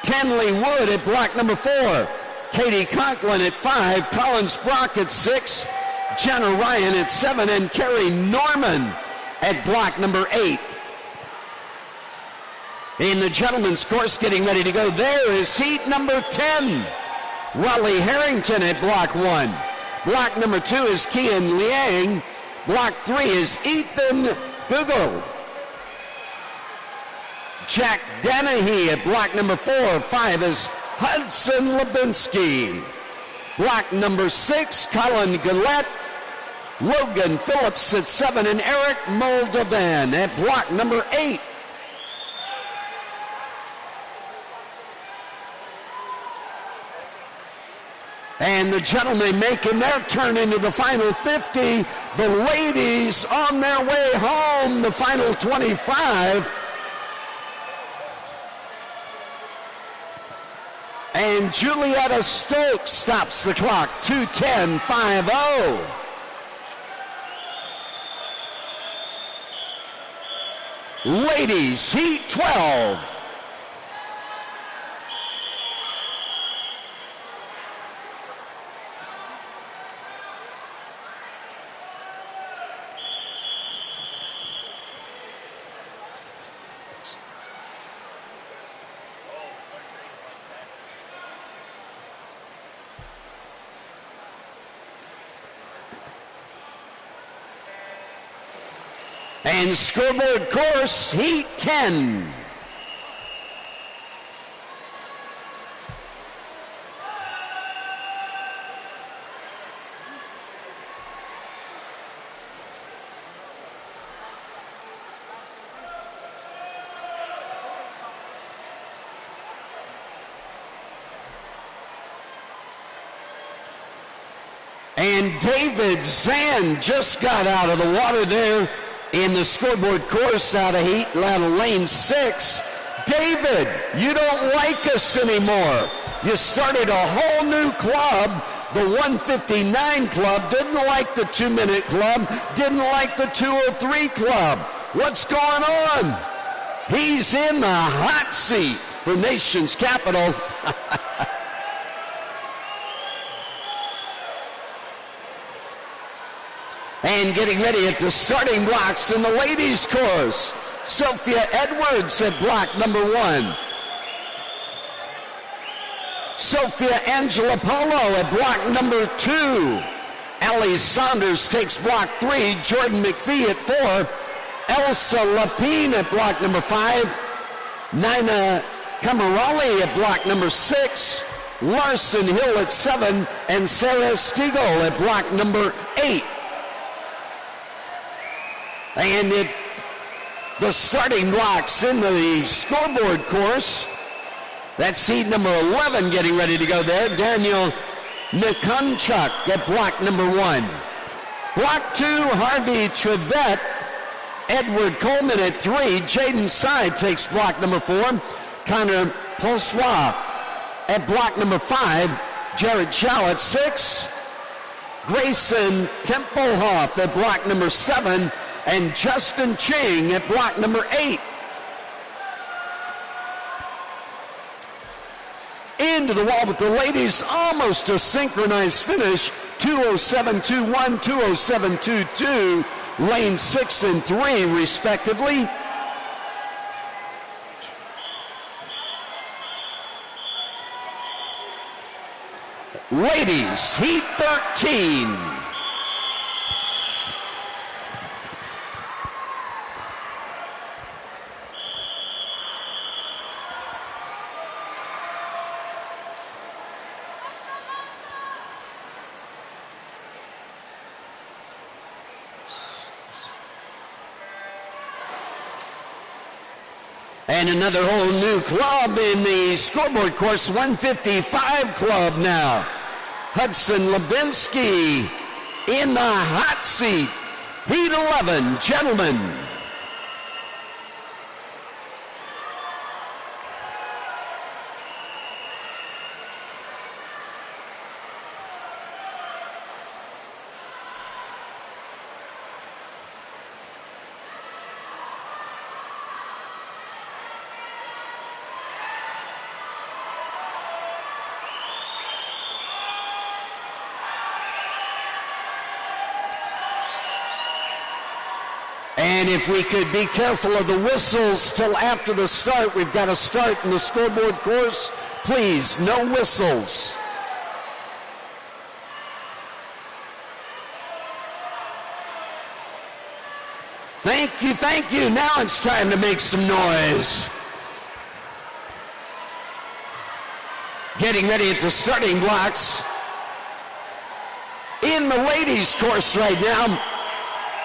Tanley Wood at block number 4. Katie Conklin at 5. Collins Brock at 6. Jenna Ryan at 7. And Carrie Norman at block number 8. In the gentlemen's course, getting ready to go, there is heat number 10. Raleigh Harrington at block 1. Block number 2 is Kian Liang. Block 3 is Ethan Google. Jack Dennehy at block number 4. 5 is Hudson Lubinsky. Block number 6, Colin Gillette. Logan Phillips at 7 and Eric Moldovan at block number 8. And the gentlemen making their turn into the final 50. The ladies on their way home, the final 25. And Julietta Stokes stops the clock, 2:10.50. Ladies, heat 12. And scoreboard course, heat 10. And David Zan just got out of the water there in the scoreboard course out of heat, out of lane 6. David, you don't like us anymore. You started a whole new club. The 159 club didn't like the 2-minute club, didn't like the 203 club. What's going on? He's in the hot seat for Nation's Capital. And getting ready at the starting blocks in the ladies' course, Sophia Edwards at block number 1. Sophia Angela Polo at block number 2. Allie Saunders takes block 3. Jordan McPhee at 4. Elsa Lapine at block number 5. Nina Camarali at block number 6. Larson Hill at 7. And Sarah Stiegel at block number 8. And the starting blocks in the scoreboard course, that's seed number 11 getting ready to go there. Daniel Nikonchuk at block number 1. Block 2, Harvey Trevette. Edward Coleman at 3. Jaden Side takes block number 4. Connor Polsois at block number 5. Jared Chow at 6. Grayson Templehoff at block number 7. And Justin Ching at block number 8. Into the wall with the ladies, almost a synchronized finish. 207.21, 207.22, lane 6 and 3 respectively. Ladies, heat 13. And another whole new club in the scoreboard course, 155 club now. Hudson Lubinsky in the hot seat, Heat 11, gentlemen. And if we could be careful of the whistles till after the start, we've got to start in the scoreboard course. Please, no whistles. Thank you. Now it's time to make some noise. Getting ready at the starting blocks. In the ladies' course right now,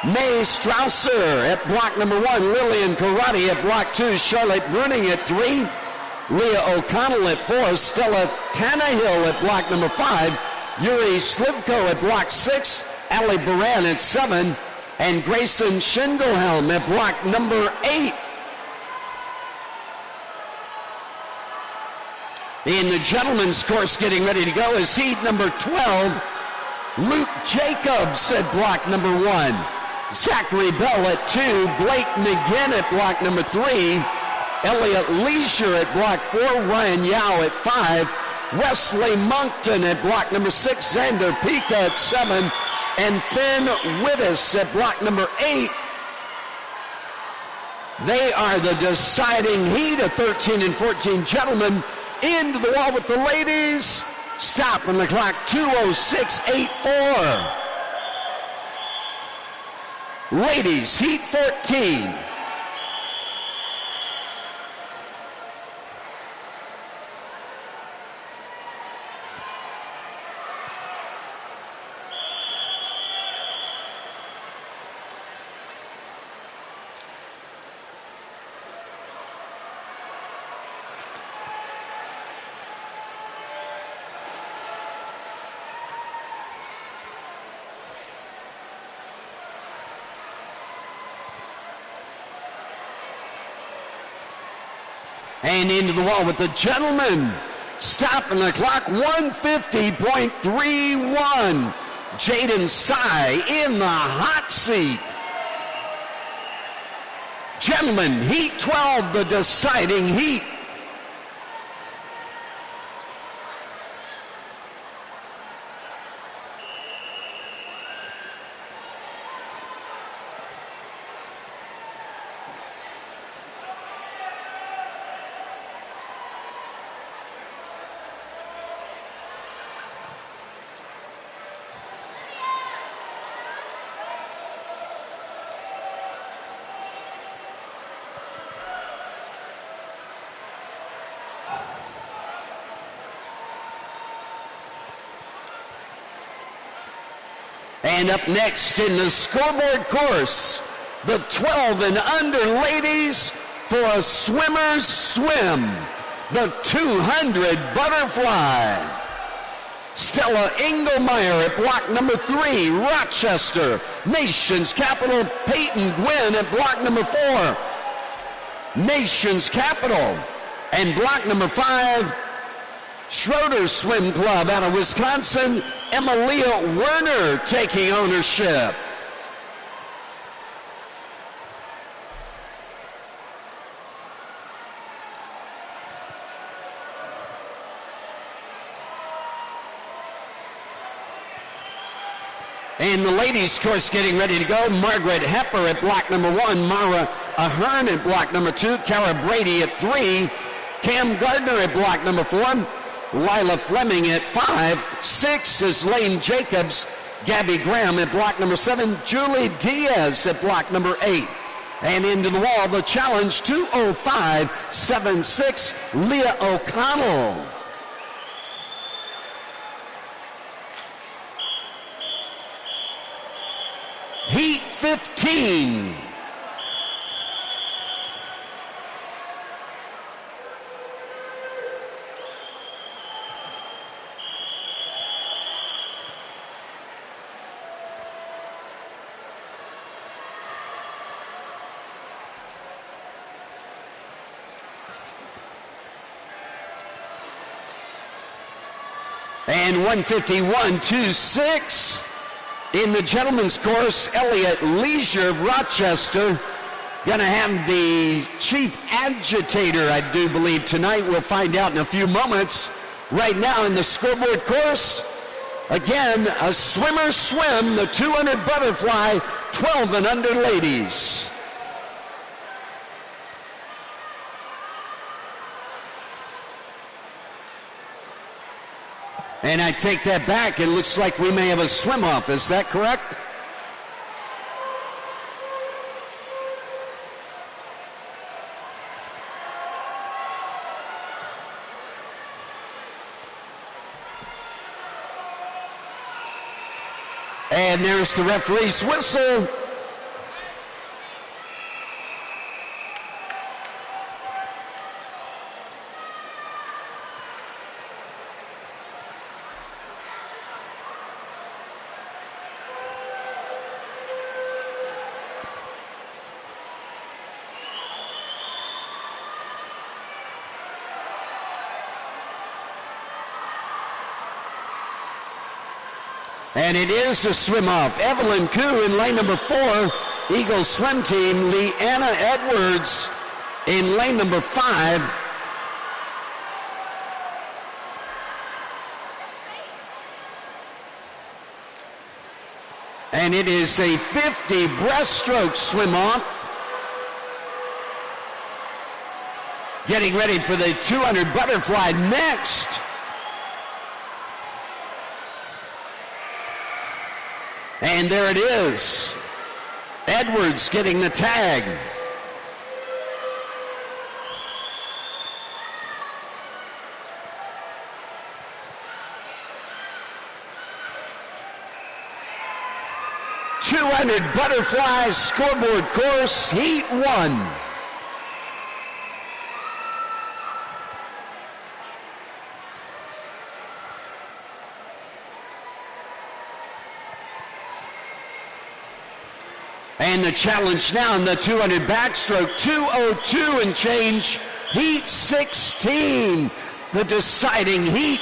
May Strausser at block number 1, Lillian Karate at block 2, Charlotte Bruning at 3, Leah O'Connell at 4, Stella Tannehill at block number 5, Yuri Slivko at block 6, Allie Baran at 7, and Grayson Schindelhelm at block number 8. In the gentlemen's course getting ready to go is heat number 12, Luke Jacobs at block number 1. Zachary Bell at 2, Blake McGinn at block number 3, Elliot Leisure at block 4, Ryan Yao at 5, Wesley Moncton at block number 6, Xander Pika at 7, and Finn Wittes at block number 8. They are the deciding heat of 13 and 14 gentlemen. Into the wall with the ladies. Stop on the clock, 2:06.84. Ladies, heat 14. And into the wall with the gentlemen. Stopping the clock, 150.31. Jaden Sy in the hot seat. Gentlemen, heat 12, the deciding heat. And up next in the scoreboard course, the 12 and under ladies for a swimmer's swim, the 200 butterfly. Stella Engelmeyer at block number 3, Rochester. Nation's capital, Peyton Gwynn at block number 4. Nation's capital. And block number 5, Schroeder Swim Club out of Wisconsin, Emilia Werner taking ownership. And the ladies' course getting ready to go. Margaret Hepper at block number 1, Mara Ahern at block number 2, Kara Brady at 3, Cam Gardner at block number 4, Lila Fleming at 5, 6 is Lane Jacobs, Gabby Graham at block number 7, Julie Diaz at block number 8. And into the wall, the challenge, 2:05.76, Leah O'Connell. Heat 15. And 151.26 in the gentlemen's course, Elliott Leisure of Rochester. Going to have the chief agitator, I do believe, tonight. We'll find out in a few moments. Right now in the scoreboard course, again, a swimmer swim, the 200 butterfly, 12 and under ladies. And I take that back. It looks like we may have a swim off. Is that correct? And there's the referee's whistle. And it is a swim off. Evelyn Koo in lane number 4. Eagles swim team. Leanna Edwards in lane number 5. And it is a 50 breaststroke swim off. Getting ready for the 200 butterfly next. And there it is. Edwards getting the tag. .200 butterfly scoreboard course, Heat 1. And the challenge now in the 200 backstroke, 2:02 and change, Heat 16, the deciding heat.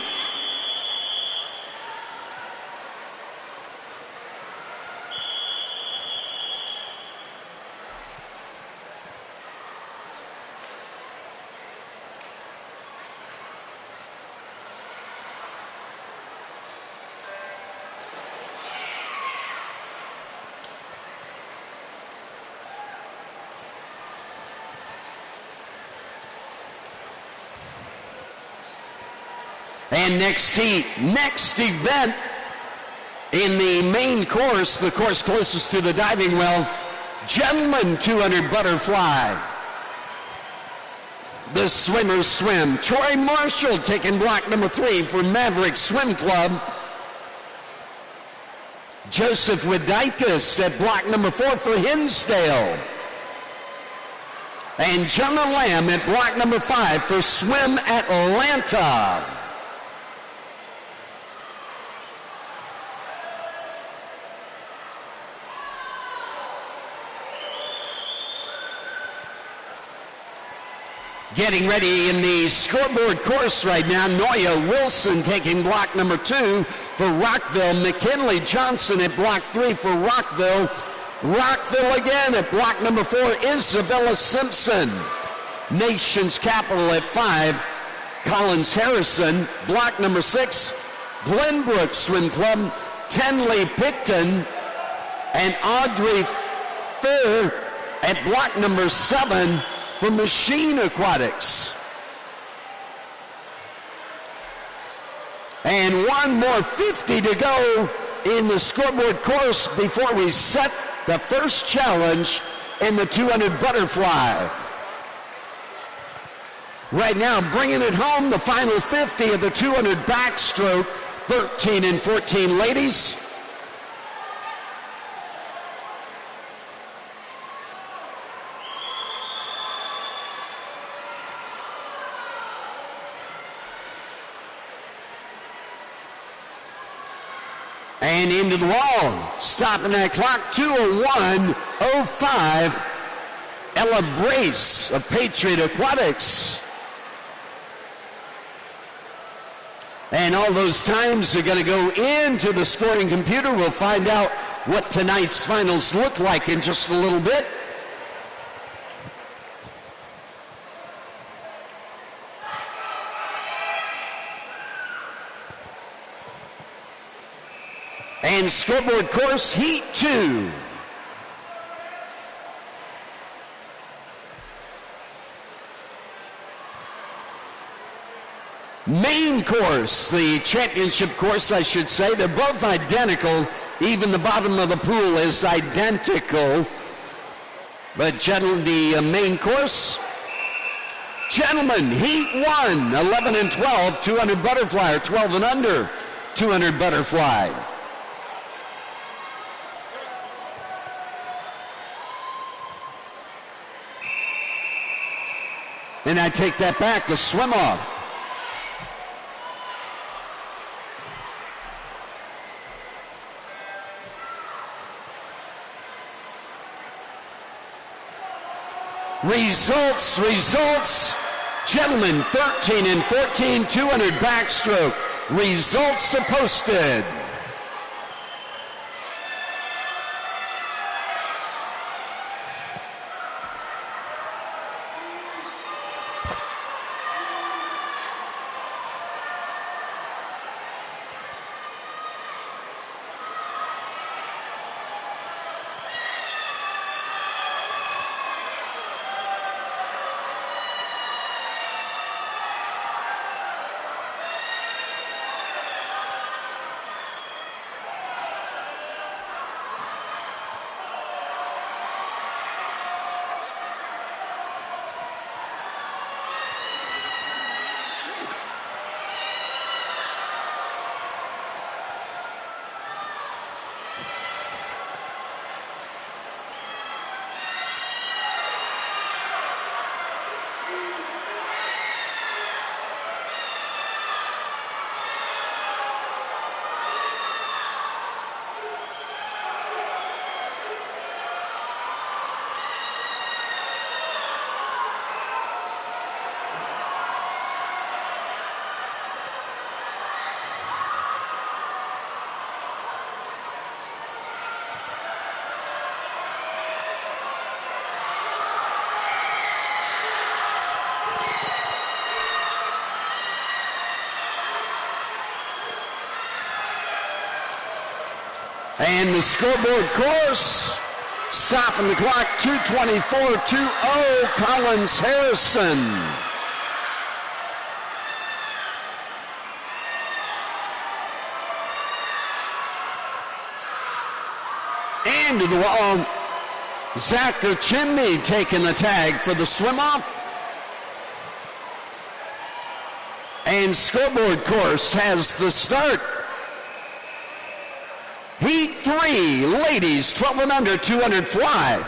And next heat, next event in the main course, the course closest to the diving well, gentlemen 200 butterfly. The swimmers swim. Troy Marshall taking block number 3 for Maverick Swim Club. Joseph Wadikis at block number 4 for Hinsdale. And Jonah Lamb at block number 5 for Swim Atlanta. Getting ready in the scoreboard course right now, Noya Wilson taking block number 2 for Rockville. McKinley Johnson at block 3 for Rockville. Rockville again at block number 4, Isabella Simpson. Nation's Capital at 5, Collins Harrison. Block number 6, Glenbrook Swim Club, Tenley Picton. And Audrey Fair at block number 7, for Machine Aquatics. And one more 50 to go in the scoreboard course before we set the first challenge in the 200 butterfly. Right now, bringing it home, the final 50 of the 200 backstroke, 13 and 14 ladies. And into the wall, stopping that clock, 2:01:05. Ella Brace of Patriot Aquatics. And all those times are going to go into the scoring computer. We'll find out what tonight's finals look like in just a little bit. And scoreboard course, Heat 2. Main course, the championship course, I should say, they're both identical. Even the bottom of the pool is identical. But the main course, gentlemen, Heat 1, 11 and 12, 200 butterfly, or 12 and under, 200 butterfly. And I take that back, the swim off. Results. Gentlemen, 13 and 14, 200 backstroke. Results are posted. And the scoreboard course, stopping the clock, 2:24.20, Collins Harrison. And to the wall, Zach Chimney taking the tag for the swim-off. And scoreboard course has the start. Heat 3, ladies, 12 and under, 200 fly.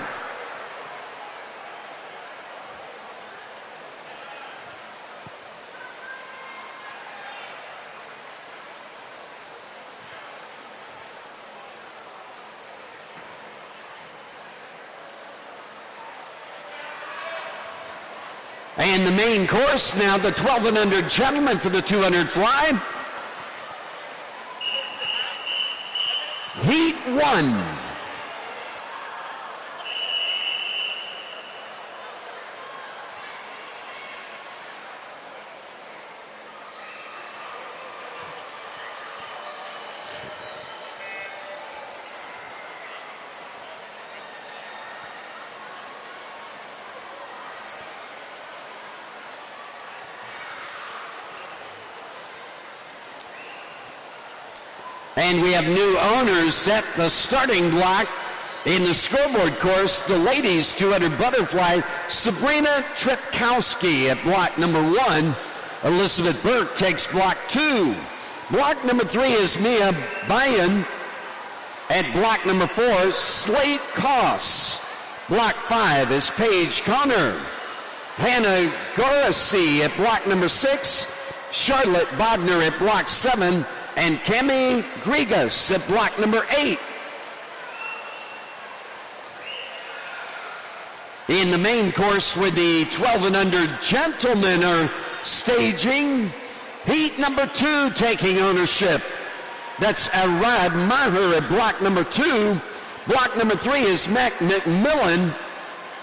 And the main course now, the 12 and under gentlemen for the 200 fly. Heat 1. And we have new owners at the starting block in the scoreboard course. The ladies 200 butterfly, Sabrina Trepkowski at block number 1. Elizabeth Burke takes block 2. Block number 3 is Mia Bayan. At block number 4, Slate Koss. Block 5 is Paige Connor. Hannah Gorasi at block number 6. Charlotte Bodner at block 7. And Kemi Grigas at block number 8. In the main course where the 12 and under gentlemen are staging, Heat number 2 taking ownership. That's Arad Maher at block number 2. Block number 3 is Mac McMillan.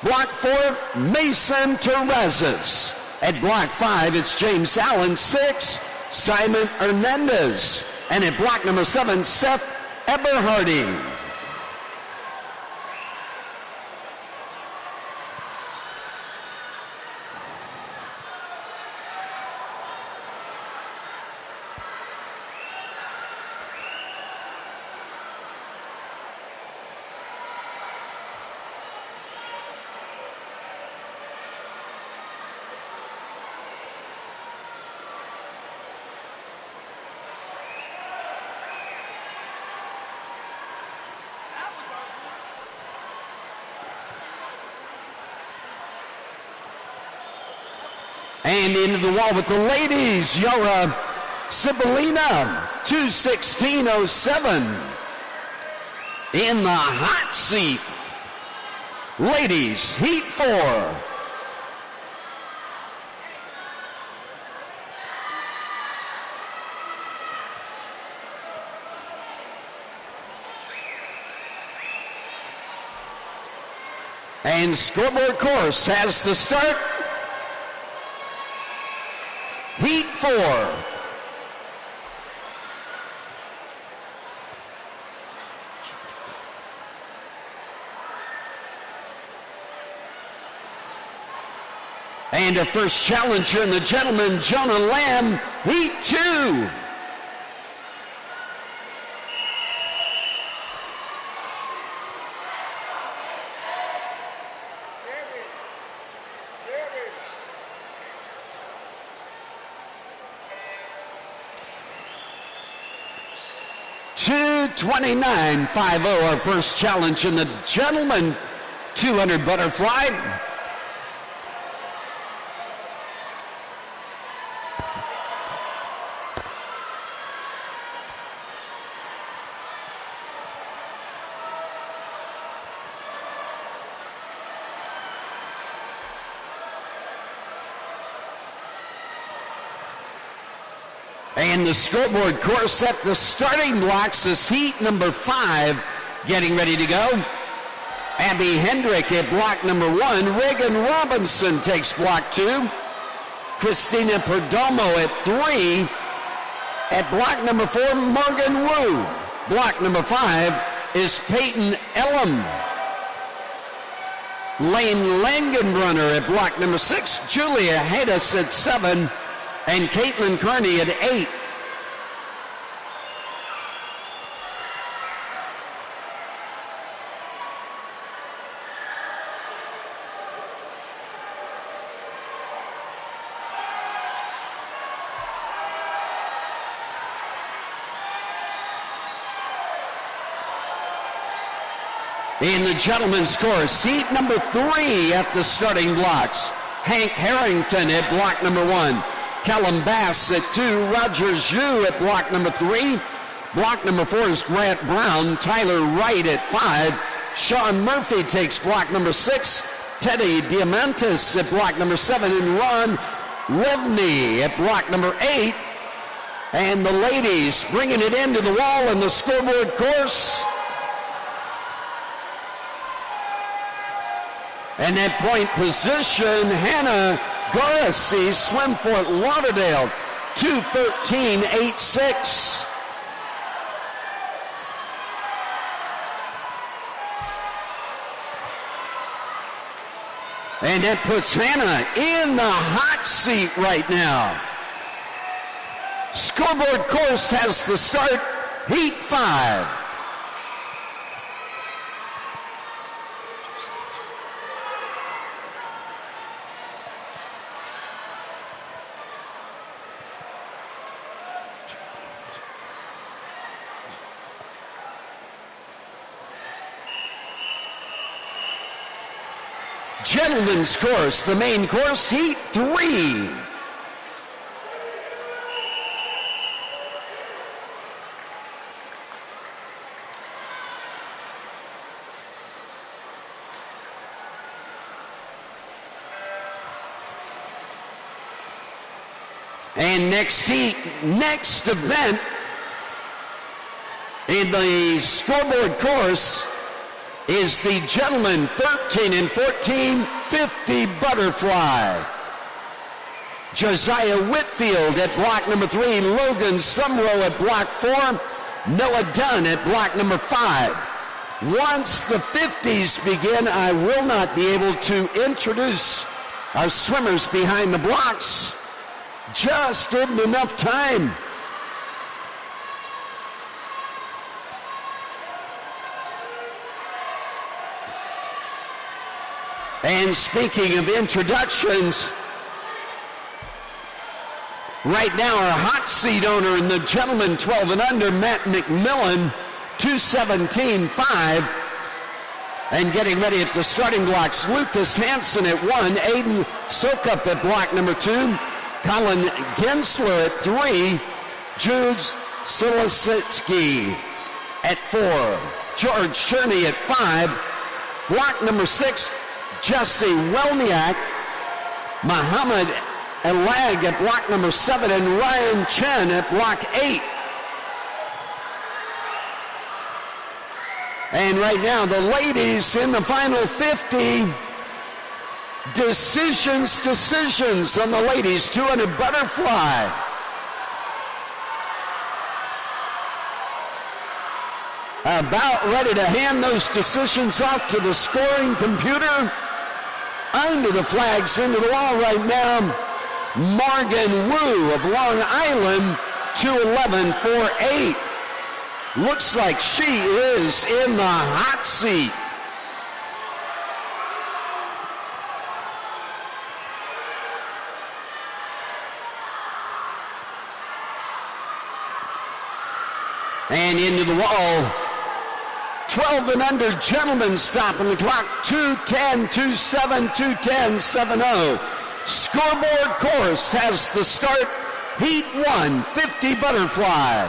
Block 4, Mason Terrazas. At block 5, it's James Allen. 6, Simon Hernandez. And at block number 7, Seth Eberharding. And into the wall with the ladies, Yara Sibilina, 2:16.07. In the hot seat, ladies, Heat 4. And scoreboard course has the start. Heat 4. And a first challenger in the gentleman, Jonah Lamb, Heat 2. $229.50, our first challenge in the gentleman 200 butterfly. And the scoreboard course at the starting blocks is Heat number 5 getting ready to go. Abby Hendrick at block number 1. Reagan Robinson takes block 2. Christina Perdomo at 3. At block number 4, Morgan Wu. Block number 5 is Peyton Elam. Lane Langenbrunner at block number 6. Julia Haydas at 7. And Caitlin Carney at 8. In the gentlemen's course, Heat number 3 at the starting blocks. Hank Harrington at block number 1. Callum Bass at 2, Roger Zhu at block number 3. Block number 4 is Grant Brown, Tyler Wright at 5. Sean Murphy takes block number 6. Teddy Diamantis at block number 7, and Ron Livney at block number 8. And the ladies bringing it into the wall in the scoreboard course. And at point position, Hannah Garasi, Swim Fort Lauderdale, 2:13.86. And that puts Hannah in the hot seat right now. Scoreboard course has the start, Heat 5. Gentlemen's course, the main course, Heat 3. And next event in the scoreboard course is the gentlemen 13 and 14 50 butterfly. Josiah Whitfield at block number 3, Logan Sumrow at block 4, Noah Dunn at block number 5. Once the 50s begin, I will not be able to introduce our swimmers behind the blocks. Just isn't enough time. And speaking of introductions, right now our hot seat owner in the gentleman 12 and under, Matt McMillan, 217.5. And getting ready at the starting blocks, Lucas Hansen at 1, Aiden Sokup at block number 2, Colin Gensler at 3, Jude Silasitsky at 4, George Cherney at 5, block number 6, Jesse Welniak, Muhammad Elag at block number 7, and Ryan Chen at block 8. And right now, the ladies in the final 50. Decisions on the ladies, 200 butterfly. About ready to hand those decisions off to the scoring computer. Under the flags, into the wall right now, Morgan Wu of Long Island, 211.48. Looks like she is in the hot seat. And into the wall, 12 and under gentlemen stopping the clock, 2:10, 2:7, 2:10, 7:0. Scoreboard course has the start, Heat 1, 50 butterfly.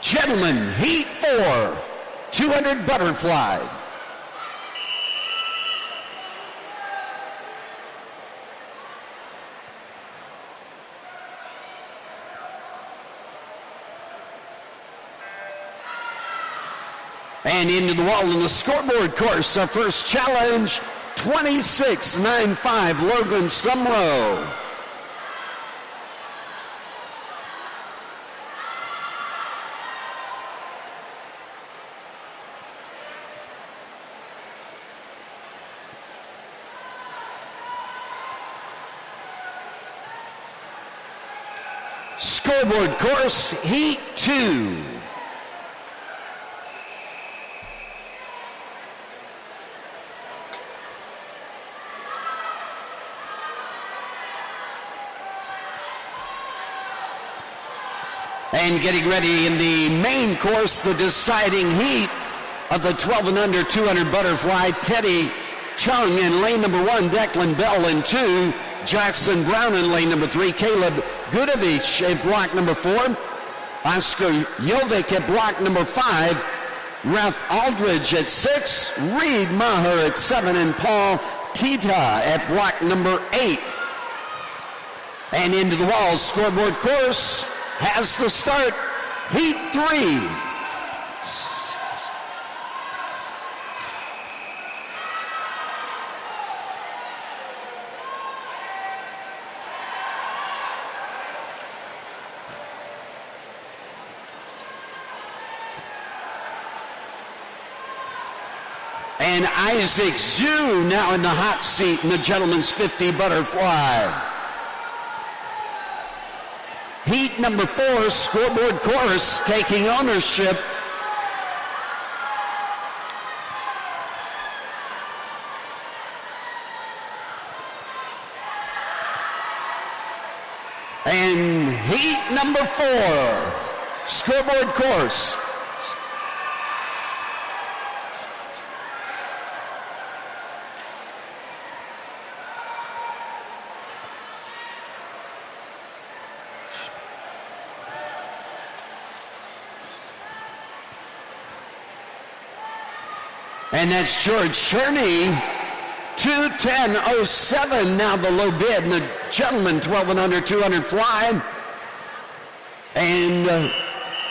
Gentlemen, Heat 4, 200 butterfly. And into the wall in the scoreboard course, our first challenge, 26.95, Logan Sumrow. Scoreboard course, Heat 2. And getting ready in the main course, the deciding heat of the 12 and under 200 butterfly, Teddy Chung in lane number 1, Declan Bell in 2, Jackson Brown in lane number 3, Caleb Gudovich at block number 4, Oscar Jovic at block number 5, Ralph Aldridge at 6, Reed Maher at 7, and Paul Tita at block number 8. And into the wall, scoreboard course has the start, Heat 3. And Isaac Zhu now in the hot seat in the gentleman's 50 butterfly. Heat number 4, scoreboard course, taking ownership. And heat number 4, scoreboard course. And that's George Cherney, 2:10.07, now the low bid. And the gentleman, 12 and under, 200 fly. And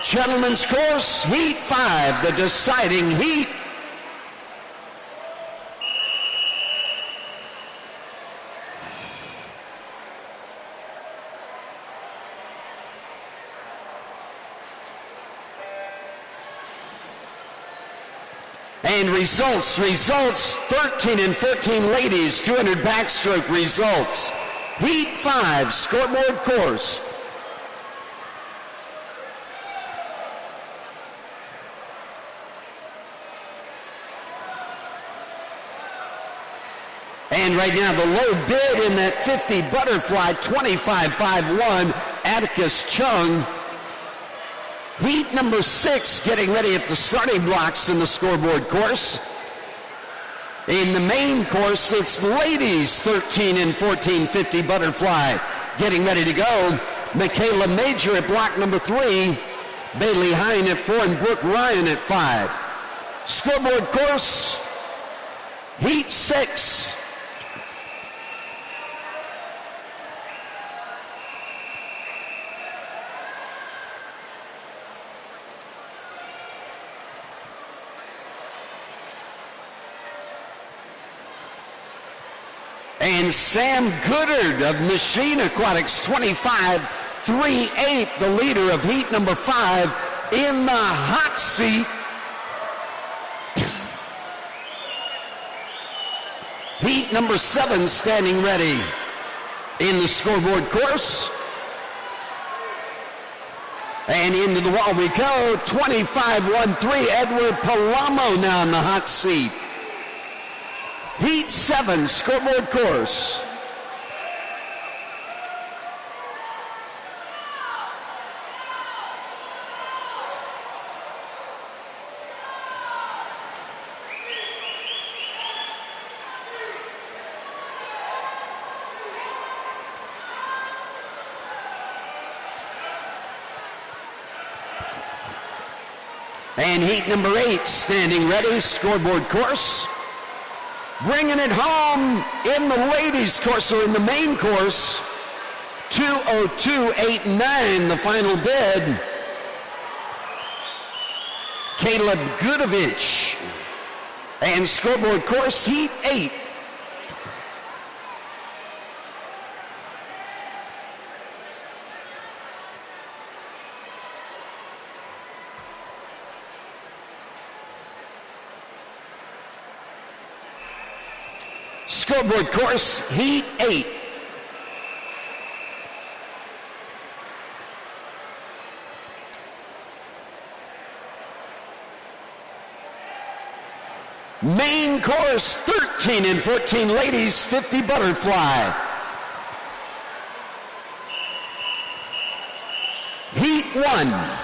gentlemen's course, Heat 5, the deciding heat. And results, 13 and 14 ladies, 200 backstroke results. Heat 5, scoreboard course. And right now the low bid in that 50 butterfly, 25.51, Atticus Chung. Heat number 6 getting ready at the starting blocks in the scoreboard course. In the main course, it's ladies 13 and 14, 50 butterfly getting ready to go. Michaela Major at block number 3, Bailey Hine at 4, and Brooke Ryan at 5. Scoreboard course, Heat 6. And Sam Goodard of Machine Aquatics, 25.38, the leader of heat number 5, in the hot seat. Heat number 7 standing ready in the scoreboard course. And into the wall we go, 25.13, Edward Palamo now in the hot seat. Heat 7, scoreboard course. And heat number 8, standing ready, scoreboard course. Bringing it home in the ladies' course, or in the main course, 2:02.89, the final bid. Caleb Gudovich. And scoreboard course, heat 8. Scoreboard course, heat 8. Main course, 13 and 14 ladies, 50 butterfly. Heat 1.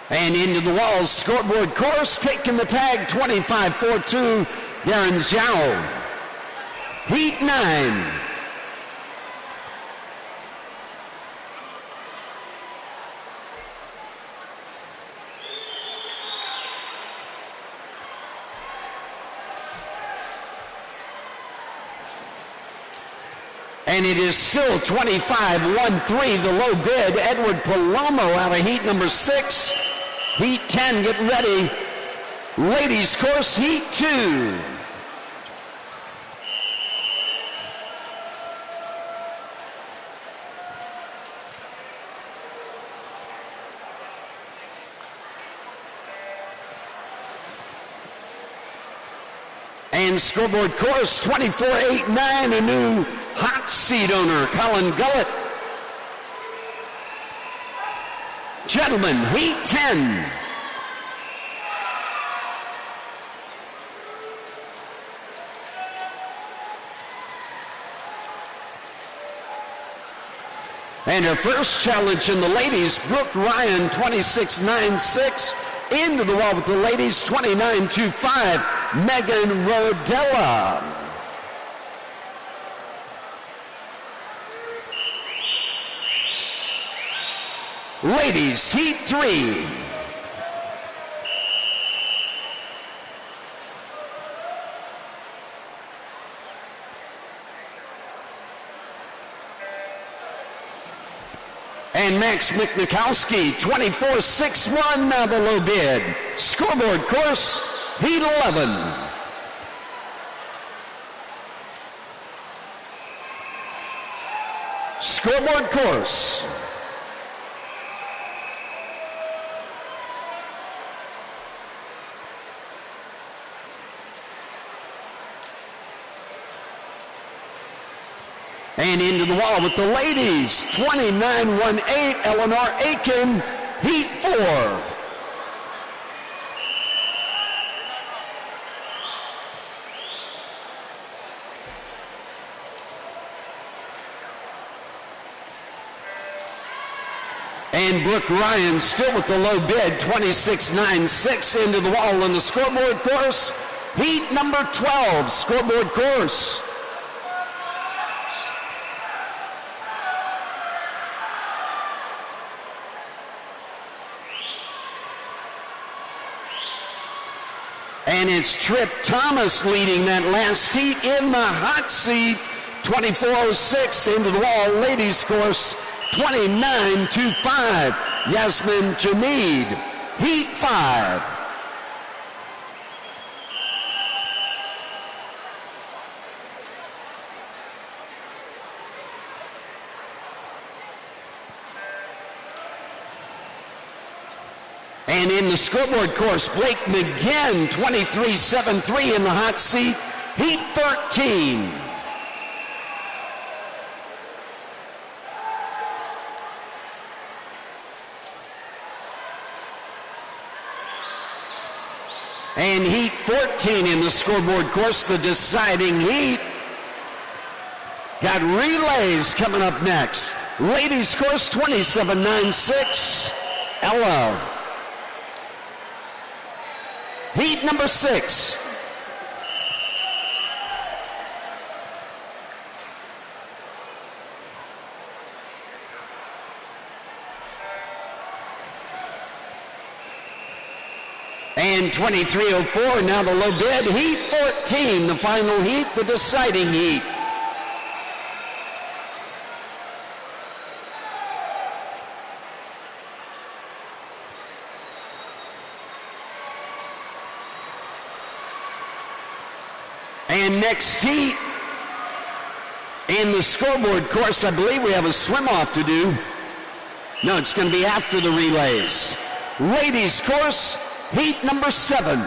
And into the walls, scoreboard course, taking the tag, 25.42, Darren Zhao. Heat 9. And it is still 25.13, the low bid. Edward Palomo out of heat number 6. Heat 10, get ready. Ladies course, heat 2. And scoreboard course, 24.89, a new hot seat owner, Colin Gullett. Gentlemen, heat 10. And her first challenge in the ladies, Brooke Ryan, 26.96. Into the wall with the ladies, 29.25, Megan Rodella. Ladies Heat 3. And Max McNikowski, 24.61, now the low bid. Scoreboard course, Heat 11. Scoreboard course. And into the wall with the ladies, 29.18, Eleanor Aiken, Heat 4. And Brooke Ryan still with the low bid, 26.96 into the wall on the scoreboard course. Heat number 12, scoreboard course. And it's Trip Thomas leading that last heat in the hot seat. 24.06 into the wall. Ladies course, 29.25. Yasmin Jamid, Heat 5. And in the scoreboard course, Blake McGinn, 23.73 in the hot seat, Heat 13. And Heat 14 in the scoreboard course, the deciding heat. Got relays coming up next. Ladies course, 27.96, Ella. Heat number 6. And 23.04, now the low bid. Heat 14, the final heat, the deciding heat. And next heat, in the scoreboard course, I believe we have a swim-off to do. No, it's going to be after the relays. Ladies course, heat number 7.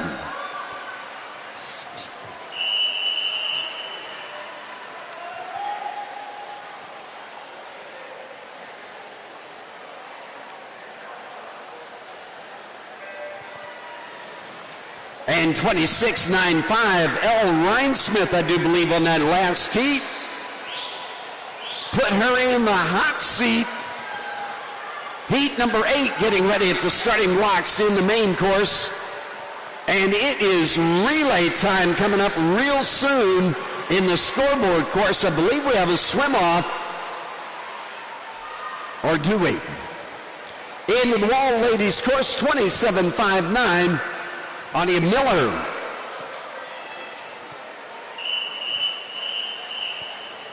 And 26.95, Elle Reinsmith, I do believe, on that last heat. Put her in the hot seat. Heat number 8 getting ready at the starting blocks in the main course. And it is relay time coming up real soon in the scoreboard course. I believe we have a swim-off. Or do we? Into the wall, ladies course, 27.59. Anya Miller.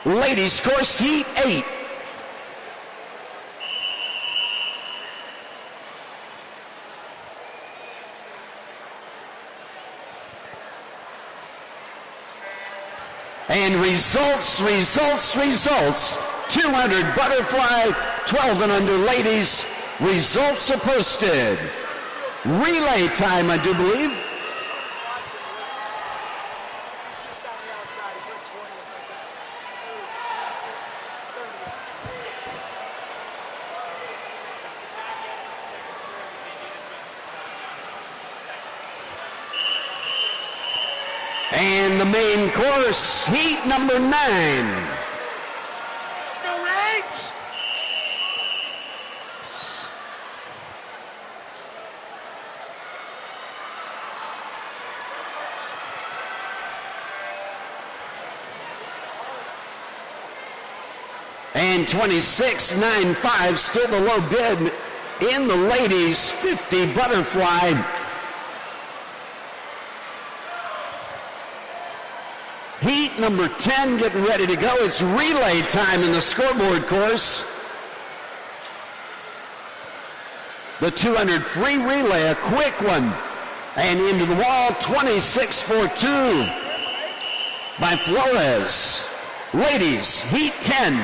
Ladies course, heat 8. And results. 200 butterfly, 12 and under ladies. Results are posted. Relay time, I do believe. He's just on the outside. He's like 20 right there. And the main course, heat number 9. Let's go, Rage! And 26.95, still the low bid in the ladies 50 butterfly. Heat number 10 getting ready to go. It's relay time in the scoreboard course. The 200 free relay, a quick one. And into the wall, 26.42 by Flores. Ladies, Heat 10.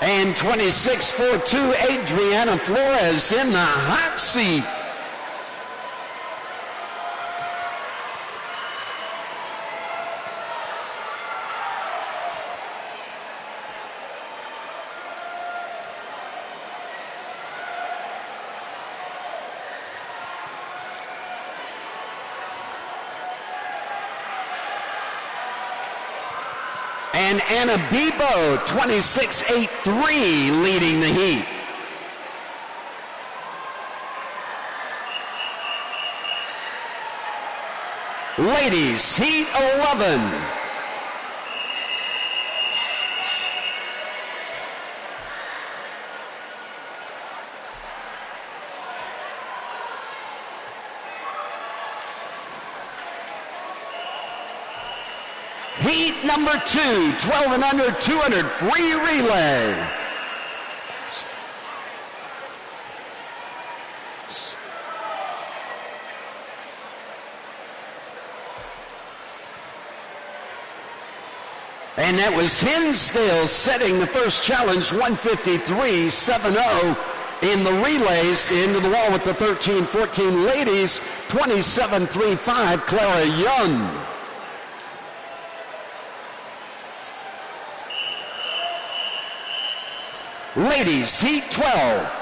And 26.42, Adriana Flores in the hot seat. And Anna Bebo, 26.83, leading the heat. Ladies, Heat 11. Heat number 2, 12 and under, 200 free relay. And that was Hinsdale setting the first challenge, 153.70 in the relays. Into the wall with the 13-14 ladies, 27.35, Clara Young. Ladies, Heat 12.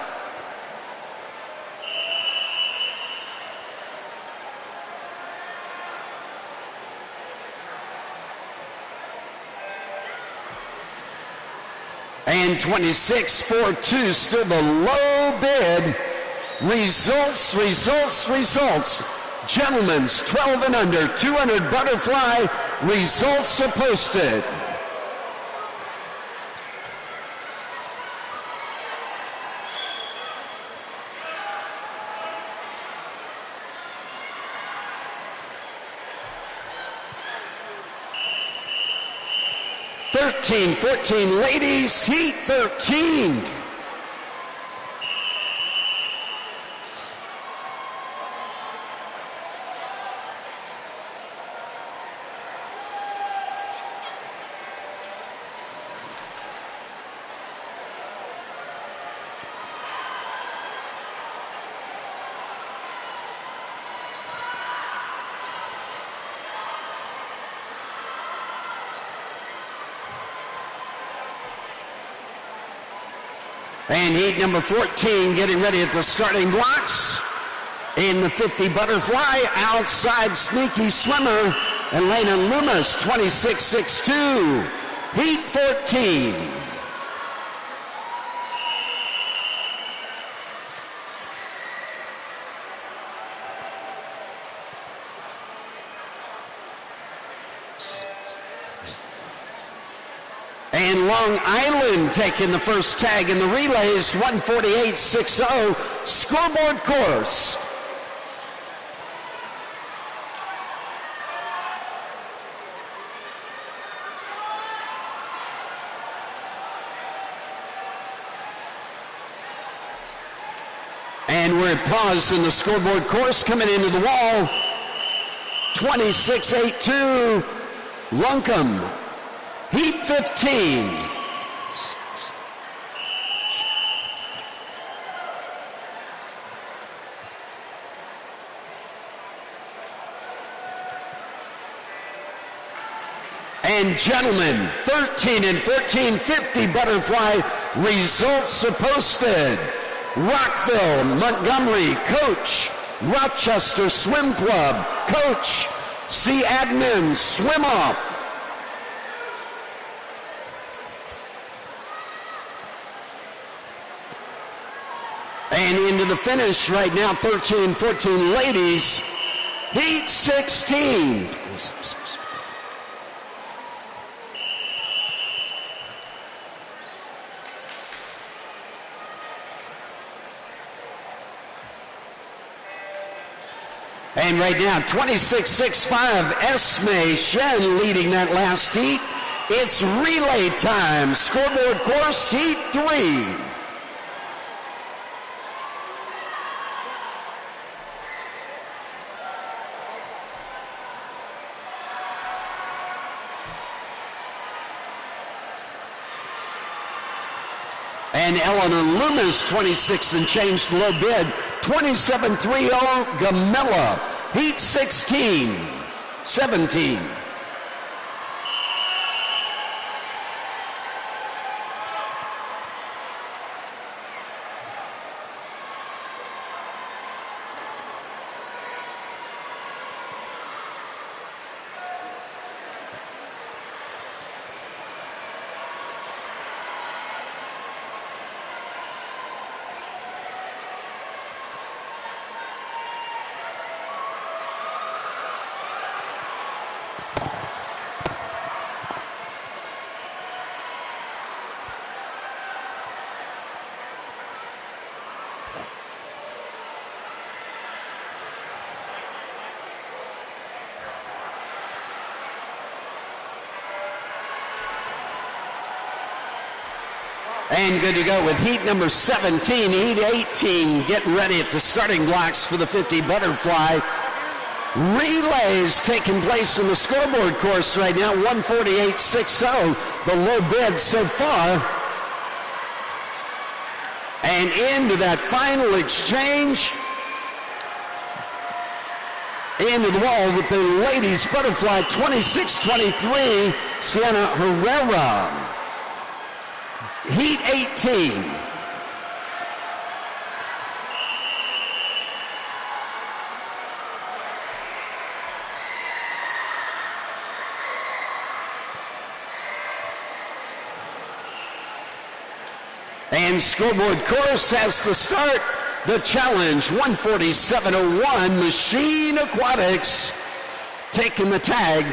And 26.42, still the low bid. Results. Gentlemen's 12 and under, 200 butterfly. Results are posted. Thirteen, 14 ladies, Heat 13. And heat number 14 getting ready at the starting blocks. In the 50 butterfly, outside sneaky swimmer, Elena Loomis, 26.62. Heat 14. And Long Island taking the first tag in the relays, 148.60, scoreboard course. And we're at pause in the scoreboard course, coming into the wall, 26.82, Luncombe. Heat 15. And gentlemen, 13 and 14, 50 butterfly, results are posted. Rockville, Montgomery, coach. Rochester Swim Club, coach. C. Admin, swim off. And into the finish right now, 13-14 ladies. Heat 16. And right now, 26.65, Esme Shen leading that last heat. It's relay time. Scoreboard course, Heat 3. And Eleanor Loomis, 26 and change the low bid, 27.30 Gamella, Heat 16, 17. And good to go with heat number 17, heat 18, getting ready at the starting blocks for the 50 butterfly. Relays taking place in the scoreboard course right now, 148.60, the low bid so far. And into that final exchange, into the wall with the ladies butterfly, 26-23, Sienna Herrera. Heat 18. And scoreboard course has to start the challenge, 147.01, Machine Aquatics taking the tag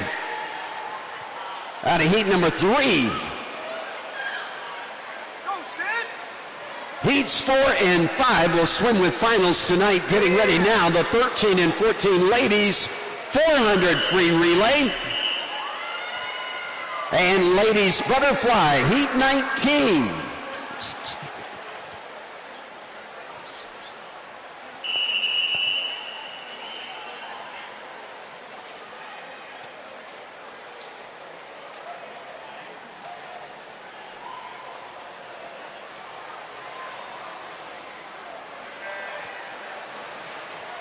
out of heat number 3. Heats 4 and 5 will swim with finals tonight. Getting ready now, the 13 and 14 ladies, 400 free relay. And ladies butterfly, heat 19.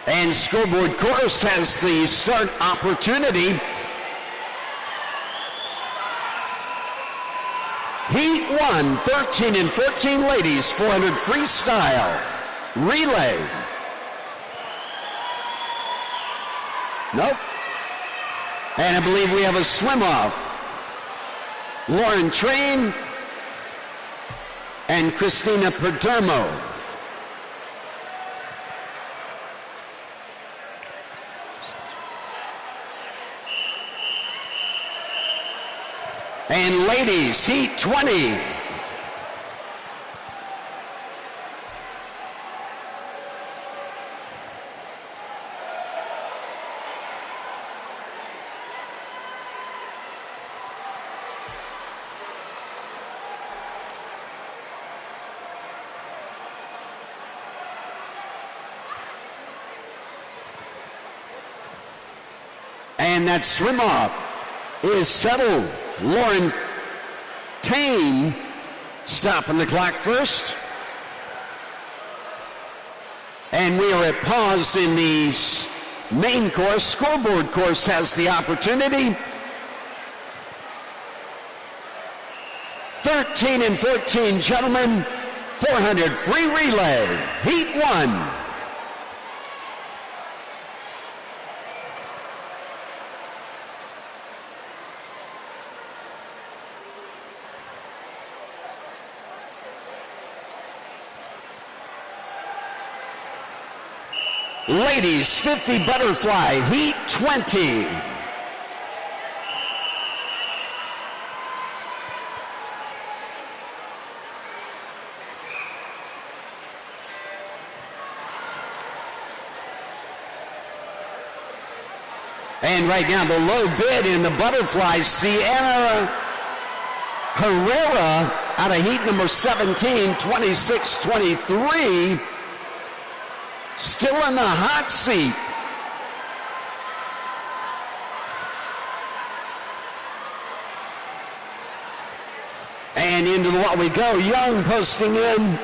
And scoreboard course has the start opportunity. Heat 1, 13 and 14 ladies, 400 freestyle relay. Nope. And I believe we have a swim off. Lauren Train and Christina Perdermo. And ladies, heat 20. And that swim off is settled. Lauren Tane stopping the clock first. And we are at pause in the main course. Scoreboard course has the opportunity. 13 and 14 gentlemen, 400 free relay, heat 1. Ladies 50 butterfly, heat 20. And right now the low bid in the butterfly, Sierra Herrera out of heat number 17, 26-23. Still in the hot seat. And into the wall we go. Young posting in.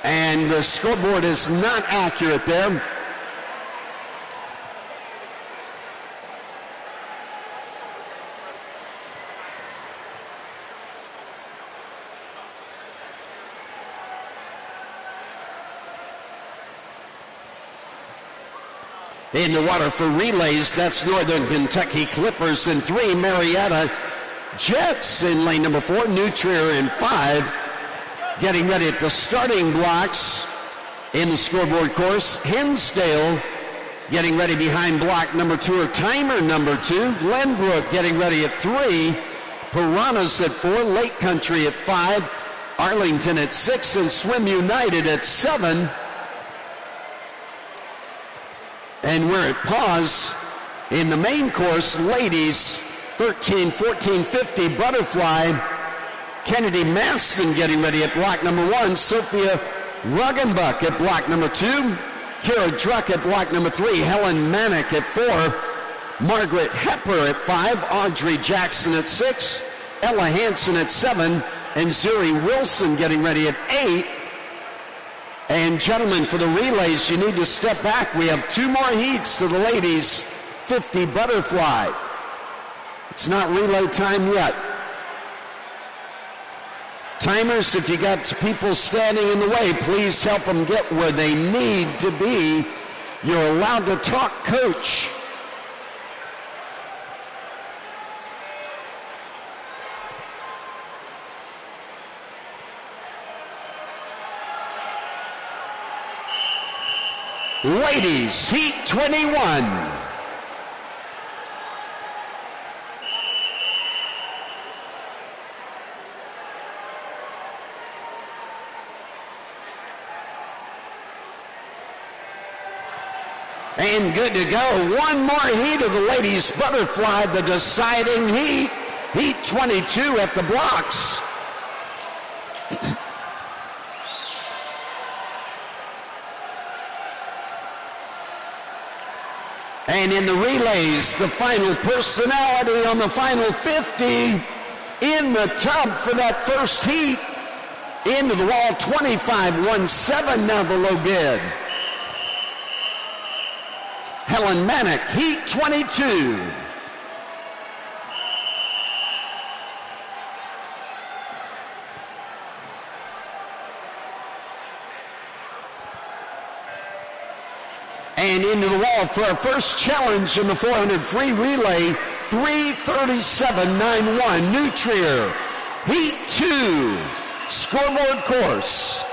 And the scoreboard is not accurate there. In the water for relays, that's Northern Kentucky Clippers in 3, Marietta Jets in lane number 4, New Trier in 5. Getting ready at the starting blocks in the scoreboard course, Hinsdale getting ready behind block number 2, or timer number 2. Glenbrook getting ready at 3, Piranhas at 4, Lake Country at 5, Arlington at 6, and Swim United at 7. And we're at pause in the main course, ladies 13, 14, 50 butterfly. Kennedy Maston getting ready at block number 1. Sophia Ruggenbuck at block number 2. Kira Druck at block number 3. Helen Manick at 4. Margaret Hepper at 5. Audrey Jackson at 6. Ella Hansen at 7. And Zuri Wilson getting ready at 8. And gentlemen, for the relays, you need to step back. We have 2 more heats to the ladies 50 butterfly. It's not relay time yet. Timers, if you got people standing in the way, please help them get where they need to be. You're allowed to talk, coach. Ladies, heat 21. And good to go. One more heat of the ladies butterfly, the deciding heat. Heat 22 at the blocks. And in the relays, the final personality on the final 50 in the tub for that first heat. Into the wall, 25-17, now the low bid. Helen Manick, heat 22. And into the wall for our first challenge in the 400 free relay, 3:37.91, New Trier, heat 2, scoreboard course.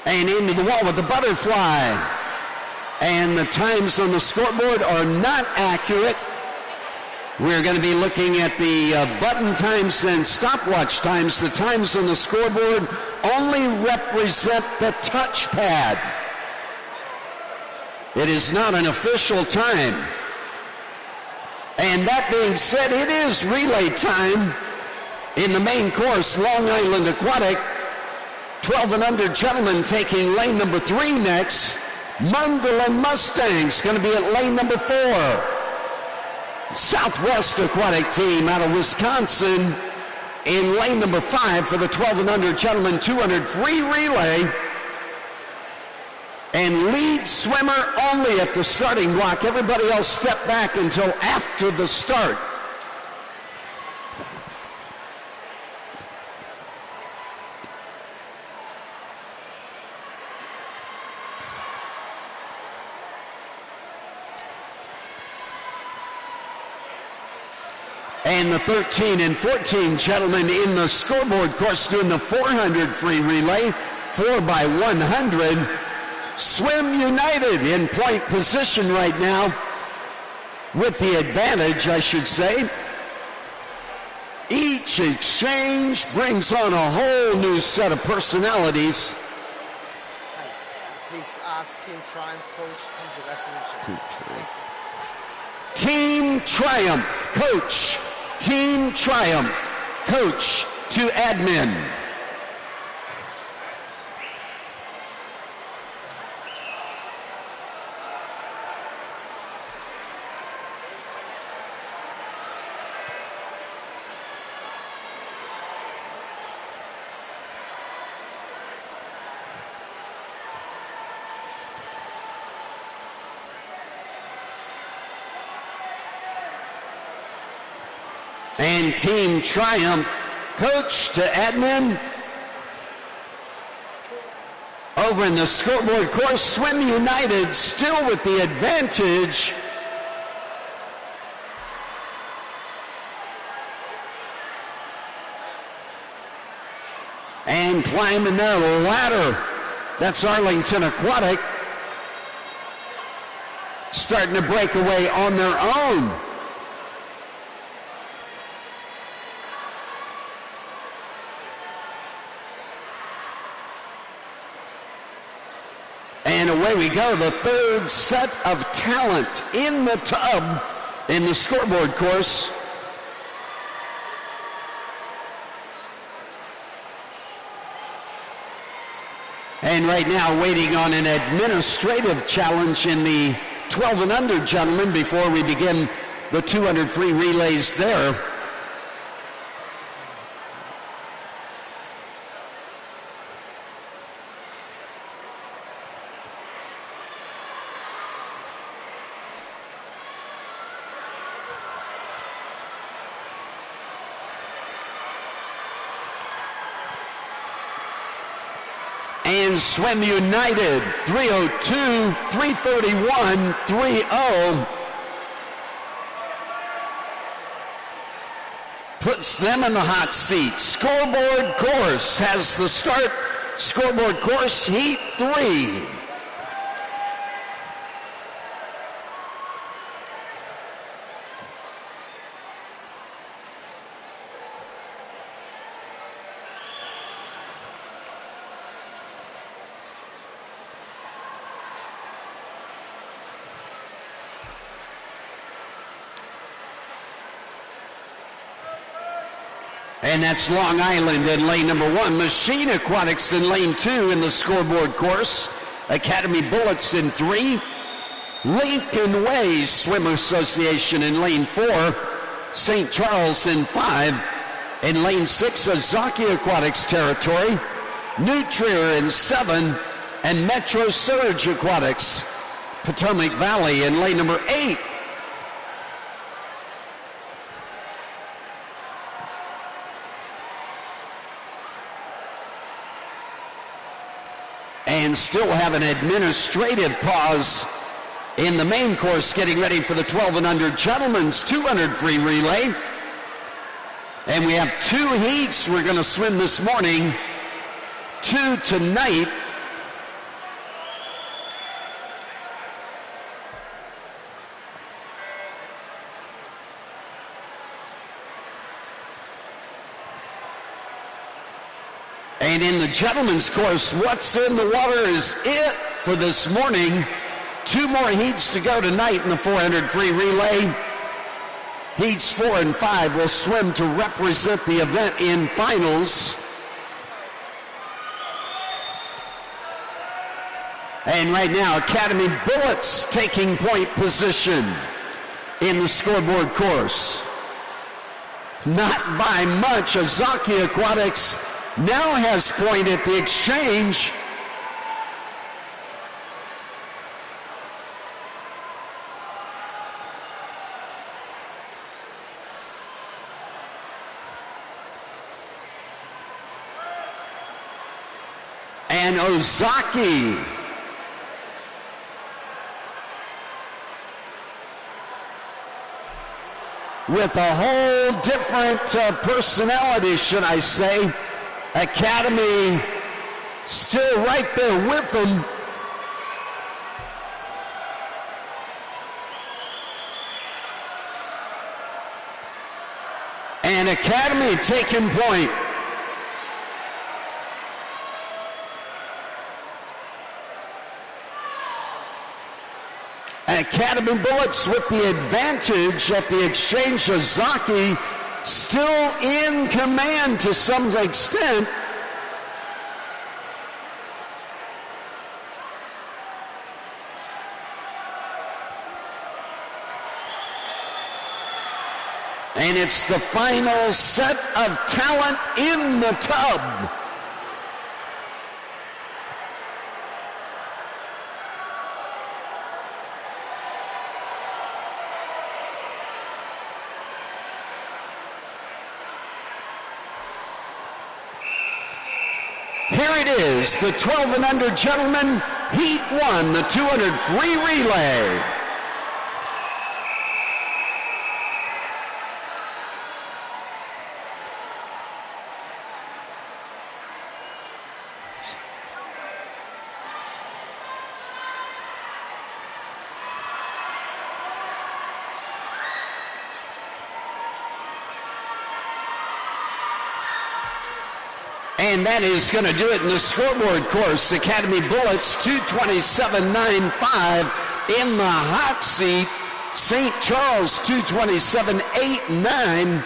And into the wall with the butterfly. And the times on the scoreboard are not accurate. We're going to be looking at the button times and stopwatch times. The times on the scoreboard only represent the touchpad. It is not an official time. And that being said, it is relay time in the main course, Long Island Aquatic. 12 and under gentlemen taking lane number 3 next. Mundelein Mustangs going to be at lane number 4. Southwest Aquatic team out of Wisconsin in lane number 5 for the 12 and under gentlemen 200 free relay. And lead swimmer only at the starting block. Everybody else step back until after the start. And the 13 and 14 gentlemen in the scoreboard course doing the 400 free relay, 4x100. Swim United in point position right now with the advantage, I should say. Each exchange brings on a whole new set of personalities. Please ask Team Triumph coach come to resolution. Team Triumph coach. Team Triumph coach to admin. And Team Triumph coach to admin. Over in the scoreboard course, Swim United still with the advantage. And climbing their ladder. That's Arlington Aquatic. Starting to break away on their own. And away we go, the third set of talent in the tub in the scoreboard course. And right now waiting on an administrative challenge in the 12 and under gentlemen before we begin the 200 free relays there. And Swim United, 302, 331, 30. Puts them in the hot seat. Scoreboard course has the start. Scoreboard course, Heat 3. And that's Long Island in lane number 1. Machine Aquatics in lane 2 in the scoreboard course. Academy Bullets in 3. Lincoln Way Swim Association in lane 4. St. Charles in 5. In lane 6, Azaki Aquatics territory. Nutrier in 7. And Metro Surge Aquatics, Potomac Valley in lane number 8. And still have an administrative pause in the main course getting ready for the 12 and under gentlemen's 200 free relay. And we have 2 heats we're going to swim this morning, 2 tonight. And in the gentlemen's course, what's in the water is it for this morning. 2 more heats to go tonight in the 400 free relay. Heats 4 and 5 will swim to represent the event in finals. And right now, Academy Bullets taking point position in the scoreboard course. Not by much. Azaki Aquatics now has point at the exchange. And Ozaki with a whole different personality, should I say. Academy still right there with them. And Academy taking point. Academy Bullets with the advantage at the exchange. Ozaki still in command to some extent. And it's the final set of talent in the tub. Here it is, the 12 and under gentlemen, Heat 1, the 200 free relay. And that is going to do it in the scoreboard course. Academy Bullets 227.95 in the hot seat. St. Charles 227.89.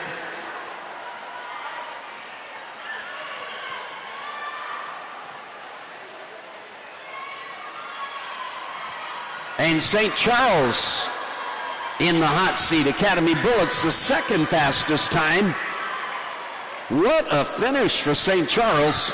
And St. Charles in the hot seat. Academy Bullets the second fastest time. What a finish for St. Charles.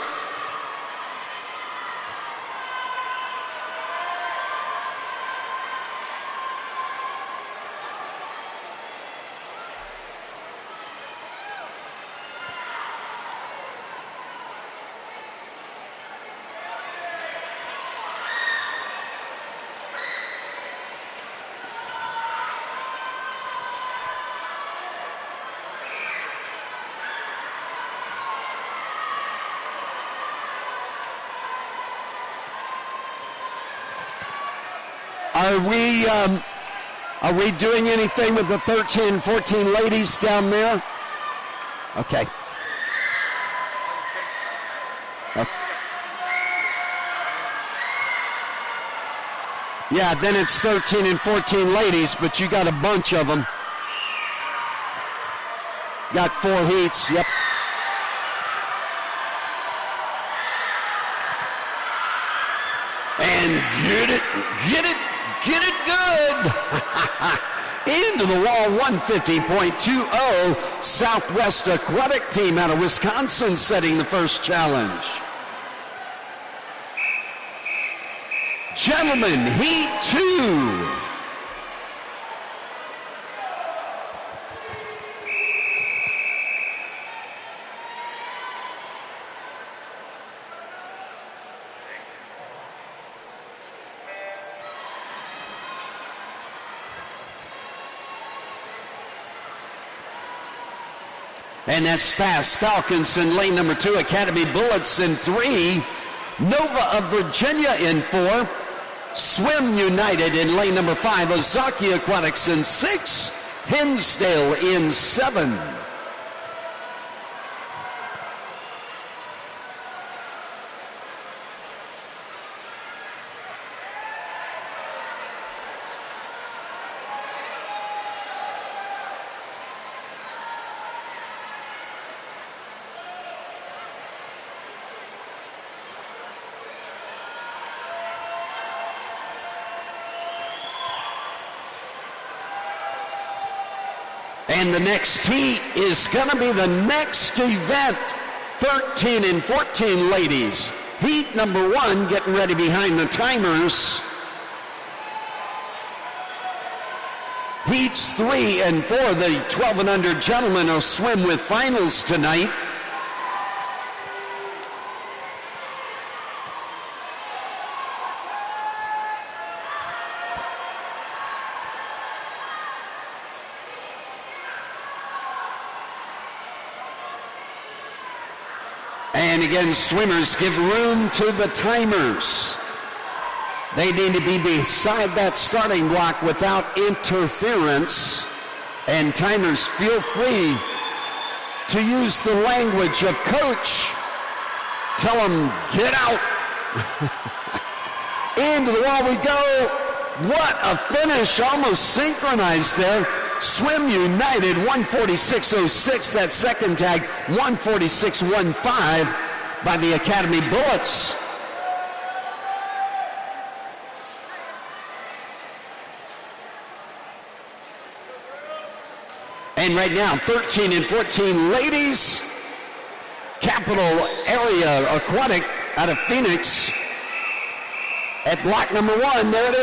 Are we doing anything with the 13, 14 ladies down there? Okay. Yeah, then it's 13 and 14 ladies, but you got a bunch of them. Got 4 heats, yep. And get it good. Into the wall, 150.20. Southwest Aquatic Team out of Wisconsin setting the first challenge. Gentlemen, Heat 2. And that's Fast Falcons in lane number 2, Academy Bullets in 3, Nova of Virginia in 4, Swim United in lane number 5, Ozaki Aquatics in 6, Hinsdale in 7. And the next heat is going to be the next event. 13 and 14 ladies. Heat number 1 getting ready behind the timers. Heats 3 and 4, the 12 and under gentlemen will swim with finals tonight. And again, swimmers, give room to the timers. They need to be beside that starting block without interference. And timers, feel free to use the language of coach. Tell them, get out. Into the wall we go. What a finish, almost synchronized there. Swim United, 146.06. That second tag, 146.15 by the Academy Bullets. And right now, 13 and 14 ladies. Capital Area Aquatic out of Phoenix. At block number 1, there it is.